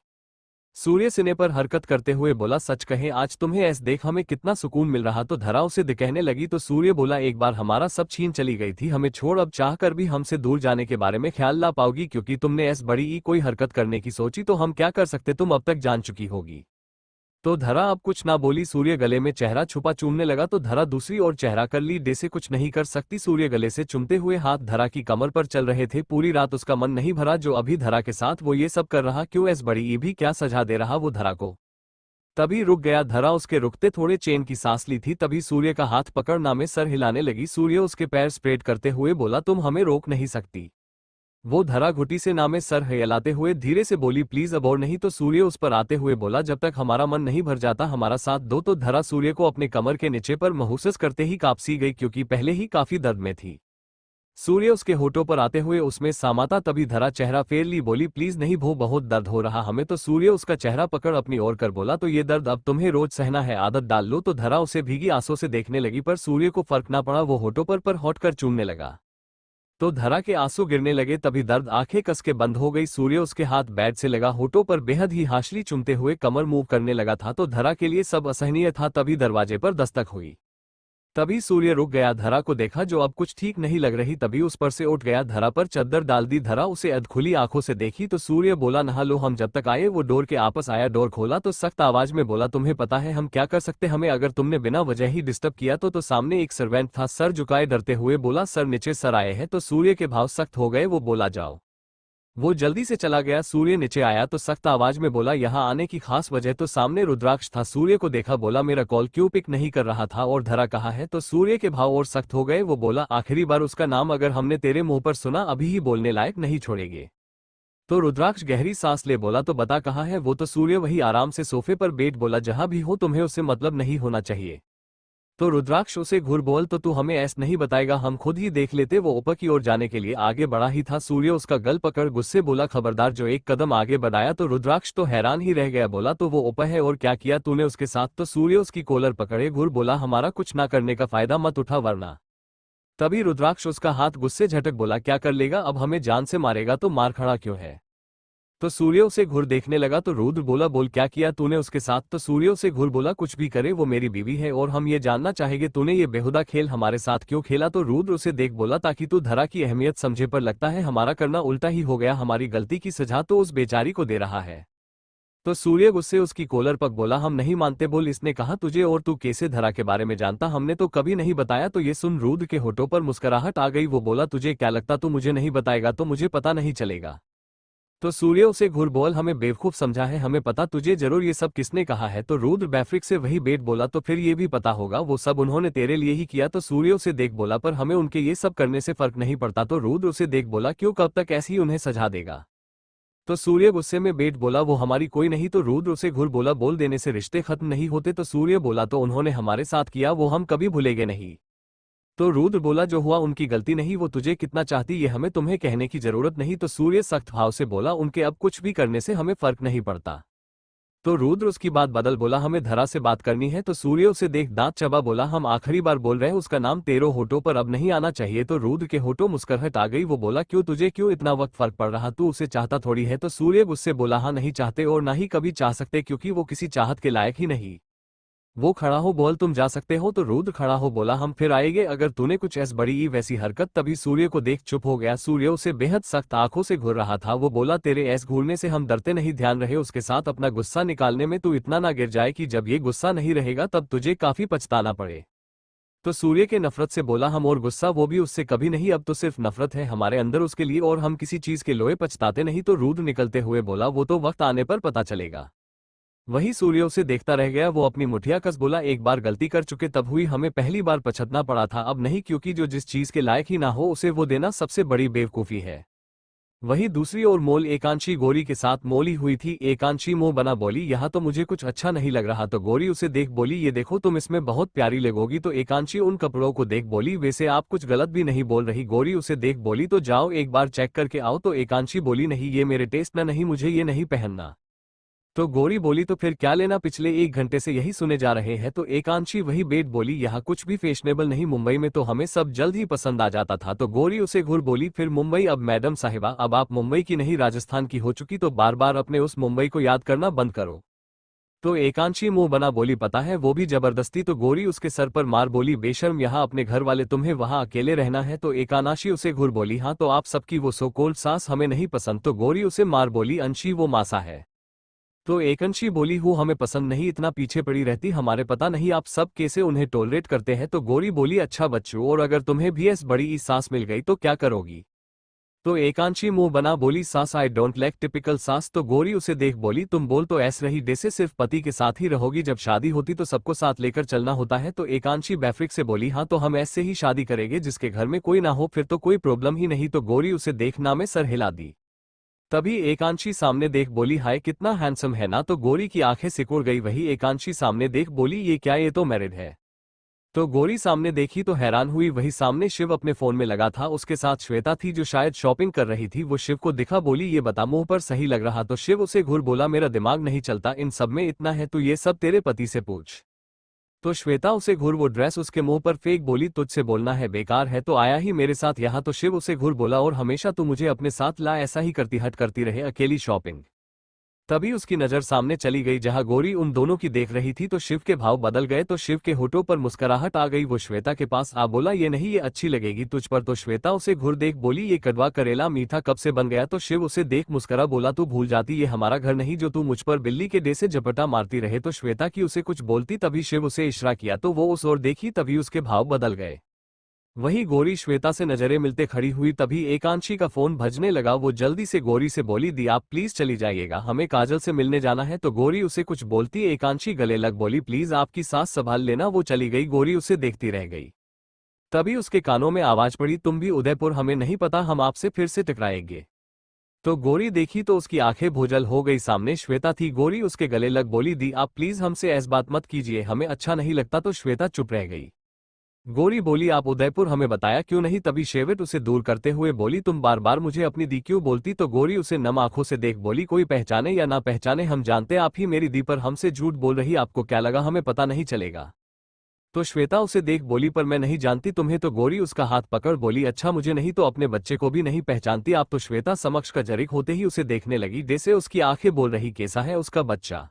सूर्य सीने पर हरकत करते हुए बोला, सच कहें आज तुम्हें ऐस देख हमें कितना सुकून मिल रहा। तो धरा उसे दिखने लगी। तो सूर्य बोला, एक बार हमारा सब छीन चली गई थी हमें छोड़, अब चाह कर भी हमसे दूर जाने के बारे में ख्याल ला पाओगी, क्योंकि तुमने ऐस बड़ी ही कोई हरकत करने की सोची तो हम क्या कर सकते, तुम अब तक जान चुकी होगी। तो धरा अब कुछ ना बोली। सूर्य गले में चेहरा छुपा चूमने लगा तो धरा दूसरी ओर चेहरा कर ली, जैसे कुछ नहीं कर सकती। सूर्य गले से चुमते हुए हाथ धरा की कमर पर चल रहे थे। पूरी रात उसका मन नहीं भरा जो अभी धरा के साथ वो ये सब कर रहा, क्यों ऐस बड़ी ये भी क्या सजा दे रहा वो धरा को। तभी रुक गया। धरा उसके रुकते थोड़े चैन की सांस ली थी, तभी सूर्य का हाथ पकड़ना में सर हिलाने लगी। सूर्य उसके पैर स्प्रेड करते हुए बोला, तुम हमें रोक नहीं सकती। वो धरा घुटी से नामे सर हिलाते हुए धीरे से बोली, प्लीज अब और नहीं। तो सूर्य उस पर आते हुए बोला, जब तक हमारा मन नहीं भर जाता हमारा साथ दो। तो धरा सूर्य को अपने कमर के नीचे पर महसूस करते ही कांप सी गई, क्योंकि पहले ही काफी दर्द में थी। सूर्य उसके होठों पर आते हुए उसमें समाता, तभी धरा चेहरा फेर ली, बोली प्लीज नहीं भो, बहुत दर्द हो रहा हमें। तो सूर्य उसका चेहरा पकड़ अपनी ओर कर बोला तो ये दर्द अब तुम्हें रोज सहना है, आदत डाल लो। तो धरा उसे भीगी आंसू से देखने लगी, पर सूर्य को फर्क ना पड़ा, वो होठों पर होठ कर चूमने लगा। तो धरा के आंसू गिरने लगे, तभी दर्द आंखें कस के बंद हो गई। सूर्य उसके हाथ बेड से लगा, होठों पर बेहद ही हाशली चूमते हुए कमर मूव करने लगा था। तो धरा के लिए सब असहनीय था, तभी दरवाजे पर दस्तक हुई। तभी सूर्य रुक गया, धरा को देखा जो अब कुछ ठीक नहीं लग रही, तभी उस पर से उठ गया, धरा पर चद्दर डाल दी। धरा उसे अधखुली आंखों से देखी तो सूर्य बोला नहा लो, हम जब तक आए। वो डोर के आपस आया, डोर खोला तो सख्त आवाज में बोला तुम्हें पता है हम क्या कर सकते, हमें अगर तुमने बिना वजह ही डिस्टर्ब किया तो सामने एक सर्वेंट था, सर झुकाए डरते हुए बोला सर नीचे सर आए हैं। तो सूर्य के भाव सख्त हो गए, वो बोला जाओ। वो जल्दी से चला गया। सूर्य नीचे आया तो सख्त आवाज में बोला यहाँ आने की खास वजह, तो सामने रुद्राक्ष था। सूर्य को देखा, बोला मेरा कॉल क्यों पिक नहीं कर रहा था, और धरा कहा है। तो सूर्य के भाव और सख्त हो गए, वो बोला आखिरी बार उसका नाम अगर हमने तेरे मुंह पर सुना अभी ही बोलने लायक नहीं छोड़ेंगे। तो रुद्राक्ष गहरी सांस ले बोला तो बता कहाँ है वो। तो सूर्य वही आराम से सोफे पर बैठ बोला जहां भी हो, तुम्हें उससे मतलब नहीं होना चाहिए। तो रुद्राक्ष उसे घूर बोल तो तू हमें ऐसा नहीं बताएगा, हम खुद ही देख लेते। वो ऊपर की ओर जाने के लिए आगे बढ़ा ही था, सूर्य उसका गल पकड़ गुस्से बोला खबरदार, जो एक कदम आगे बढ़ाया। तो रुद्राक्ष तो हैरान ही रह गया, बोला तो वो ऊपर है और क्या किया तूने उसके साथ। तो सूर्य उसकी कॉलर पकड़े घूर बोला हमारा कुछ ना करने का फायदा, मत उठा वरना। तभी रुद्राक्ष उसका हाथ गुस्से झटक बोला क्या कर लेगा, अब हमें जान से मारेगा तो मार खड़ा क्यों है। तो सूर्य उसे घूर देखने लगा। तो रुद्र बोला बोल क्या किया तूने उसके साथ। तो सूर्य उसे घूर बोला कुछ भी करे वो मेरी बीवी है और हम ये जानना चाहेंगे तूने ये बेहुदा खेल हमारे साथ क्यों खेला। तो रुद्र उसे देख बोला ताकि तू धरा की अहमियत समझे, पर लगता है हमारा करना उल्टा ही हो गया, हमारी गलती की सजा तो उस बेचारी को दे रहा है। तो सूर्य गुस्से उसकी कॉलर पक बोला हम नहीं मानते, बोल इसने कहा तुझे और तू कैसे धरा के बारे में जानता, हमने तो कभी नहीं बताया। तो ये सुन रुद्र के होठों पर मुस्कुराहट आ गई, वो बोला तुझे क्या लगता तू मुझे नहीं बताएगा तो मुझे पता नहीं चलेगा। तो सूर्य उसे घूर बोल हमें बेवकूफ समझा है, हमें पता तुझे जरूर ये सब किसने कहा है। तो रुद्र बैफ्रिक से वही बेट बोला तो फिर ये भी पता होगा वो सब उन्होंने तेरे लिए ही किया। तो सूर्य उसे देख बोला पर हमें उनके ये सब करने से फर्क नहीं पड़ता। तो रुद्र उसे देख बोला क्यों, कब तक ऐसी उन्हें सजा देगा। तो सूर्य गुस्से में बेट बोला वो हमारी कोई नहीं। तो रुद्र उसे घूर बोला बोल देने से रिश्ते खत्म नहीं होते। तो सूर्य बोला तो उन्होंने हमारे साथ किया वो हम कभी भूलेंगे नहीं। तो रुद्र बोला जो हुआ उनकी गलती नहीं, वो तुझे कितना चाहती ये हमें तुम्हें कहने की जरूरत नहीं। तो सूर्य सख्त भाव से बोला उनके अब कुछ भी करने से हमें फर्क नहीं पड़ता। तो रुद्र उसकी बात बदल बोला हमें धरा से बात करनी है। तो सूर्य उसे देख दांत चबा बोला हम आखिरी बार बोल रहे हैं, उसका नाम तेरे होठों पर अब नहीं आना चाहिए। तो रुद्र के होठों मुस्कुराहट आ गई, वो बोला क्यों तुझे क्यों इतना वक्त फर्क पड़ रहा, तू उसे चाहता थोड़ी है। तो सूर्य गुस्से बोला हाँ नहीं चाहते और ना ही कभी चाह सकते, क्योंकि वो किसी चाहत के लायक ही नहीं। वो खड़ा हो बोल तुम जा सकते हो। तो रुद्र खड़ा हो बोला हम फिर आएंगे अगर तूने कुछ ऐसी बड़ी वैसी हरकत। तभी सूर्य को देख चुप हो गया, सूर्य उसे बेहद सख्त आंखों से घूर रहा था। वो बोला तेरे ऐस घूरने से हम डरते नहीं, ध्यान रहे उसके साथ अपना गुस्सा निकालने में तू इतना ना गिर जाए कि जब ये गुस्सा नहीं रहेगा तब तुझे काफी पछताना पड़े। तो सूर्य के नफरत से बोला हम और गुस्सा वो भी उससे कभी नहीं, अब तो सिर्फ नफरत है हमारे अंदर उसके लिए और हम किसी चीज के लोए पछताते नहीं। तो रुद्र निकलते हुए बोला वो तो वक्त आने पर पता चलेगा। वही सूर्य उसे देखता रह गया, वो अपनी मुठिया कस बोला एक बार गलती कर चुके तब हुई, हमें पहली बार पछतना पड़ा था, अब नहीं, क्योंकि जो जिस चीज के लायक ही ना हो उसे वो देना सबसे बड़ी बेवकूफी है। वही दूसरी ओर मोल एकांशी गोरी के साथ मोली हुई थी। एकांशी मुंह बना बोली यहाँ तो मुझे कुछ अच्छा नहीं लग रहा। तो गोरी उसे देख बोली ये देखो तुम इसमें बहुत प्यारी लगोगी। तो एकांशी उन कपड़ों को देख बोली वैसे आप कुछ गलत भी नहीं बोल रही। गोरी उसे देख बोली तो जाओ एक बार चेक करके आओ। तो एकांशी बोली नहीं ये मेरे टेस्ट ना, नहीं मुझे ये नहीं पहनना। तो गोरी बोली तो फिर क्या लेना, पिछले 1 घंटे से यही सुने जा रहे हैं। तो एकांशी वही बेट बोली यहाँ कुछ भी फैशनेबल नहीं, मुंबई में तो हमें सब जल्द ही पसंद आ जाता था। तो गोरी उसे घूर बोली फिर मुंबई, अब मैडम साहिबा अब आप मुंबई की नहीं राजस्थान की हो चुकी, तो बार बार अपने उस मुंबई को याद करना बंद करो। तो एकांशी मुंह बना बोली पता है वो भी जबरदस्ती। तो गोरी उसके सर पर मार बोली बेशर्म, यहाँ अपने घर वाले तुम्हें वहां अकेले रहना है। तो एकानाशी उसे घूर बोली हाँ तो आप सबकी वो सो कोल्ड सास हमें नहीं पसंद। तो गोरी उसे मार बोली अंशी वो मासा है। तो एकांशी बोली हूँ हमें पसंद नहीं, इतना पीछे पड़ी रहती हमारे, पता नहीं आप सब कैसे उन्हें टॉलरेट करते हैं। तो गोरी बोली अच्छा बच्चों, और अगर तुम्हें भी ऐसी बड़ी सास मिल गई तो क्या करोगी। तो एकांशी मुंह बना बोली सास आई डोंट लाइक टिपिकल सास। तो गोरी उसे देख बोली तुम बोल तो ऐस रही जैसे सिर्फ पति के साथ ही रहोगी, जब शादी होती तो सबको साथ लेकर चलना होता है। तो एकांशी बैफ्रिक से बोली हाँ तो हम ऐसे ही शादी करेंगे जिसके घर में कोई ना हो, फिर तो कोई प्रॉब्लम ही नहीं। तो गोरी उसे देखना में सर हिला दी। तभी एकांशी सामने देख बोली हाय कितना हैंडसम है ना। तो गोरी की आंखें सिकुड़ गई। वही एकांशी सामने देख बोली ये क्या, ये तो मैरिड है। तो गोरी सामने देखी तो हैरान हुई, वही सामने शिव अपने फोन में लगा था, उसके साथ श्वेता थी जो शायद शॉपिंग कर रही थी। वो शिव को दिखा, बोली ये बता मुंह पर सही लग रहा? तो शिव उसे घूर बोला मेरा दिमाग नहीं चलता इन सब में, इतना है तू ये सब तेरे पति से पूछ। तो श्वेता उसे घूर वो ड्रेस उसके मुंह पर फेंक बोली तुझसे बोलना है बेकार है तो आया ही मेरे साथ यहाँ। तो शिव उसे घूर बोला और हमेशा तू मुझे अपने साथ ला, ऐसा ही करती हट करती रहे अकेली शॉपिंग। तभी उसकी नजर सामने चली गई जहां गोरी उन दोनों की देख रही थी, तो शिव के भाव बदल गए, तो शिव के होठों पर मुस्कुराहट आ गई। वो श्वेता के पास आ बोला ये नहीं, ये अच्छी लगेगी तुझ पर। तो श्वेता उसे घूर देख बोली ये कड़वा करेला मीठा कब से बन गया? तो शिव उसे देख मुस्कुरा बोला तू भूल जाती ये हमारा घर नहीं जो तू मुझ पर बिल्ली के डे से झपटा मारती रहे। तो श्वेता की उसे कुछ बोलती तभी शिव उसे इशारा किया तो वो उस ओर देखी, तभी उसके भाव बदल गए। वहीं गोरी श्वेता से नजरें मिलते खड़ी हुई, तभी एकांशी का फोन बजने लगा। वो जल्दी से गोरी से बोली दी आप प्लीज चली जाइएगा, हमें काजल से मिलने जाना है। तो गोरी उसे कुछ बोलती, एकांशी गले लग बोली प्लीज आपकी सांस संभाल लेना। वो चली गई, गोरी उसे देखती रह गई। तभी उसके कानों में आवाज पड़ी तुम भी उदयपुर? हमें नहीं पता, हम आपसे फिर से टकराएंगे। तो गोरी देखी तो उसकी आंखें भोजल हो गई, सामने श्वेता थी। गोरी उसके गले लग बोली दी आप प्लीज हमसे ऐसी बात मत कीजिए, हमें अच्छा नहीं लगता। तो श्वेता चुप रह गई। गोरी बोली आप उदयपुर हमें बताया क्यों नहीं? तभी शेविट उसे दूर करते हुए बोली तुम बार बार मुझे अपनी दी क्यों बोलती? तो गोरी उसे नम आंखों से देख बोली कोई पहचाने या ना पहचाने हम जानते आप ही मेरी दी पर हमसे झूठ बोल रही, आपको क्या लगा हमें पता नहीं चलेगा? तो श्वेता उसे देख बोली पर मैं नहीं जानती तुम्हें। तो गोरी उसका हाथ पकड़ बोली अच्छा मुझे नहीं तो अपने बच्चे को भी नहीं पहचानती आप? तो श्वेता समक्ष का जरिक होते ही उसे देखने लगी, जैसे उसकी आंखें बोल रही कैसा है उसका बच्चा?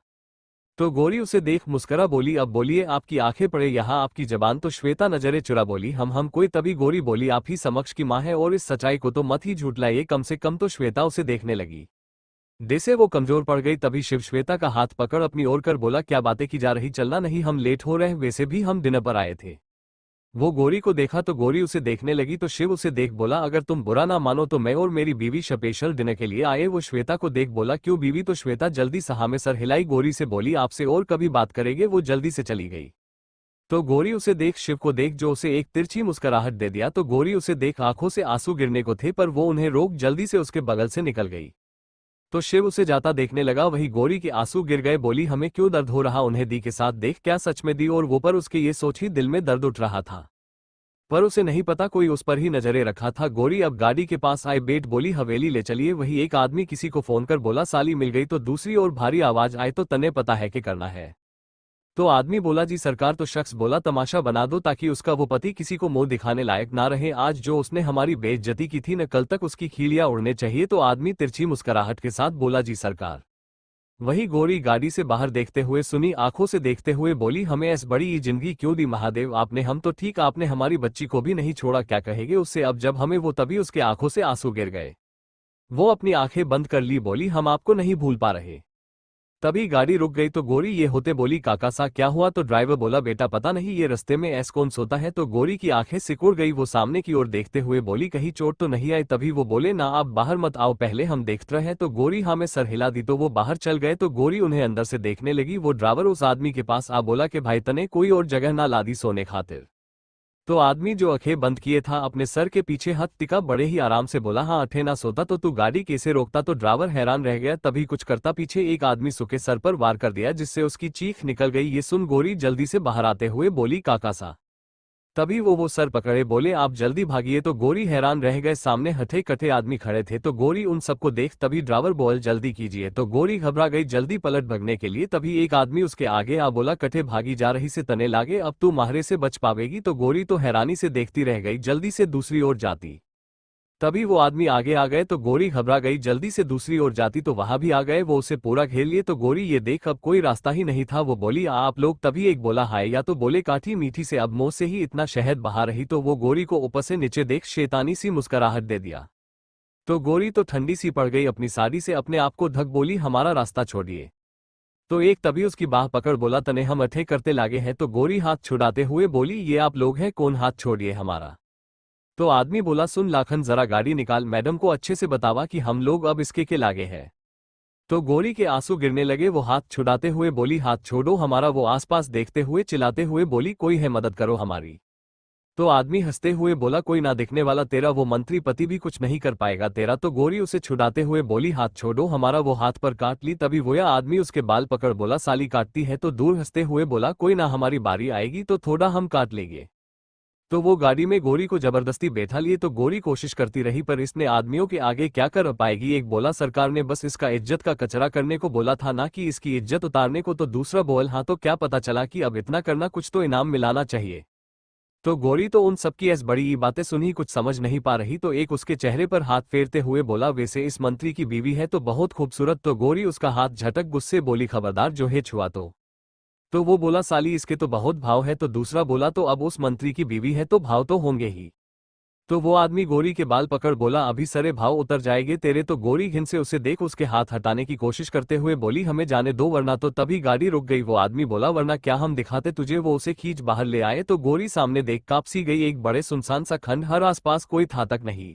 तो गोरी उसे देख मुस्करा बोली अब बोलिए आपकी आंखें पड़े यहाँ आपकी जबान। तो श्वेता नजरें चुरा बोली हम कोई? तभी गोरी बोली आप ही समक्ष की माँ है और इस सच्चाई को तो मत ही झूठलाइए कम से कम। तो श्वेता उसे देखने लगी, जैसे वो कमजोर पड़ गई। तभी शिव श्वेता का हाथ पकड़ अपनी ओर कर बोला क्या बातें की जा रही, चलना नहीं हम लेट हो रहे, वैसे भी हम डिनर पर आए थे। वो गोरी को देखा तो गोरी उसे देखने लगी, तो शिव उसे देख बोला अगर तुम बुरा ना मानो तो मैं और मेरी बीवी स्पेशल डिनर के लिए आए। वो श्वेता को देख बोला क्यों बीवी? तो श्वेता जल्दी सहा में सर हिलाई, गोरी से बोली आपसे और कभी बात करेंगे। वो जल्दी से चली गई। तो गोरी उसे देख शिव को देख जो उसे एक तिरछी मुस्कुराहट दे दिया। तो गोरी उसे देख आंखों से आंसू गिरने को थे पर वो उन्हें रोक जल्दी से उसके बगल से निकल गई। तो शिव उसे जाता देखने लगा, वही गोरी के आंसू गिर गए। बोली हमें क्यों दर्द हो रहा उन्हें दी के साथ देख, क्या सच में दी? और वो पर उसके ये सोच ही दिल में दर्द उठ रहा था, पर उसे नहीं पता कोई उस पर ही नजरें रखा था। गोरी अब गाड़ी के पास आए, बेट बोली हवेली ले चलिए। वही एक आदमी किसी को फोन कर बोला साली मिल गई। तो दूसरी ओर भारी आवाज आए तो तने पता है कि करना है? तो आदमी बोला जी सरकार। तो शख्स बोला तमाशा बना दो ताकि उसका वो पति किसी को मुंह दिखाने लायक ना रहे, आज जो उसने हमारी बेइज्जती की थी न कल तक उसकी खीलियां उड़ने चाहिए। तो आदमी तिरछी मुस्कुराहट के साथ बोला जी सरकार। वही गोरी गाड़ी से बाहर देखते हुए सुनी आंखों से देखते हुए बोली हमें ऐस बड़ी जिंदगी क्यों दी महादेव आपने? हम तो ठीक, आपने हमारी बच्ची को भी नहीं छोड़ा, क्या कहेंगे उससे अब जब हमें वो? तभी उसके आंखों से आंसू गिर गए, वो अपनी आंखें बंद कर ली, बोली हम आपको नहीं भूल पा रहे। तभी गाड़ी रुक गई तो गोरी ये होते बोली काका सा क्या हुआ? तो ड्राइवर बोला बेटा पता नहीं ये रास्ते में ऐस कौन सोता है? तो गोरी की आंखें सिकुड़ गई, वो सामने की ओर देखते हुए बोली कहीं चोट तो नहीं आई? तभी वो बोले ना आप बाहर मत आओ पहले हम देखते रहे। तो गोरी हाँ में सर हिला दी तो वो बाहर चल गए। तो गोरी उन्हें अंदर से देखने लगी। वो ड्राइवर उस आदमी के पास आ बोला कि भाई तने कोई और जगह ना ला दी सोने खातिर? तो आदमी जो आंखें बंद किए था अपने सर के पीछे हाथ टिका, बड़े ही आराम से बोला हाँ अठे ना सोता तो तू गाड़ी कैसे रोकता? तो ड्राइवर हैरान रह गया, तभी कुछ करता पीछे एक आदमी सूखे सर पर वार कर दिया जिससे उसकी चीख निकल गई। ये सुन गोरी जल्दी से बाहर आते हुए बोली काका सा। तभी वो सर पकड़े बोले आप जल्दी भागिए। तो गोरी हैरान रह गए, सामने हठे कठे आदमी खड़े थे। तो गोरी उन सबको देख तभी ड्राइवर बोल जल्दी कीजिए। तो गोरी घबरा गई जल्दी पलट भगने के लिए, तभी एक आदमी उसके आगे आ बोला कठे भागी जा रही से तने लागे, अब तू माहरे से बच पावेगी? तो गोरी तो हैरानी से देखती रह गई, जल्दी से दूसरी ओर जाती। तभी वो आदमी आगे आ गए तो गोरी घबरा गई, जल्दी से दूसरी ओर जाती तो वहां भी आ गए, वो उसे पूरा घेर लिए। तो गोरी ये देख अब कोई रास्ता ही नहीं था, वो बोली आप लोग। तभी एक बोला हाय, या तो बोले काठी मीठी से अब मुंह से ही इतना शहद बहा रही। तो वो गोरी को ऊपर से नीचे देख शैतानी सी मुस्कुराहट दे दिया। तो गोरी तो ठंडी सी पड़ गई, अपनी साड़ी से अपने आप को ढक बोली हमारा रास्ता छोड़िए। तो एक तभी उसकी बाह पकड़ बोला तने हम अठे करते लागे हैं। तो गोरी हाथ छुड़ाते हुए बोली ये आप लोग हैं कौन, हाथ छोड़िए हमारा। तो आदमी बोला सुन लाखन जरा गाड़ी निकाल, मैडम को अच्छे से बतावा कि हम लोग अब इसके के लागे हैं। तो गोरी के आंसू गिरने लगे, वो हाथ छुड़ाते हुए बोली हाथ छोड़ो हमारा। वो आसपास देखते हुए चिल्लाते हुए बोली कोई है मदद करो हमारी। तो आदमी हंसते हुए बोला कोई ना दिखने वाला तेरा वो मंत्री पति भी कुछ नहीं कर पाएगा तेरा। तो गोरी उसे छुड़ाते हुए बोली हाथ छोड़ो हमारा। वो हाथ पर काट ली। तभी वो आदमी उसके बाल पकड़ बोला साली काटती है। तो दूर हंसते हुए बोला कोई ना हमारी बारी आएगी तो थोड़ा हम काट लेंगे। तो वो गाड़ी में गोरी को जबरदस्ती बैठा लिए। तो गोरी कोशिश करती रही पर इसने आदमियों के आगे क्या कर पाएगी। एक बोला सरकार ने बस इसका इज्जत का कचरा करने को बोला था ना कि इसकी इज्जत उतारने को। तो दूसरा बोल हाँ तो क्या पता चला कि अब इतना करना कुछ तो इनाम मिलाना चाहिए। तो गोरी तो उन सबकी ऐसी बड़ी बातें सुनी कुछ समझ नहीं पा रही। तो एक उसके चेहरे पर हाथ फेरते हुए बोला वैसे इस मंत्री की बीवी है तो बहुत खूबसूरत। तो गोरी उसका हाथ झटक गुस्से बोली खबरदार जो है छुआ तो वो बोला साली इसके तो बहुत भाव है। तो दूसरा बोला तो अब उस मंत्री की बीवी है तो भाव तो होंगे ही। तो वो आदमी गोरी के बाल पकड़ बोला अभी सारे भाव उतर जाएंगे तेरे। तो गोरी घिन से उसे देख उसके हाथ हटाने की कोशिश करते हुए बोली हमें जाने दो वरना। तो तभी गाड़ी रुक गई। वो आदमी बोला वरना क्या हम दिखाते तुझे। वो उसे खींच बाहर ले आए। तो गोरी सामने देख कांप सी गई। एक बड़े सुनसान सा खंड हर आसपास कोई था तक नहीं।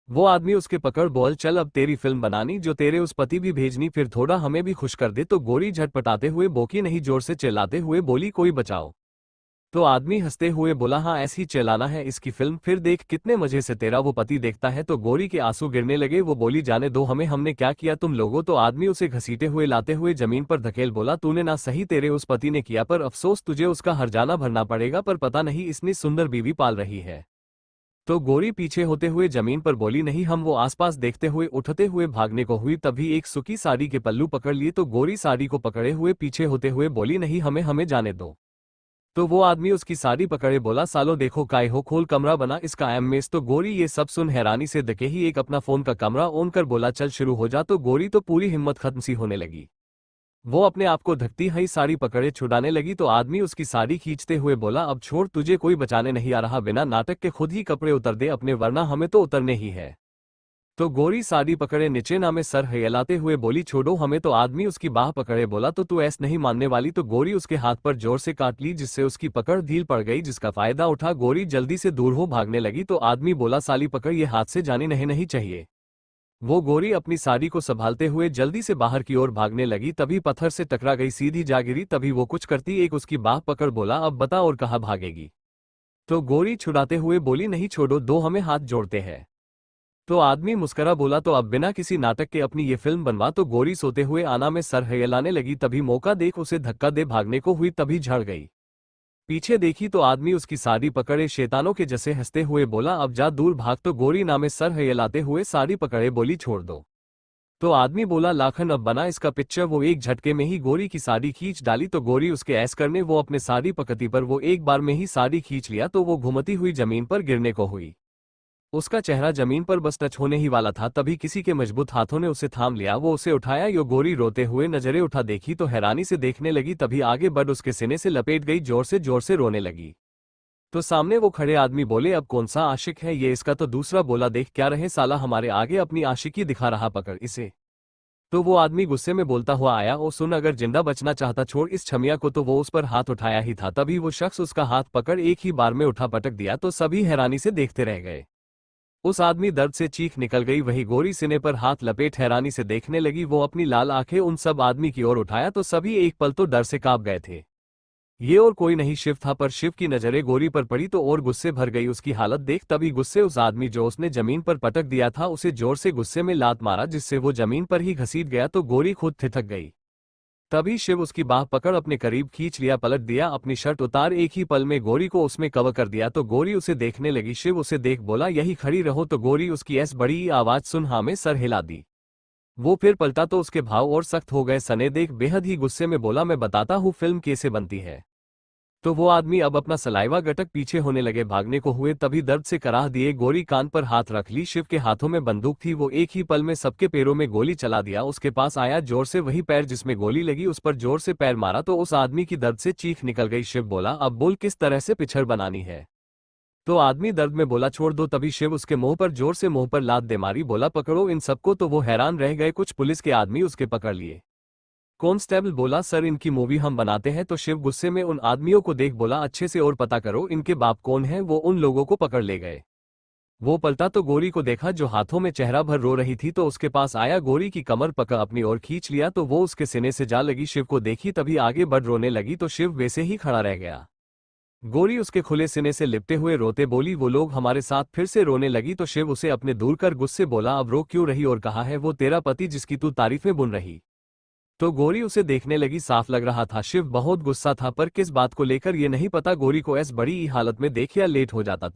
वो आदमी उसके पकड़ बोल चल अब तेरी फिल्म बनानी जो तेरे उस पति भी भेजनी फिर थोड़ा हमें भी खुश कर दे। तो गोरी झटपटाते हुए बोकी नहीं जोर से चिल्लाते हुए बोली कोई बचाओ। तो आदमी हंसते हुए बोला हाँ ऐसी चिल्लाना है इसकी फिल्म फिर देख कितने मजे से तेरा वो पति देखता है। तो गोरी के आंसू गिरने लगे। वो बोली जाने दो हमें हमने क्या किया तुम लोगों। तो आदमी उसे घसीटे हुए लाते हुए जमीन पर धकेल बोला तूने ना सही तेरे उस पति ने किया पर अफसोस तुझे उसका हर्जाना भरना पड़ेगा। पर पता नहीं इसने सुंदर बीवी पाल रही है। तो गोरी पीछे होते हुए जमीन पर बोली नहीं हम। वो आसपास देखते हुए उठते हुए भागने को हुई तभी एक सूखी साड़ी के पल्लू पकड़ लिए। तो गोरी साड़ी को पकड़े हुए पीछे होते हुए बोली नहीं हमें हमें जाने दो। तो वो आदमी उसकी साड़ी पकड़े बोला सालो देखो काय हो खोल कमरा बना इसका एम मेस। तो गोरी ये सब सुन हैरानी से दके ही एक अपना फोन का कमरा ऑन कर बोला चल शुरू हो जा। तो गोरी तो पूरी हिम्मत खत्म सी होने लगी। वो अपने आप को धकती हुई साड़ी पकड़े छुड़ाने लगी। तो आदमी उसकी साड़ी खींचते हुए बोला अब छोड़ तुझे कोई बचाने नहीं आ रहा। बिना नाटक के खुद ही कपड़े उतर दे अपने वरना हमें तो उतरने ही है। तो गोरी साड़ी पकड़े नीचे ना में सर हिलाते हुए बोली छोड़ो हमें। तो आदमी उसकी बाह पकड़े बोला तो तू ऐस नहीं मानने वाली। तो गोरी उसके हाथ पर जोर से काट ली जिससे उसकी पकड़ ढील पड़ गई जिसका फायदा उठा गोरी जल्दी से दूर हो भागने लगी। तो आदमी बोला साली पकड़ ये हाथ से जानी नहीं नहीं चाहिए। वो गोरी अपनी साड़ी को संभालते हुए जल्दी से बाहर की ओर भागने लगी तभी पत्थर से टकरा गई सीधी जा गिरी। तभी वो कुछ करती एक उसकी बाह पकड़ बोला अब बता और कहाँ भागेगी। तो गोरी छुड़ाते हुए बोली नहीं छोड़ो दो हमें हाथ जोड़ते हैं। तो आदमी मुस्करा बोला तो अब बिना किसी नाटक के अपनी ये फिल्म बनवा। तो गोरी सोते हुए आना में सर हिलाने लगी तभी मौका देख उसे धक्का दे भागने को हुई तभी झड़ गई। पीछे देखी तो आदमी उसकी साड़ी पकड़े शैतानों के जैसे हंसते हुए बोला अब जा दूर भाग। तो गोरी नामे सर हिलाते हुए साड़ी पकड़े बोली छोड़ दो। तो आदमी बोला लाखन अब बना इसका पिक्चर। वो एक झटके में ही गोरी की साड़ी खींच डाली। तो गोरी उसके ऐस करने वो अपने साड़ी पकती पर वो एक बार में ही साड़ी खींच लिया। तो वो घुमती हुई जमीन पर गिरने को हुई। उसका चेहरा जमीन पर बस टच होने ही वाला था तभी किसी के मजबूत हाथों ने उसे थाम लिया। वो उसे उठाया यो गोरी रोते हुए नजरें उठा देखी तो हैरानी से देखने लगी तभी आगे बढ़ उसके सीने से लपेट गई जोर से रोने लगी। तो सामने वो खड़े आदमी बोले अब कौन सा आशिक है ये इसका। तो दूसरा बोला देख क्या रहे साला हमारे आगे अपनी आशिकी दिखा रहा पकड़ इसे। तो वो आदमी गुस्से में बोलता हुआ आया ओ सुन अगर जिंदा बचना चाहता छोड़ इस छमिया को। तो वो उस पर हाथ उठाया ही था तभी वो शख्स उसका हाथ पकड़ एक ही बार में उठा पटक दिया। तो सभी हैरानी से देखते रह गए। उस आदमी दर्द से चीख निकल गई। वही गोरी सीने पर हाथ लपेट हैरानी से देखने लगी। वो अपनी लाल आंखें उन सब आदमी की ओर उठाया तो सभी एक पल तो डर से कांप गए थे। ये और कोई नहीं शिव था पर शिव की नजरें गोरी पर पड़ी तो और गुस्से भर गई उसकी हालत देख। तभी गुस्से उस आदमी जो उसने जमीन पर पटक दिया था उसे जोर से गुस्से में लात मारा जिससे वो जमीन पर ही घसीट गया। तो गोरी खुद ठिठक गई। तभी शिव उसकी बाह पकड़ अपने करीब खींच लिया पलट दिया अपनी शर्ट उतार एक ही पल में गोरी को उसमें कवर कर दिया। तो गोरी उसे देखने लगी। शिव उसे देख बोला यही खड़ी रहो। तो गोरी उसकी ऐस बड़ी आवाज सुन हाँ में सर हिला दी। वो फिर पलटा तो उसके भाव और सख्त हो गए। सने देख बेहद ही गुस्से में बोला मैं बताता हूँ फिल्म कैसे बनती है। तो वो आदमी अब अपना सलाइवा गटक पीछे होने लगे भागने को हुए तभी दर्द से कराह दिए गोरी कान पर हाथ रख ली। शिव के हाथों में बंदूक थी। वो एक ही पल में सबके पैरों में गोली चला दिया। उसके पास आया जोर से वही पैर जिसमें गोली लगी उस पर जोर से पैर मारा तो उस आदमी की दर्द से चीख निकल गई। शिव बोला अब बोल किस तरह से पिछड़ बनानी है। तो आदमी दर्द में बोला छोड़ दो। तभी शिव उसके मुंह पर जोर से मुंह पर लात दे मारी बोला पकड़ो इन सबको। तो वो हैरान रह गए। कुछ पुलिस के आदमी उसके पकड़ लिए। कांस्टेबल बोला सर इनकी मूवी हम बनाते हैं। तो शिव गुस्से में उन आदमियों को देख बोला अच्छे से और पता करो इनके बाप कौन है। वो उन लोगों को पकड़ ले गए। वो पलटा तो गोरी को देखा जो हाथों में चेहरा भर रो रही थी। तो उसके पास आया गोरी की कमर पकड़ अपनी ओर खींच लिया। तो वो उसके सीने से जा लगी। शिव को देखी तभी आगे बढ़ रोने लगी। तो शिव वैसे ही खड़ा रह गया। गोरी उसके खुले सीने से लिपटे हुए रोते बोली, वो लोग हमारे साथ। फिर से रोने लगी तो शिव उसे अपने दूर कर गुस्से बोला, अब रो क्यों रही और कहा है वो तेरा पति जिसकी तू तारीफें बुन रही। तो गोरी उसे देखने लगी, साफ लग रहा था शिव बहुत गुस्सा था, पर किस बात को लेकर ये नहीं पता। गोरी को ऐस बड़ी ही हालत में देख या लेट हो जाता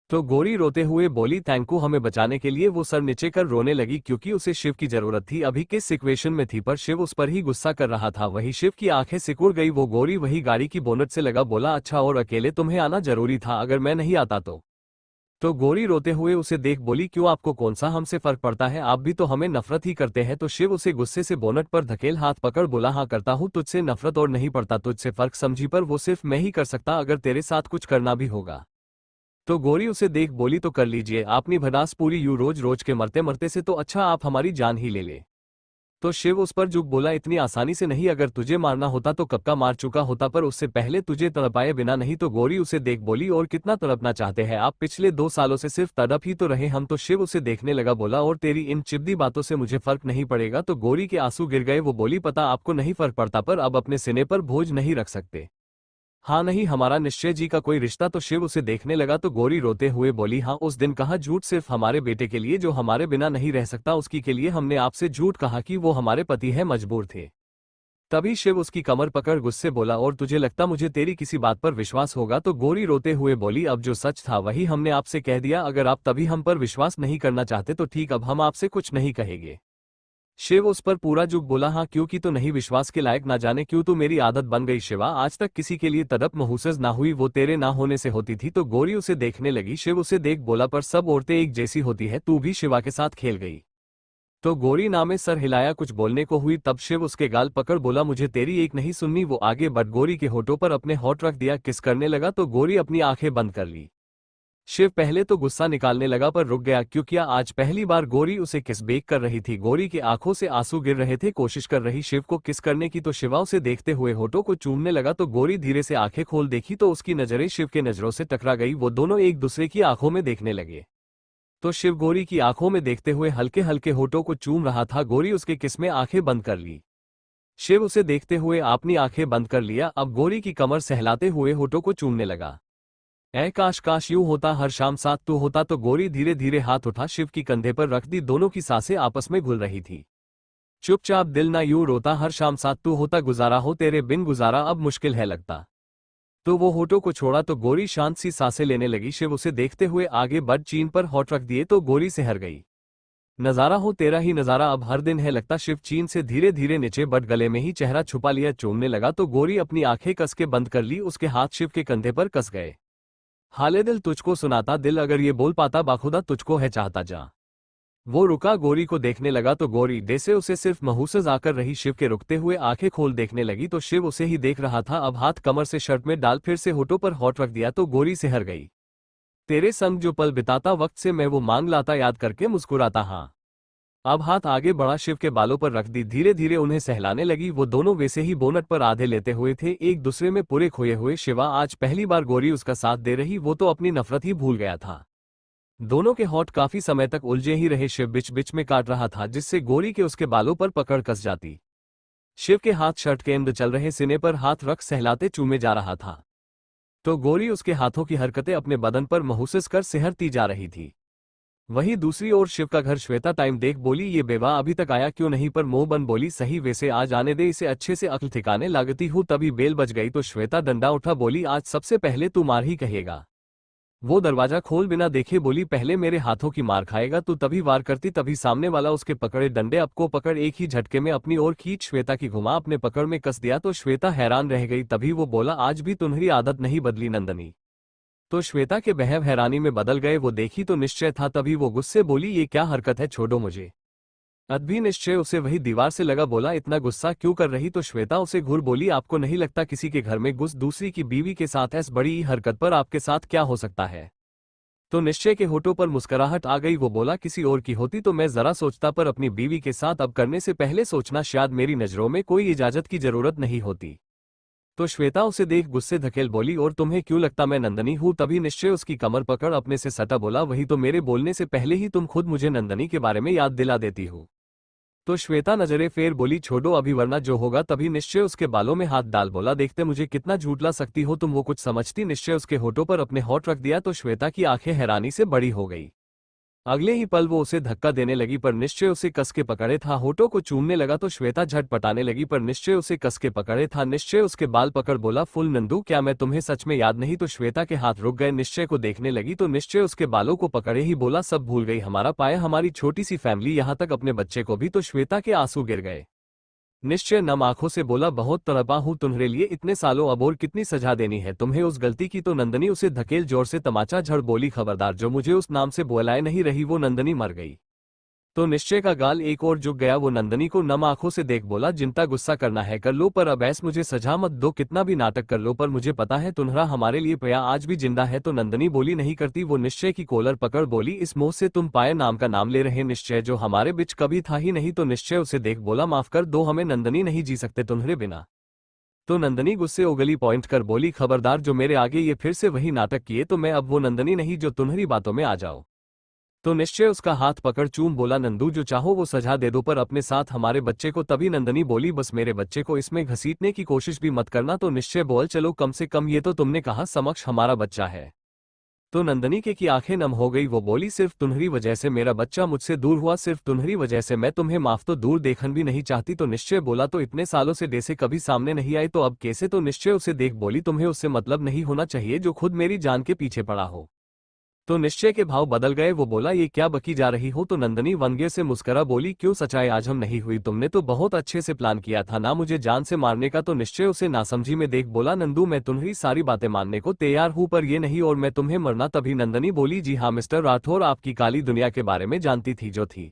तो गोरी रोते हुए बोली, थैंक यू हमें बचाने के लिए। वो सर नीचे कर रोने लगी क्योंकि उसे शिव की जरूरत थी। अभी किस सिचुएशन में थी, पर शिव उस पर ही गुस्सा कर रहा था। वही शिव की आंखें सिकुड़ गई। वो गोरी वही गाड़ी की बोनट से लगा बोला, अच्छा और अकेले तुम्हें आना जरूरी था, अगर मैं नहीं आता तो गोरी रोते हुए उसे देख बोली, क्यों आपको कौन सा हमसे फर्क पड़ता है, आप भी तो हमें नफरत ही करते हैं। तो शिव उसे गुस्से से बोनट पर धकेल हाथ पकड़ बोला, हाँ करता हूँ, तुझसे नफरत और नहीं पड़ता, तुझसे फर्क समझी, पर वो सिर्फ मैं ही कर सकता, अगर तेरे साथ कुछ करना भी होगा तो गोरी उसे देख बोली, तो कर लीजिए, आपनी भनास पूरी यूं रोज रोज के मरते मरते से तो अच्छा आप हमारी जान ही ले। तो शिव उस पर झुक बोला, इतनी आसानी से नहीं, अगर तुझे मारना होता तो कब का मार चुका होता, पर उससे पहले तुझे तड़पाए बिना नहीं। तो गोरी उसे देख बोली, और कितना तड़पना चाहते हैं आप, पिछले 2 सालों से सिर्फ तड़प ही तो रहे हम। तो शिव उसे देखने लगा बोला, और तेरी इन चिपदी बातों से मुझे फर्क नहीं पड़ेगा। तो गोरी के आंसू गिर गए। वो बोली, पता आपको नहीं फर्क पड़ता, पर अब अपने सीने पर बोझ नहीं रख सकते। हाँ नहीं, हमारा निश्चय जी का कोई रिश्ता। तो शिव उसे देखने लगा तो गोरी रोते हुए बोली, हाँ उस दिन कहा झूठ, सिर्फ हमारे बेटे के लिए जो हमारे बिना नहीं रह सकता, उसकी के लिए हमने आपसे झूठ कहा कि वो हमारे पति है, मजबूर थे। तभी शिव उसकी कमर पकड़ गुस्से बोला, और तुझे लगता मुझे तेरी किसी बात पर विश्वास होगा। तो गोरी रोते हुए बोली, अब जो सच था वही हमने आपसे कह दिया, अगर आप तभी हम पर विश्वास नहीं करना चाहते तो ठीक, अब हम आपसे कुछ नहीं कहेंगे। शिव उस पर पूरा जुग बोला, हाँ क्योंकि तो नहीं विश्वास के लायक, ना जाने क्यों तो मेरी आदत बन गई शिवा, आज तक किसी के लिए तड़प महसूस ना हुई, वो तेरे ना होने से होती थी। तो गोरी उसे देखने लगी। शिव उसे देख बोला, पर सब औरतें एक जैसी होती है, तू भी शिवा के साथ खेल गई। तो गोरी ना में सर हिलाया, कुछ बोलने को हुई, तब शिव उसके गाल पकड़ बोला, मुझे तेरी एक नहीं सुननी। वो आगे बढ़ गोरी के होठों पर अपने होठ रख दिया, किस करने लगा तो गोरी अपनी आंखें बंद कर ली। शिव पहले तो गुस्सा निकालने लगा पर रुक गया, क्योंकि आज पहली बार गोरी उसे किस बेक कर रही थी। गोरी की आंखों से आंसू गिर रहे थे, कोशिश कर रही शिव को किस करने की, तो शिवा उसे देखते हुए होठों को चूमने लगा। तो गोरी धीरे से आंखें खोल देखी तो उसकी नजरें शिव के नजरों से टकरा गई। वो दोनों एक दूसरे की आंखों में देखने लगे। तो शिव गोरी की आंखों में देखते हुए हल्के हल्के होठों को चूम रहा था। गोरी उसके किस में आंखें बंद कर ली। शिव उसे देखते हुए अपनी आंखें बंद कर लिया। अब गोरी की कमर सहलाते हुए होठों को चूमने लगा। ऐ काश काश यूं होता, हर शाम साथ तू होता। तो गोरी धीरे धीरे हाथ उठा शिव की कंधे पर रख दी। दोनों की सांसें आपस में घुल रही थी। चुपचाप दिल ना यूं रोता, हर शाम साथ तू होता, गुजारा हो तेरे बिन गुजारा अब मुश्किल है लगता। तो वो होठों को छोड़ा तो गोरी शांत सी सांसें लेने लगी। शिव उसे देखते हुए आगे बढ़ चीन पर होठ रख दिए तो गोरी से हर गई। नजारा हो तेरा ही नजारा अब हर दिन है लगता। शिव चीन से धीरे धीरे नीचे बढ़ गले में ही चेहरा छुपा लिया, चूमने लगा। तो गोरी अपनी आंखें कस के बंद कर ली। उसके हाथ शिव के कंधे पर कस गए। हाले दिल तुझको सुनाता, दिल अगर ये बोल पाता, बाखुदा तुझको है चाहता जा। वो रुका, गोरी को देखने लगा तो गोरी जैसे उसे सिर्फ महसूस आकर रही। शिव के रुकते हुए आंखें खोल देखने लगी तो शिव उसे ही देख रहा था। अब हाथ कमर से शर्ट में डाल फिर से होठों पर होठ रख दिया तो गोरी से हर गई। तेरे संग जो पल बिताता, वक्त से मैं वो मांग लाता, याद करके मुस्कुराता। हाँ अब हाथ आगे बढ़ा, शिव के बालों पर रख दी, धीरे धीरे उन्हें सहलाने लगी। वो दोनों वैसे ही बोनट पर आधे लेते हुए थे, एक दूसरे में पूरे खोए हुए। शिवा आज पहली बार गोरी उसका साथ दे रही, वो तो अपनी नफरत ही भूल गया था। दोनों के होठ काफी समय तक उलझे ही रहे। शिव बिच बिच में काट रहा था, जिससे गोरी के उसके बालों पर पकड़ कस जाती। शिव के हाथ शर्ट के अंदर चल रहे सीने पर हाथ रख सहलाते चूमे जा रहा था। तो गोरी उसके हाथों की हरकतें अपने बदन पर महसूस कर सिहरती जा रही थी। वहीं दूसरी ओर शिव का घर। श्वेता टाइम देख बोली, ये बेवा अभी तक आया क्यों नहीं, पर मुंह बन बोली, सही वैसे आ जाने दे इसे, अच्छे से अक्ल ठिकाने लागती हूँ। तभी बेल बज गई तो श्वेता डंडा उठा बोली, आज सबसे पहले तू मार ही कहेगा। वो दरवाजा खोल बिना देखे बोली, पहले मेरे हाथों की मार खाएगा तू, तभी वार करती। तभी सामने वाला उसके पकड़े डंडे अब को पकड़ एक ही झटके में अपनी ओर खींच श्वेता की घुमा अपने पकड़ में कस दिया। तो श्वेता हैरान रह गई। तभी वो बोला, आज भी तुम्हारी आदत नहीं बदली नंदनी। तो श्वेता के बहव हैरानी में बदल गए। वो देखी तो निश्चय था। तभी वो गुस्से बोली, ये क्या हरकत है, छोड़ो मुझे। अदभी निश्चय उसे वही दीवार से लगा, बोला, इतना गुस्सा क्यों कर रही। तो श्वेता उसे घूर बोली, आपको नहीं लगता किसी के घर में घुस दूसरी की बीवी के साथ ऐसी बड़ी ही हरकत पर आपके साथ क्या हो सकता है। तो निश्चय के होठों पर मुस्कुराहट आ गई। वो बोला, किसी और की होती तो मैं जरा सोचता, पर अपनी बीवी के साथ अब करने से पहले सोचना, शायद मेरी नजरों में कोई इजाजत की जरूरत नहीं होती। तो श्वेता उसे देख गुस्से धकेल बोली, और तुम्हें क्यों लगता मैं नंदनी हूं। तभी निश्चय उसकी कमर पकड़ अपने से सटा बोला, वही तो मेरे बोलने से पहले ही तुम खुद मुझे नंदनी के बारे में याद दिला देती हो। तो श्वेता नजरे फेर बोली छोड़ो अभी वरना जो होगा तभी। निश्चय उसके बालों में हाथ डाल बोला देखते मुझे कितना झूठला सकती हो तुम, वो कुछ समझती। निश्चय उसके होठों पर अपने होठ रख दिया तो श्वेता की आंखें हैरानी से बड़ी हो गई। अगले ही पल वो उसे धक्का देने लगी पर निश्चय उसे कस के पकड़े था। होठों को चूमने लगा तो श्वेता झट पटाने लगी पर निश्चय उसे कस के पकड़े था। निश्चय उसके बाल पकड़ बोला फुल नंदू क्या मैं तुम्हें सच में याद नहीं? तो श्वेता के हाथ रुक गए। निश्चय को देखने लगी तो निश्चय उसके बालों को पकड़े ही बोला सब भूल गई, हमारा पाया, हमारी छोटी सी फैमिली, यहाँ तक अपने बच्चे को भी। तो श्वेता के आंसू गिर गए। निश्चय नम आंखों से बोला बहुत तड़पा हूं तुम्हारे लिए इतने सालों, अब और कितनी सजा देनी है तुम्हें उस गलती की? तो नंदनी उसे धकेल जोर से तमाचा झड़ बोली खबरदार जो मुझे उस नाम से बुलाए नहीं रही वो नंदनी मर गई। तो निश्चय का गाल एक और झुक गया। वो नंदनी को नम आंखों से देख बोला जिनता गुस्सा करना है कर लो पर अब ऐस मुझे सजा मत दो, कितना भी नाटक कर लो पर मुझे पता है तुम्हारा हमारे लिए पया आज भी जिंदा है। तो नंदनी बोली नहीं करती। वो निश्चय की कॉलर पकड़ बोली इस मुंह से तुम पाया नाम का नाम ले रहे निश्चय जो हमारे बीच कभी था ही नहीं। तो निश्चय उसे देख बोला माफ कर दो हमें नंदनी, नहीं जी सकते तुम्हारे बिना। तो नंदनी गुस्से उगली पॉइंट कर बोली खबरदार जो मेरे आगे ये फिर से वही नाटक किए तो मैं अब वो नंदनी नहीं जो तुम्हारी बातों में आ जाओ। तो निश्चय उसका हाथ पकड़ चूम बोला नंदू जो चाहो वो सजा दे दो पर अपने साथ हमारे बच्चे को। तभी नंदनी बोली बस मेरे बच्चे को इसमें घसीटने की कोशिश भी मत करना। तो निश्चय बोल चलो कम से कम ये तो तुमने कहा समक्ष हमारा बच्चा है। तो नंदनी के की आंखें नम हो गई। वो बोली सिर्फ तुम्हारी वजह से मेरा बच्चा मुझसे दूर हुआ, सिर्फ तुम्हारी वजह से मैं तुम्हें माफ तो दूर देखन भी नहीं चाहती। तो निश्चय बोला तो इतने सालों से डेसे कभी सामने नहीं आई तो अब कैसे? तो निश्चय उसे देख बोली तुम्हें उससे मतलब नहीं होना चाहिए जो खुद मेरी जान के पीछे पड़ा हो। तो निश्चय के भाव बदल गए। वो बोला ये क्या बकी जा रही हो? तो नंदनी वनगे से मुस्करा बोली क्यों सच्चाई आज हम नहीं हुई, तुमने तो बहुत अच्छे से प्लान किया था ना मुझे जान से मारने का। तो निश्चय उसे नासमझी में देख बोला नंदू मैं तुम्हारी सारी बातें मानने को तैयार हूं पर ये नहीं और मैं तुम्हें मरना। तभी नंदनी बोली जी हाँ मिस्टर राठौर आपकी काली दुनिया के बारे में जानती थी जो थी।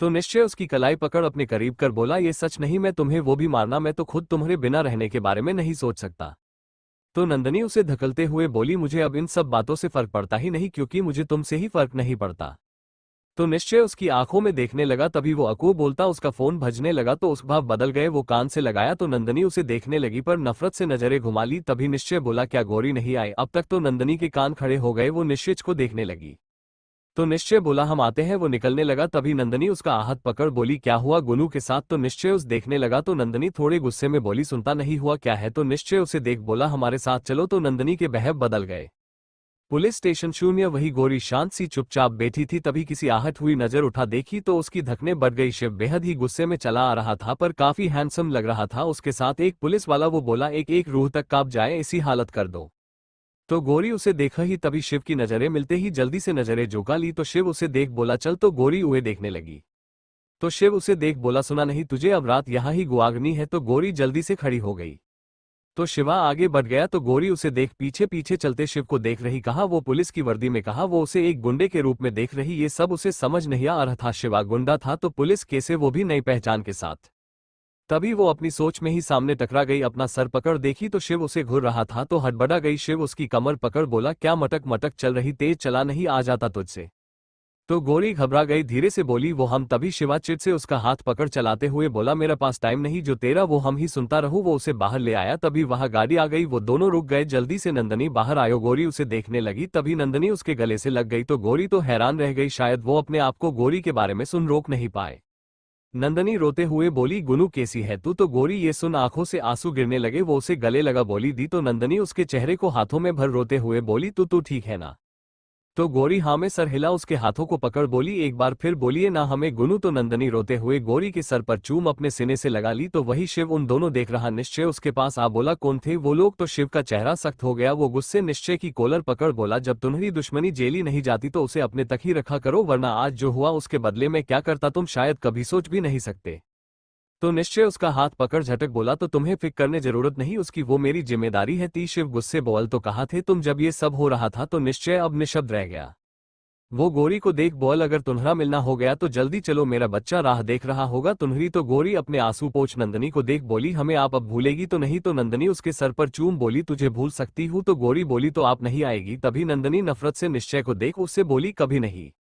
तो निश्चय उसकी कलाई पकड़ अपने करीब कर बोला ये सच नहीं, मैं तुम्हें वो भी मारना, मैं तो खुद तुम्हारे बिना रहने के बारे में नहीं सोच सकता। तो नंदनी उसे धकलते हुए बोली मुझे अब इन सब बातों से फर्क पड़ता ही नहीं क्योंकि मुझे तुमसे ही फर्क नहीं पड़ता। तो निश्चय उसकी आंखों में देखने लगा तभी वो अकू बोलता उसका फोन बजने लगा तो उसका भाव बदल गए। वो कान से लगाया तो नंदनी उसे देखने लगी पर नफरत से नजरें घुमा ली। तभी निश्चय बोला क्या गौरी नहीं आई अब तक? तो नंदनी के कान खड़े हो गए। वो निश्चय को देखने लगी तो निश्चय बोला हम आते हैं। वो निकलने लगा तभी नंदनी उसका हाथ पकड़ बोली क्या हुआ गुनू के साथ? तो निश्चय उस देखने लगा तो नंदनी थोड़े गुस्से में बोली सुनता नहीं हुआ क्या है? तो निश्चय उसे देख बोला हमारे साथ चलो। तो नंदनी के बहव बदल गए। पुलिस स्टेशन शून्य, वही गौरी शांत सी चुपचाप बैठी थी। तभी किसी आहट हुई नजर उठा देखी तो उसकी धकने बढ़ गई। शिव बेहद ही गुस्से में चला आ रहा था पर काफी हैंडसम लग रहा था। उसके साथ एक पुलिस वाला। वो बोला एक एक रूह तक कांप जाए ऐसी हालत कर दो। तो गौरी उसे देखा ही तभी शिव की नजरें मिलते ही जल्दी से नजरें झुका ली। तो शिव उसे देख बोला चल। तो गौरी उसे देखने लगी तो शिव उसे देख बोला सुना नहीं तुझे अब रात यहाँ ही गुआगनी है? तो गौरी जल्दी से खड़ी हो गई तो शिवा आगे बढ़ गया तो गौरी उसे देख पीछे पीछे चलते शिव को देख रही। कहा वो पुलिस की वर्दी में, कहा वो उसे एक गुंडे के रूप में देख रही। ये सब उसे समझ नहीं आ रहा था। शिवा गुंडा था तो पुलिस कैसे, वो भी नई पहचान के साथ। तभी वो अपनी सोच में ही सामने टकरा गई। अपना सर पकड़ देखी तो शिव उसे घूर रहा था तो हड़बड़ा गई। शिव उसकी कमर पकड़ बोला क्या मटक मटक चल रही, तेज चला नहीं आ जाता तुझसे? तो गौरी घबरा गई, धीरे से बोली वो हम। तभी शिवा चिढ़ से उसका हाथ पकड़ चलाते हुए बोला मेरा पास टाइम नहीं, जो तेरा वो हम ही सुनता रहूं। वो उसे बाहर ले आया तभी वहां गाड़ी आ गई। वो दोनों रुक गए। जल्दी से नंदनी बाहर आयो। गौरी उसे देखने लगी तभी नंदनी उसके गले से लग गई तो गौरी तो हैरान रह गई। शायद वो अपने आप को गौरी के बारे में सुन रोक नहीं पाए। नंदनी रोते हुए बोली गुनू कैसी है तू? तो गौरी ये सुन आंखों से आंसू गिरने लगे। वो उसे गले लगा बोली दी। तो नंदनी उसके चेहरे को हाथों में भर रोते हुए बोली तू ठीक है ना? तो गौरी हाँ में सर हिला उसके हाथों को पकड़ बोली एक बार फिर बोलिए ना हमें गुनू। तो नंदनी रोते हुए गौरी के सर पर चूम अपने सीने से लगा ली। तो वही शिव उन दोनों देख रहा। निश्चय उसके पास आ बोला कौन थे वो लोग? तो शिव का चेहरा सख्त हो गया। वो गुस्से निश्चय की कॉलर पकड़ बोला जब तुम्हारी दुश्मनी जेली नहीं जाती तो उसे अपने तक ही रखा करो, वरना आज जो हुआ उसके बदले में क्या करता तुम शायद कभी सोच भी नहीं सकते। तो निश्चय उसका हाथ पकड़ झटक बोला तो तुम्हें फिक्र करने जरूरत नहीं उसकी, वो मेरी जिम्मेदारी है। ती शिव गुस्से बोल तो कहा थे तुम जब ये सब हो रहा था? तो निश्चय अब निशब्द रह गया। वो गौरी को देख बोल अगर तुम्हारा मिलना हो गया तो जल्दी चलो, मेरा बच्चा राह देख रहा होगा तुम्हारी। तो गौरी अपने आंसू पोंछ नंदनी को देख बोली हमें आप अब भूलेगी तो नहीं? तो नंदनी उसके सर पर चूम बोली तुझे भूल सकती हूँ। तो गौरी बोली तो आप नहीं आएगी? तभी नंदनी नफरत से निश्चय को देख उससे बोली कभी नहीं,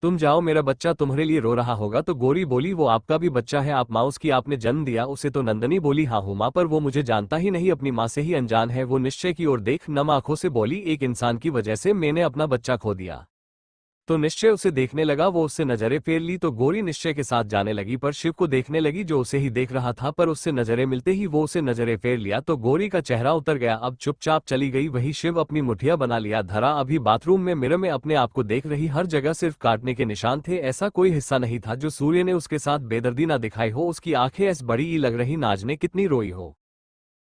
तुम जाओ, मेरा बच्चा तुम्हारे लिए रो रहा होगा। तो गौरी बोली वो आपका भी बच्चा है, आप माँ उसकी, आपने जन्म दिया उसे? तो नंदनी बोली हाँ हूँ माँ, पर वो मुझे जानता ही नहीं, अपनी माँ से ही अनजान है। वो निश्चय की ओर देख नम आंखों से बोली एक इंसान की वजह से मैंने अपना बच्चा खो दिया। तो निश्चय उसे देखने लगा। वो उससे नजरें फेर ली तो गोरी निश्चय के साथ जाने लगी, पर शिव को देखने लगी जो उसे ही देख रहा था। पर उससे नजरें मिलते ही वो उसे नजरें फेर लिया तो गोरी का चेहरा उतर गया। अब चुपचाप चली गई। वही शिव अपनी मुठिया बना लिया। धरा अभी बाथरूम में मिरर में अपने आप को देख रही। हर जगह सिर्फ काटने के निशान थे। ऐसा कोई हिस्सा नहीं था जो सूर्य ने उसके साथ बेदर्दी ना दिखाई हो। उसकी आंखें ऐसी बड़ी ही लग रही, ना जाने कितनी रोई हो।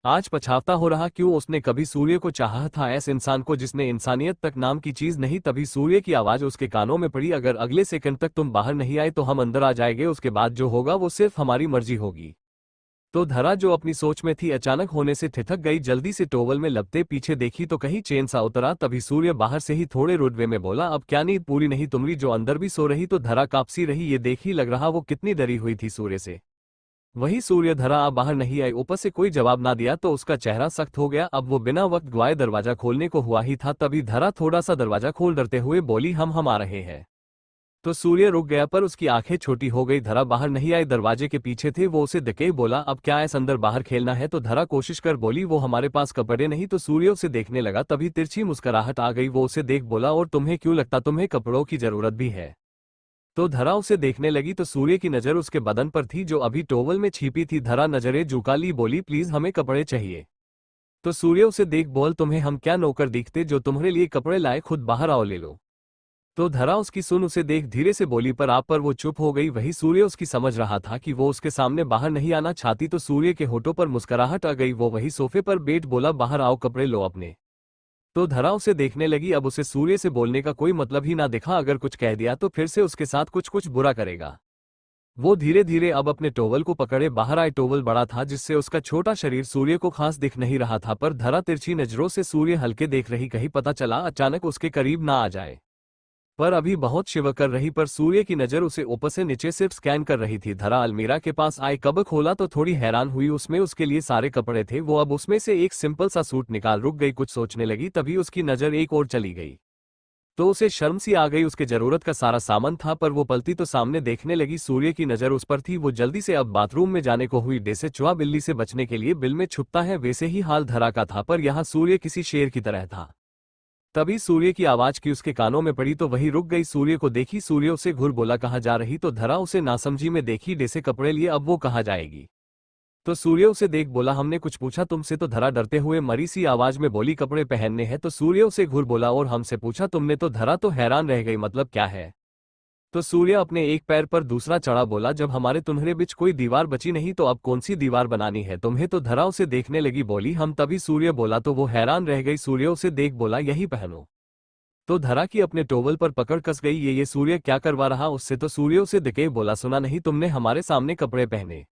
आज पछतावा हो रहा क्यों उसने कभी सूर्य को चाहा था, ऐसे इंसान को जिसने इंसानियत तक नाम की चीज नहीं। तभी सूर्य की आवाज उसके कानों में पड़ी, अगर अगले सेकंड तक तुम बाहर नहीं आए तो हम अंदर आ जाएंगे। उसके बाद जो होगा वो सिर्फ हमारी मर्जी होगी। तो धरा जो अपनी सोच में थी अचानक होने से ठिठक गई। जल्दी से टोवल में लपटे पीछे देखी तो कहीं चेन सा उतरा। तभी सूर्य बाहर से ही थोड़े रुडवे में बोला, अब क्या नींद पूरी नहीं तुम्हारी जो अंदर भी सो रही। तो धरा कांपसी रही। ये देख ही लग रहा वो कितनी डरी हुई थी सूर्य से। वही सूर्य धरा आप बाहर नहीं आए, ऊपर से कोई जवाब ना दिया तो उसका चेहरा सख्त हो गया। अब वो बिना वक्त गवाए दरवाजा खोलने को हुआ ही था। तभी धरा थोड़ा सा दरवाजा खोल डरते हुए बोली, हम आ रहे हैं। तो सूर्य रुक गया पर उसकी आंखें छोटी हो गई। धरा बाहर नहीं आई, दरवाजे के पीछे थे। वो उसे दिखे बोला, अब क्या ऐसा अंदर बाहर खेलना है। तो धरा कोशिश कर बोली, वो हमारे पास कपड़े नहीं। तो सूर्य उसे देखने लगा। तभी तिरछी मुस्कुराहट आ गई। वो उसे देख बोला, और तुम्हें क्यों लगता तुम्हें कपड़ों की जरूरत भी है। तो धरा उसे देखने लगी तो सूर्य की नजर उसके बदन पर थी जो अभी टोवल में छिपी थी। धरा नजरें झुका ली, बोली, प्लीज हमें कपड़े चाहिए। तो सूर्य उसे देख बोल, तुम्हें हम क्या नौकर दिखते जो तुम्हारे लिए कपड़े लाए, खुद बाहर आओ ले लो। तो धरा उसकी सुन उसे देख धीरे से बोली, पर आप पर वो चुप हो गई। वही सूर्य उसकी समझ रहा था कि वो उसके सामने बाहर नहीं आना चाहती। तो सूर्य के होठों पर मुस्कुराहट आ गई। वो वही सोफे पर बैठ बोला, बाहर आओ कपड़े लो अपने। तो धरा उसे देखने लगी। अब उसे सूर्य से बोलने का कोई मतलब ही ना दिखा। अगर कुछ कह दिया तो फिर से उसके साथ कुछ कुछ बुरा करेगा। वो धीरे धीरे अब अपने टोवल को पकड़े बाहर आए। टोवल बड़ा था जिससे उसका छोटा शरीर सूर्य को खास दिख नहीं रहा था। पर धरा तिरछी नजरों से सूर्य हल्के देख रही, कहीं पता चला अचानक उसके करीब ना आ जाए। पर अभी बहुत शिव कर रही, पर सूर्य की नजर उसे ऊपर से नीचे सिर्फ स्कैन कर रही थी। धरा अलमीरा के पास आए, कब खोला तो थोड़ी हैरान हुई। उसमें उसके लिए सारे कपड़े थे। वो अब उसमें से एक सिंपल सा सूट निकाल रुक गई, कुछ सोचने लगी। तभी उसकी नजर एक और चली गई तो उसे शर्म सी आ गई। उसके जरूरत का सारा सामान था पर वो पलटी तो सामने देखने लगी सूर्य की नजर उस पर थी। वो जल्दी से अब बाथरूम में जाने को हुई। जैसे चूहा बिल्ली से बचने के लिए बिल में छुपता है, वैसे ही हाल धरा का था। पर यहाँ सूर्य किसी शेर की तरह था। तभी सूर्य की आवाज की उसके कानों में पड़ी तो वही रुक गई। सूर्य को देखी। सूर्य उसे घूर बोला, कहाँ जा रही। तो धरा उसे नासमझी में देखी। जैसे कपड़े लिए अब वो कहाँ जाएगी। तो सूर्य उसे देख बोला, हमने कुछ पूछा तुमसे। तो धरा डरते हुए मरी सी आवाज में बोली, कपड़े पहनने हैं। तो सूर्य उसे घूर बोला, और हमसे पूछा तुमने। तो धरा तो हैरान रह गई, मतलब क्या है। तो सूर्य अपने एक पैर पर दूसरा चढ़ा बोला, जब हमारे तुम्हारे बीच कोई दीवार बची नहीं तो अब कौन सी दीवार बनानी है तुम्हें। तो धरा उसे देखने लगी, बोली हम। तभी सूर्य बोला तो वो हैरान रह गई। सूर्य उसे देख बोला, यही पहनो। तो धरा की अपने टोवल पर पकड़ कस गई। ये सूर्य क्या करवा रहा उससे। तो सूर्य उसे दिखे बोला, सुना नहीं तुमने हमारे सामने कपड़े पहने।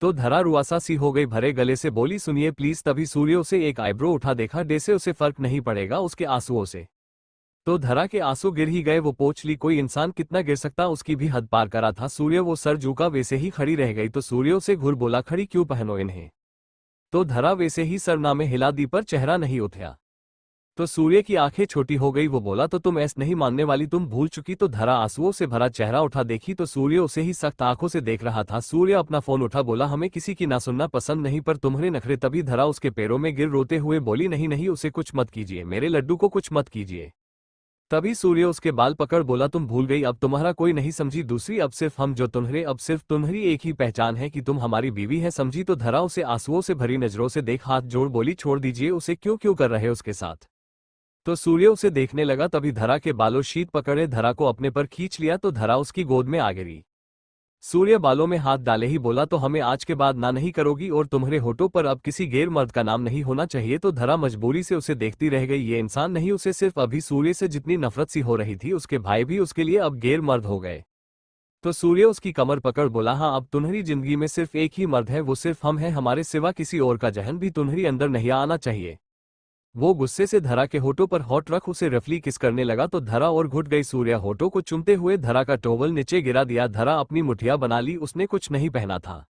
तो धरा रुआसा सी हो गई, भरे गले से बोली, सुनिए प्लीज। तभी सूर्य उसे एक आईब्रो उठा देखा। जैसे उसे फर्क नहीं पड़ेगा उसके आंसुओं से। तो धरा के आंसू गिर ही गए। वो पोंछ ली, कोई इंसान कितना गिर सकता, उसकी भी हद पार करा था सूर्य। वो सर झुका वैसे ही खड़ी रह गई। तो सूर्य उसे घूर बोला, खड़ी क्यों पहनो इन्हें। तो धरा वैसे ही सरनामे हिला दी पर चेहरा नहीं उठा। तो सूर्य की आंखें छोटी हो गई। वो बोला, तो तुम ऐसा नहीं मानने वाली, तुम भूल चुकी। तो धरा आंसुओं से भरा चेहरा उठा देखी तो सूर्य उसे ही सख्त आंखों से देख रहा था। सूर्य अपना फोन उठा बोला, हमें किसी की ना सुनना पसंद नहीं, पर तुम्हारे नखरे। तभी धरा उसके पैरों में गिर रोते हुए बोली, नहीं नहीं उसे कुछ मत कीजिए, मेरे लड्डू को कुछ मत कीजिए। तभी सूर्य उसके बाल पकड़ बोला, तुम भूल गई, अब तुम्हारा कोई नहीं समझी दूसरी, अब सिर्फ हम जो तुम्हारे, अब सिर्फ तुम्हारी एक ही पहचान है कि तुम हमारी बीवी है, समझी। तो धरा उसे आंसुओं से भरी नजरों से देख हाथ जोड़ बोली, छोड़ दीजिए उसे, क्यों क्यों कर रहे उसके साथ। तो सूर्य उसे देखने लगा। तभी धरा के बालों शीत पकड़े धरा को अपने पर खींच लिया तो धरा उसकी गोद में आ गिरी। सूर्य बालों में हाथ डाले ही बोला, तो हमें आज के बाद ना नहीं करोगी, और तुम्हारे होठों पर अब किसी गैर मर्द का नाम नहीं होना चाहिए। तो धरा मजबूरी से उसे देखती रह गई। ये इंसान नहीं, उसे सिर्फ अभी सूर्य से जितनी नफरत सी हो रही थी उसके भाई भी उसके लिए अब गैर मर्द हो गए। तो सूर्य उसकी कमर पकड़ बोला, हाँ अब तुम्हारी जिंदगी में सिर्फ एक ही मर्द है, वो सिर्फ हम हैं, हमारे सिवा किसी और का जहन भी तुम्हारी अंदर नहीं आना चाहिए। वो गुस्से से धरा के होठों पर होठ रख उसे रफली किस करने लगा तो धरा और घुट गई। सूर्य होठों को चूमते हुए धरा का टॉवल नीचे गिरा दिया। धरा अपनी मुठिया बना ली, उसने कुछ नहीं पहना था।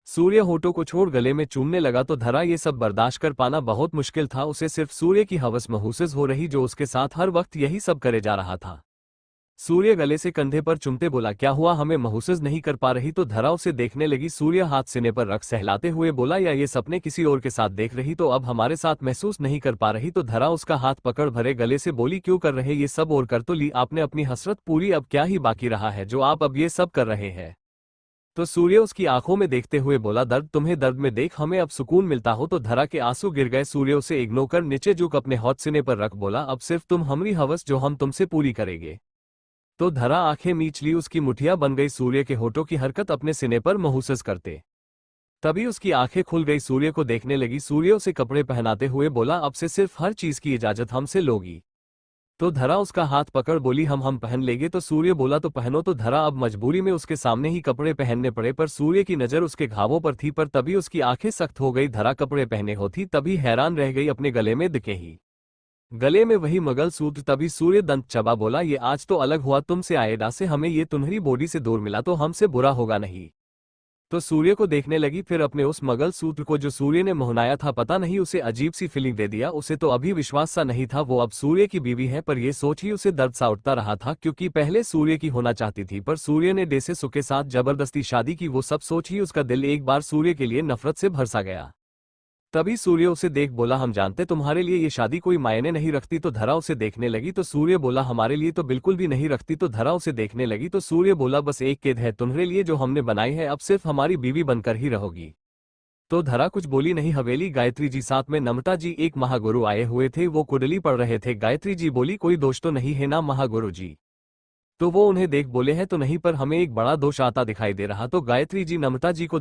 सूर्य होठों को छोड़ गले में चूमने लगा तो धरा ये सब बर्दाश्त कर पाना बहुत मुश्किल था। उसे सिर्फ सूर्य की हवस महसूस हो रही जो उसके साथ हर वक्त यही सब करे जा रहा था। सूर्य गले से कंधे पर चुमते बोला, क्या हुआ, हमें महसूस नहीं कर पा रही? तो धरा उसे देखने लगी। सूर्य हाथ सीने पर रख सहलाते हुए बोला, या ये सपने किसी और के साथ देख रही तो अब हमारे साथ महसूस नहीं कर पा रही? तो धरा उसका हाथ पकड़ भरे गले से बोली, क्यों कर रहे ये सब, और कर तो ली आपने अपनी हसरत पूरी, अब क्या ही बाकी रहा है जो आप अब ये सब कर रहे हैं? तो सूर्य उसकी आंखों में देखते हुए बोला, दर्द, तुम्हें दर्द में देख हमें अब सुकून मिलता हो। तो धरा के आंसू गिर गए। सूर्य उसे इग्नोर कर नीचे झुक अपने हौथ सीने पर रख बोला, अब सिर्फ तुम हमारी हवस जो हम तुमसे पूरी करेंगे। तो धरा आंखें मीच ली, उसकी मुठियां बन गई सूर्य के होठों की हरकत अपने सीने पर महसूस करते। तभी उसकी आंखें खुल गई, सूर्य को देखने लगी। सूर्य उसे कपड़े पहनाते हुए बोला, अब से सिर्फ हर चीज की इजाजत हमसे लोगी। तो धरा उसका हाथ पकड़ बोली, हम पहन लेंगे। तो सूर्य बोला, तो पहनो। तो धरा अब मजबूरी में उसके सामने ही कपड़े पहनने पड़े, पर सूर्य की नजर उसके घावों पर थी। पर तभी उसकी आंखें सख्त हो गई। धरा कपड़े पहने होती तभी हैरान रह गई, अपने गले में दिखे ही गले में वही मगल सूत्र। तभी सूर्य दंत चबा बोला, ये आज तो अलग हुआ तुमसे, आएडा से हमें ये तुम्हारी बॉडी से दूर मिला तो हमसे बुरा होगा नहीं। तो सूर्य को देखने लगी, फिर अपने उस मगल सूत्र को जो सूर्य ने मोहनाया था, पता नहीं उसे अजीब सी फीलिंग दे दिया। उसे तो अभी विश्वास सा नहीं था वो अब सूर्य की बीवी है, पर यह सोच ही उसे दर्द सा उठता रहा था, क्योंकि पहले सूर्य की होना चाहती थी पर सूर्य ने डेसे सु के साथ जबरदस्ती शादी की। वो सब सोच ही उसका दिल एक बार सूर्य के लिए नफरत से भर सा गया। तभी सूर्य उसे देख बोला, हम जानते तुम्हारे लिए ये शादी कोई मायने नहीं रखती। तो धरा उसे देखने लगी। तो सूर्य बोला, हमारे लिए तो बिल्कुल भी नहीं रखती। तो धरा उसे देखने लगी। तो सूर्य बोला, बस एक कैद है तुम्हारे लिए जो हमने बनाई है, अब सिर्फ हमारी बीवी बनकर ही रहोगी। तो धरा कुछ बोली नहीं। हवेली गायत्री जी साथ में नमता जी एक महागुरु आए हुए थे, वो कुंडली पढ़ रहे थे। गायत्री जी बोली, कोई दोष तो नहीं है ना महागुरु जी? तो वो उन्हें देख बोले, हैं तो नहीं, पर हमें एक बड़ा दोष आता दिखाई दे रहा। तो गायत्री जी नमता जी को